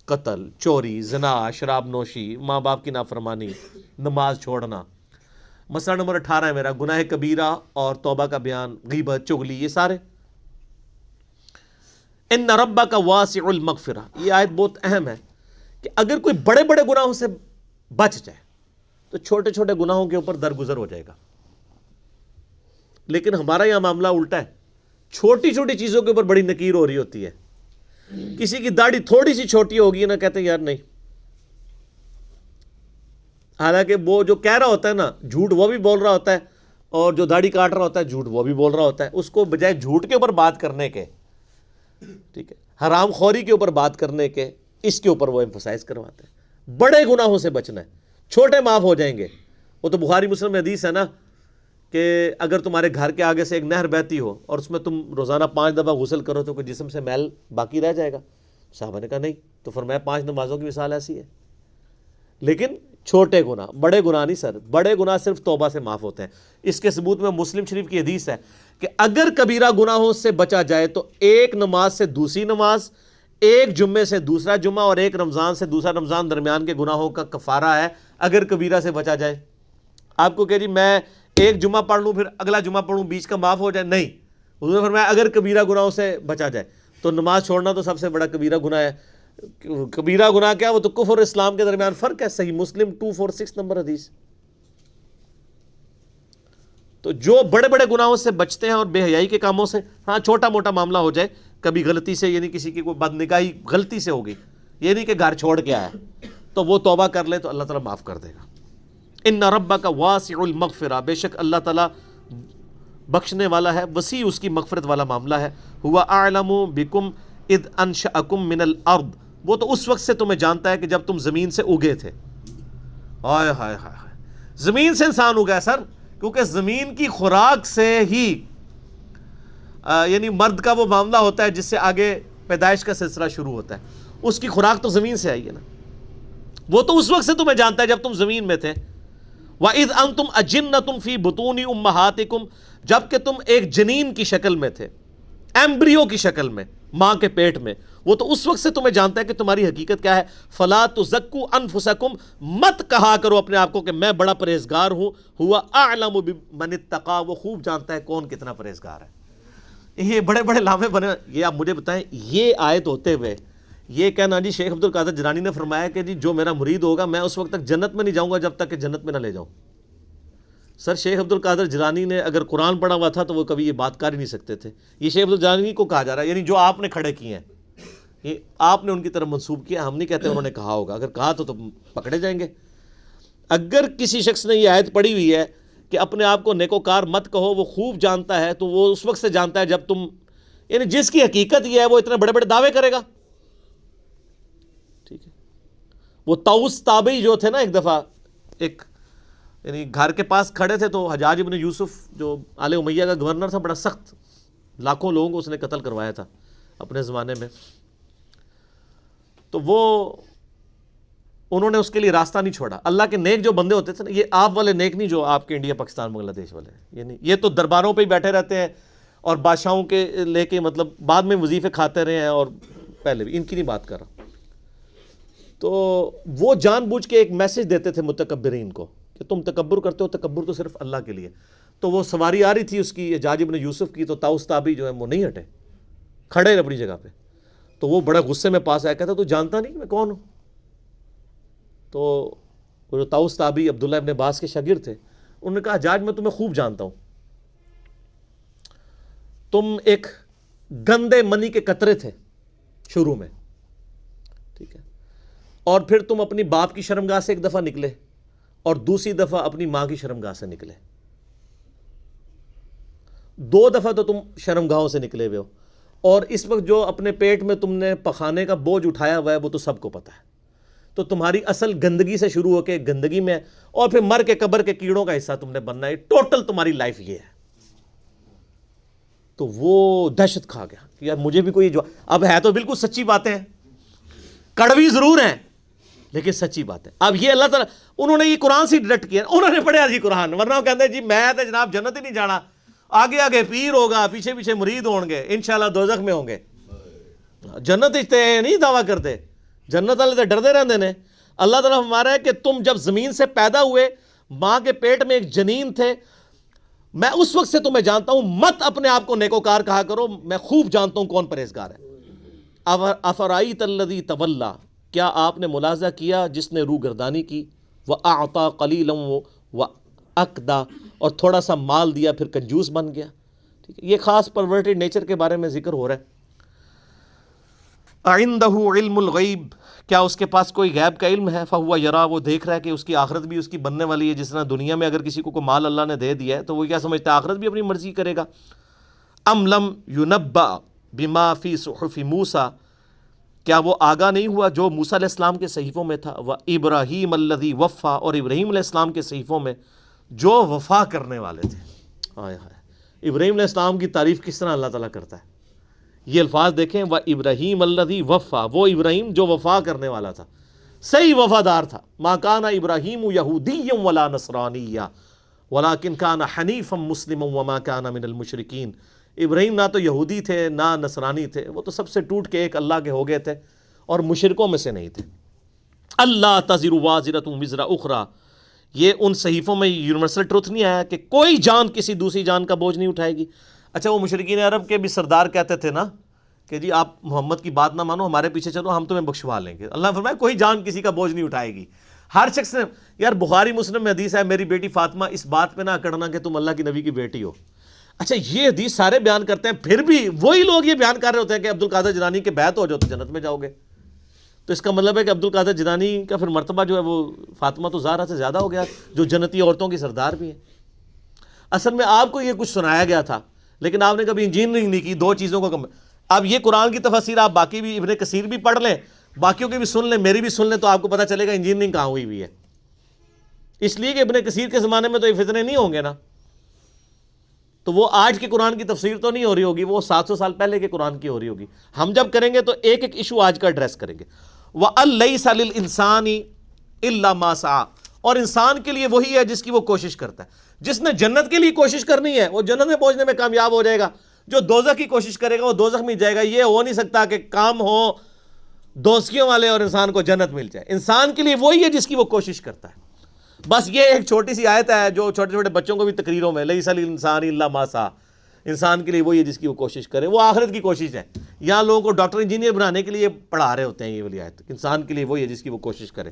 قتل، چوری، زنا، شراب نوشی، ماں باپ کی نافرمانی، نماز چھوڑنا۔ مسئلہ نمبر 18 ہے میرا، گناہ کبیرہ اور توبہ کا بیان، غیبت، چغلی، یہ سارے۔ ان ربک واسع المغفرہ، یہ آیت بہت اہم ہے کہ اگر کوئی بڑے بڑے گناہوں سے بچ جائے تو چھوٹے چھوٹے گناہوں کے اوپر درگزر ہو جائے گا۔ لیکن ہمارا یہاں معاملہ الٹا ہے، چھوٹی چھوٹی چیزوں کے اوپر بڑی نکیر ہو رہی ہوتی ہے۔ کسی کی داڑھی تھوڑی سی چھوٹی ہوگی نا، کہتے ہیں یار نہیں، حالانکہ وہ جو کہہ رہا ہوتا ہے نا جھوٹ وہ بھی بول رہا ہوتا ہے، اور جو داڑھی کاٹ رہا ہوتا ہے جھوٹ وہ بھی بول رہا ہوتا ہے۔ اس کو بجائے جھوٹ کے اوپر بات کرنے کے، ٹھیک ہے، حرام خوری کے اوپر بات کرنے کے، اس کے اوپر وہ ایمفسائز کرواتے ہیں۔ بڑے گناہوں سے بچنا ہے، چھوٹے معاف ہو جائیں گے۔ وہ تو بخاری مسلم میں حدیث ہے نا کہ اگر تمہارے گھر کے آگے سے ایک نہر بہتی ہو اور اس میں تم روزانہ 5 دفعہ غسل کرو تو کوئی جسم سے میل باقی رہ جائے گا؟ صحابہ نے کہا نہیں، تو فرمایا 5 نمازوں کی مثال ایسی ہے۔ لیکن چھوٹے گناہ، بڑے گناہ نہیں سر، بڑے گناہ صرف توبہ سے معاف ہوتے ہیں۔ اس کے ثبوت میں مسلم شریف کی حدیث ہے کہ اگر کبیرہ گناہوں سے بچا جائے تو ایک نماز سے دوسری نماز، ایک جمعے سے دوسرا جمعہ اور ایک رمضان سے دوسرا رمضان درمیان کے گناہوں کا کفارہ ہے اگر کبیرہ سے بچا جائے۔ آپ کو کہ جی میں ایک جمعہ پڑھ لوں پھر اگلا جمعہ پڑھوں بیچ کا معاف ہو جائے، نہیں، حضور نے فرمایا اگر کبیرہ گناہوں سے بچا جائے تو نماز چھوڑنا تو سب سے بڑا کبیرہ گناہ ہے۔ کبیرہ گناہ کیا؟ وہ تو کفر اور اسلام کے درمیان فرق ہے۔ صحیح مسلم 246 نمبر حدیث۔ تو جو بڑے بڑے گناہوں سے بچتے ہیں اور بے حیائی کے کاموں سے، ہاں چھوٹا موٹا معاملہ ہو جائے کبھی غلطی سے، یعنی کسی کی کوئی بد نگاہی غلطی سے ہوگی، یہ نہیں کہ گھر چھوڑ کے آیا، تو وہ توبہ کر لے تو اللہ تعالیٰ معاف کر دے گا۔ ان ربک واسع المغفرہ، بے شک اللہ تعالیٰ بخشنے والا ہے، وسیع اس کی مغفرت والا معاملہ ہے۔ ہوا اعلم بکم اذ انشأکم من الارض، وہ تو اس وقت سے تمہیں جانتا ہے کہ جب تم زمین سے اگے تھے۔ ہائے ہائے ہائے، زمین سے انسان اگا ہے سر، کیونکہ زمین کی خوراک سے ہی یعنی مرد کا وہ معاملہ ہوتا ہے جس سے آگے پیدائش کا سلسلہ شروع ہوتا ہے، اس کی خوراک تو زمین سے آئی ہے نا۔ وہ تو اس وقت سے تمہیں جانتا ہے جب تم زمین میں تھے۔ وَإِذْ أَنْتُمْ أَجِنَّةٌ فِي بُطُونِ أُمَّهَاتِكُمْ، جب کہ تم ایک جنین کی شکل میں تھے، ایمبریو کی شکل میں، ماں کے پیٹ میں، وہ تو اس وقت سے تمہیں جانتا ہے کہ تمہاری حقیقت کیا ہے۔ فَلَا تُزَكُّوا أَنفُسَكُمْ، مت کہا کرو اپنے آپ کو کہ میں بڑا پرہیزگار ہوں، ہوا اعلم بمن اتقى، وہ خوب جانتا ہے کون کتنا پرہیزگار ہے۔ یہ بڑے بڑے لامے بنے۔ یہ آپ مجھے بتائیں، یہ آیت ہوتے ہوئے یہ کہنا جی شیخ عبد القادر جیلانی نے فرمایا کہ جی جو میرا مرید ہوگا میں اس وقت تک جنت میں نہیں جاؤں گا جب تک کہ جنت میں نہ لے جاؤں۔ سر شیخ عبد القادر جیلانی نے اگر قرآن پڑھا ہوا تھا تو وہ کبھی یہ بات کر ہی نہیں سکتے تھے۔ یہ شیخ عبد الجیلانی کو کہا جا رہا ہے، یعنی جو آپ نے کھڑے کیے ہیں، یہ آپ نے ان کی طرف منسوب کیا، ہم نہیں کہتے انہوں نے کہا ہوگا، اگر کہا تو پکڑے جائیں گے۔ اگر کسی شخص نے یہ آیت پڑھی ہوئی ہے کہ اپنے آپ کو نیکوکار مت کہو، وہ خوب جانتا ہے، تو وہ اس وقت سے جانتا ہے جب تم، یعنی جس کی حقیقت یہ ہے وہ اتنے بڑے بڑے دعوے کرے گا، ٹھیک ہے۔ وہ طاؤس تابعی جو تھے نا، ایک دفعہ ایک یعنی گھر کے پاس کھڑے تھے تو حجاج ابن یوسف جو آل امیہ کا گورنر تھا، بڑا سخت، لاکھوں لوگوں کو اس نے قتل کروایا تھا اپنے زمانے میں، تو وہ انہوں نے اس کے لیے راستہ نہیں چھوڑا۔ اللہ کے نیک جو بندے ہوتے تھے نا، یہ آپ والے نیک نہیں جو آپ کے انڈیا پاکستان بنگلہ دیش والے ہیں، یعنی یہ تو درباروں پہ ہی بیٹھے رہتے ہیں اور بادشاہوں کے لے کے مطلب بعد میں وظیفے کھاتے رہے ہیں، اور پہلے بھی ان کی نہیں بات کر رہا۔ تو وہ جان بوجھ کے ایک میسج دیتے تھے متکبرین کو کہ تم تکبر کرتے ہو، تکبر تو صرف اللہ کے لیے۔ تو وہ سواری آ رہی تھی اس کی حجاج ابن یوسف کی، تو طاؤس تابعی جو ہے وہ نہیں ہٹے، کھڑے رہے اپنی جگہ پہ. تو وہ بڑا غصے میں پاس آیا، کہتا تو جانتا نہیں کہ میں کون ہوں؟ تو وہ جو طاؤس تابعی عبداللہ ابن عباس کے شاگرد تھے، انہوں نے کہا حجاج میں تمہیں خوب جانتا ہوں، تم ایک گندے منی کے قطرے تھے شروع میں، ٹھیک ہے، اور پھر تم اپنی باپ کی شرمگاہ سے ایک دفعہ نکلے اور دوسری دفعہ اپنی ماں کی شرمگاہ سے نکلے، 2 دفعہ تو تم شرمگاہوں سے نکلے ہوئے ہو، اور اس وقت جو اپنے پیٹ میں تم نے پخانے کا بوجھ اٹھایا ہوا ہے وہ تو سب کو پتہ ہے. تو تمہاری اصل گندگی سے شروع ہو کے گندگی میں، اور پھر مر کے قبر کے کیڑوں کا حصہ تم نے بننا ہے. ٹوٹل تمہاری لائف یہ ہے. تو وہ دہشت کھا گیا کہ یار مجھے بھی کوئی جو اب ہے تو بالکل سچی باتیں ہیں، کڑوی ضرور ہیں لیکن سچی بات ہے. اب یہ اللہ تعالیٰ انہوں نے یہ قرآن سے ڈائریکٹ کیا، انہوں نے پڑھا جی قرآن، ورنہ وہ کہتے ہیں جی میں تو جناب جنت ہی نہیں جانا، آگے آگے پیر ہوگا، پیچھے پیچھے مرید ہوں گے، انشاءاللہ دوزخ میں ہوں گے. جنت اس نہیں دعویٰ کرتے، جنت والے تو ڈردے رہتے ہیں. اللہ تعالیٰ ہمارا ہے کہ تم جب زمین سے پیدا ہوئے، ماں کے پیٹ میں ایک جنین تھے، میں اس وقت سے تمہیں جانتا ہوں، مت اپنے آپ کو نیکوکار کہا کرو، میں خوب جانتا ہوں کون پرہیزگار ہے. افرائیت الذی تولی، کیا آپ نے ملاحظہ کیا جس نے روح گردانی کی، وَأَعْطَى قَلِيلًا وَأَكْدَى، اور تھوڑا سا مال دیا پھر کنجوس بن گیا. ٹھیک ہے، یہ خاص پرورٹڈ نیچر کے بارے میں ذکر ہو رہا ہے. اَعِندَهُ عِلْمُ الْغَيْبِ، کیا اس کے پاس کوئی غیب کا علم ہے، فَهُوَ يَرَى، وہ دیکھ رہا ہے کہ اس کی آخرت بھی اس کی بننے والی ہے. جس طرح دنیا میں اگر کسی کو کوئی مال اللہ نے دے دیا ہے تو وہ کیا سمجھتا ہے آخرت بھی اپنی مرضی کرے گا. أَمْ لَمْ يُنَبَّأْ بِمَا فِي صُحُفِ مُوسَىٰ، کیا وہ آگاہ نہیں ہوا جو موسیٰ علیہ السلام کے صحیفوں میں تھا، وَإِبْرَاهِيمَ الَّذِي وَفَّىٰ، اور ابراہیم علیہ السلام کے صحیفوں میں جو وفا کرنے والے تھے. ہائے ہائے، ابراہیم علیہ السلام کی تعریف کس طرح اللہ تعالیٰ کرتا ہے. یہ الفاظ دیکھیں، وَإِبْرَاهِيمَ الَّذِي وَفَّىٰ، وہ ابراہیم جو وفا کرنے والا تھا، صحیح وفادار تھا. مَا كَانَ إِبْرَاهِيمُ يَهُودِيًّا وَلَا نَصْرَانِيًّا وَلَٰكِنْ كَانَ حَنِيفًا مُسْلِمًا وَمَا كَانَ مِنَ الْمُشْرِكِينَ. ابراہیم نہ تو یہودی تھے نہ نصرانی تھے، وہ تو سب سے ٹوٹ کے ایک اللہ کے ہو گئے تھے اور مشرکوں میں سے نہیں تھے. اللہ تزر وازرۃ وزر اخری، یہ ان صحیفوں میں یونیورسل ٹروتھ نہیں آیا کہ کوئی جان کسی دوسری جان کا بوجھ نہیں اٹھائے گی. اچھا، وہ مشرکین عرب کے بھی سردار کہتے تھے نا کہ جی آپ محمد کی بات نہ مانو، ہمارے پیچھے چلو، ہم تمہیں بخشوا لیں گے. اللہ نے فرمایا کوئی جان کسی کا بوجھ نہیں اٹھائے گی. ہر شخص نے، یار بخاری مسلم میں حدیث ہے، میری بیٹی فاطمہ اس بات پہ نہ اکڑنا کہ تم اللہ کی نبی کی بیٹی ہو. اچھا، یہ حدیث سارے بیان کرتے ہیں، پھر بھی وہی لوگ یہ بیان کر رہے ہوتے ہیں کہ عبد القادر جیلانی کے بیعت ہو جاؤ تو جنت میں جاؤ گے. تو اس کا مطلب ہے کہ عبد القادر جیلانی کا پھر مرتبہ جو ہے وہ فاطمہ تو زہرا سے زیادہ ہو گیا، جو جنتی عورتوں کی سردار بھی ہیں. اصل میں آپ کو یہ کچھ سنایا گیا تھا لیکن آپ نے کبھی انجینئرنگ نہیں کی. 2 چیزوں کو اب یہ قرآن کی تفسیر آپ باقی بھی ابن کثیر بھی پڑھ لیں، باقیوں کی بھی سن لیں، میری بھی سن لیں، تو آپ کو پتہ چلے گا انجینئرنگ کہاں ہوئی ہوئی ہے. اس لیے کہ ابن کثیر کے زمانے میں تو یہ فتنے نہیں ہوں گے نا، تو وہ آج کے قرآن کی تفسیر تو نہیں ہو رہی ہوگی، وہ 700 سال پہلے کے قرآن کی ہو رہی ہوگی. ہم جب کریں گے تو ایک ایک ایشو آج کا ایڈریس کریں گے. وَأَلَّيْسَ لِلْإِنسَانِ إِلَّا مَا سَعَىٰ، اور انسان کے لیے وہی ہے جس کی وہ کوشش کرتا ہے. جس نے جنت کے لیے کوشش کرنی ہے وہ جنت میں پہنچنے میں کامیاب ہو جائے گا، جو دوزخ کی کوشش کرے گا وہ دوزخ میں جائے گا. یہ ہو نہیں سکتا کہ کام ہو دوزخیوں والے اور انسان کو جنت مل جائے. انسان کے لیے وہی ہے جس کی وہ کوشش کرتا ہے. بس یہ ایک چھوٹی سی آیت ہے جو چھوٹے چھوٹے بچوں کو بھی تقریروں میں، لیس للانسان الا ما سعی، انسان کے لیے وہی ہے جس کی وہ کوشش کرے. وہ آخرت کی کوشش ہے. یہاں لوگوں کو ڈاکٹر انجینئر بنانے کے لیے پڑھا رہے ہوتے ہیں یہ والی آیت. انسان کے لیے وہی ہے جس کی وہ کوشش کرے.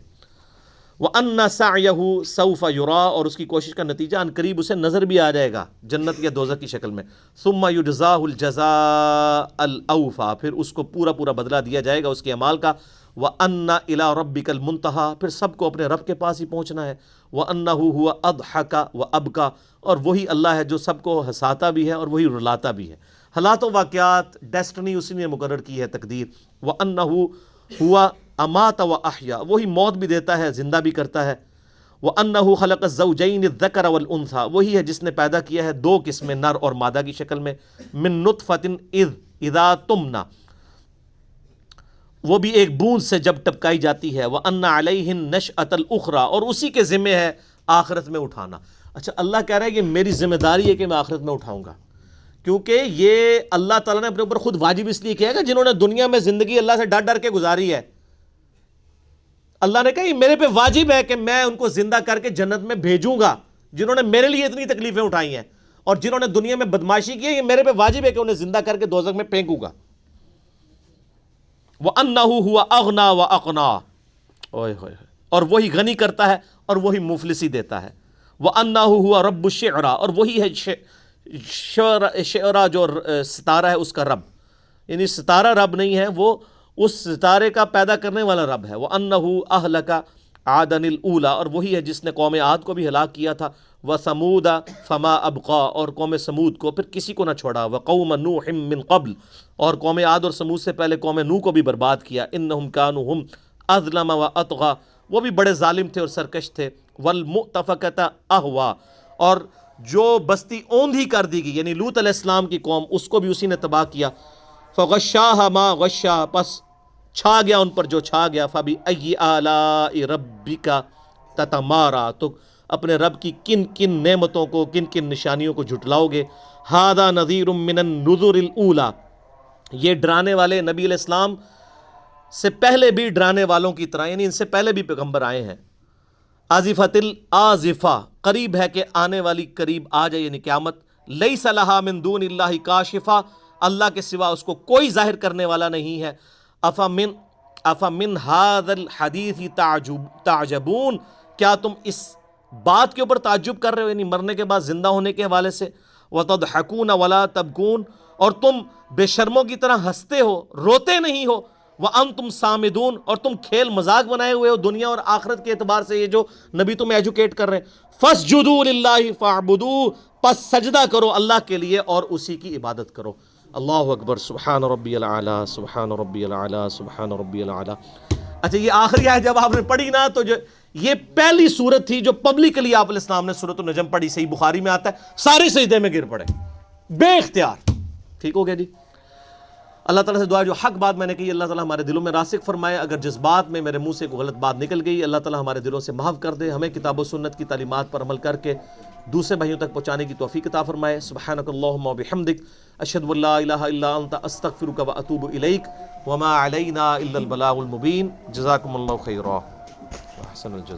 وَأَنَّ سَعْيَهُ سَوْفَ يُرَىٰ، اور اس کی کوشش کا نتیجہ ان قریب اسے نظر بھی آ جائے گا جنت یا دوزخ کی شکل میں. ثُمَّ يُجْزَاهُ الْجَزَاءَ الْأَوْفَىٰ، پھر اس کو پورا پورا بدلہ دیا جائے گا اس کے اعمال کا. وَأَنَّ إِلَىٰ رَبِّكَ الْمُنتَهَىٰ، پھر سب کو اپنے رب کے پاس ہی پہنچنا ہے. وَأَنَّهُ هُوَ أَضْحَكَ وَأَبْكَىٰ، اور وہی اللہ ہے جو سب کو ہنساتا بھی ہے اور وہی رلاتا بھی ہے. حالات و واقعات ڈیسٹنی اسی نے مقرر کی ہے، تقدیر. وَأَنَّهُ هُوَ أَمَاتَ وَأَحْيَا، وہی موت بھی دیتا ہے زندہ بھی کرتا ہے. وَأَنَّهُ خَلَقَ الزَّوْجَيْنِ الذَّكَرَ وَالْأُنثَىٰ، وہی ہے جس نے پیدا کیا ہے 2 قسمیں نر اور مادہ کی شکل میں. مِن نُطْفَةٍ إِذَا تُمْنَىٰ، وہ بھی ایک بوند سے جب ٹپکائی جاتی ہے. وَأَنَّ عَلَيْهِ النَّشْأَةَ الْأُخْرَىٰ، اور اسی کے ذمہ ہے آخرت میں اٹھانا. اچھا، اللہ کہہ رہا ہے کہ میری ذمہ داری ہے کہ میں آخرت میں اٹھاؤں گا، کیونکہ یہ اللہ تعالیٰ نے اپنے اوپر خود واجب اس لیے کیا ہے کہ جنہوں نے دنیا میں زندگی اللہ سے ڈر ڈر کے گزاری ہے، اللہ نے کہا یہ میرے پہ واجب ہے کہ میں ان کو زندہ کر کے جنت میں بھیجوں گا، جنہوں نے میرے لیے اتنی تکلیفیں اٹھائی ہیں. اور جنہوں نے دنیا میں بدماشی کی ہے یہ میرے پہ واجب ہے کہ انہیں زندہ کر کے دوزخ میں پھینکوں گا. وَأَنَّهُ هُوَ أَغْنَى وَأَقْنَى، اوئے ہوئے، اور وہی غنی کرتا ہے اور وہی مفلسی دیتا ہے. وَأَنَّهُ هُوَ رَبُّ الشِّعْرَى، اور وہی ہے شعرا جو ستارہ ہے اس کا رب، یعنی ستارہ رب نہیں ہے، وہ اس ستارے کا پیدا کرنے والا رب ہے. وَأَنَّهُ أَهْلَكَ عَادًا الْأُولَى، اور وہی ہے جس نے قوم عاد کو بھی ہلاک کیا تھا. وَثَمُودَ فَمَا أَبْقَى، اور قوم سمود کو پھر کسی کو نہ چھوڑا. وَقَوْمَ نُوحٍ مِّن قَبْلُ، اور قوم عاد اور سمود سے پہلے قوم نوح کو بھی برباد کیا. إِنَّهُمْ كَانُوا هُمْ أَظْلَمَ وَأَطْغَى، وہ بھی بڑے ظالم تھے اور سرکش تھے. وَالْمُؤْتَفِكَةَ أَهْوَىٰ، اور جو بستی اوندھی کر دی گئی یعنی لوط علیہ السلام کی قوم، اس کو بھی اسی نے تباہ کیا. فَغَشَّاهَا مَا غَشَّىٰ، پس چھا گیا ان پر جو چھا گیا. فَبِأَيِّ آلَاءِ رَبِّكَ تَتَمَارَىٰ، تو اپنے رب کی کن کن نعمتوں کو، کن کن نشانیوں کو جھٹلاؤ گے. هَذَا نَذِيرٌ مِّنَ النُّذُرِ الْأُولَىٰ، یہ ڈرانے والے نبی علیہ السلام سے پہلے بھی ڈرانے والوں کی طرح، یعنی ان سے پہلے بھی پیغمبر آئے ہیں. آزفۃ الآزفہ، قریب ہے کہ آنے والی قریب آ جائے یعنی قیامت. لیس لہا من دون اللہ کاشفہ، اللہ کے سوا اس کو کوئی ظاہر کرنے والا نہیں ہے. افمن ھذا الحدیث تعجبون، کیا تم اس بات کے اوپر تعجب کر رہے ہو، یعنی مرنے کے بعد زندہ ہونے کے حوالے سے. وتضحکون ولا تبکون، اور تم بے شرموں کی طرح ہنستے ہو روتے نہیں ہو. وانتم صامدون، اور تم کھیل مذاق بنائے ہوئے ہو دنیا اور آخرت کے اعتبار سے، یہ جو نبی تمہیں ایجوکیٹ کر رہے ہیں. فاسجدوا للہ فاعبدوا، پس سجدہ کرو اللہ کے لیے اور اسی کی عبادت کرو. اللہ اکبر، سبحان ربی العلی، سبحان ربی العلی، سبحان ربی العلی. اچھا یہ آخری آیت جب آپ نے پڑھی نا، تو جو یہ پہلی سورت تھی جو پبلکلی آپ علیہ السلام نے سورۃ النجم پڑھی. صحیح بخاری میں آتا ہے سارے سجدے میں گر پڑے بے اختیار. ٹھیک ہو گیا جی. اللہ تعالیٰ سے دعا ہے جو حق بات میں نے کہی اللہ تعالیٰ ہمارے دلوں میں راسخ فرمائے. اگر جس بات میں میرے منہ سے کوئی غلط بات نکل گئی اللہ تعالیٰ ہمارے دلوں سے معاف کر دے. ہمیں کتاب و سنت کی تعلیمات پر عمل کر کے دوسرے بھائیوں تک پہنچانے کی توفیق عطا فرمائے. سبحانک اللہم و بحمدک، اشہد ان لا الہ الا انت، استغفرک و اتوب الیک، وما علینا الا البلاغ المبین. جزاکم اللہ خیرا، احسن الجزاء.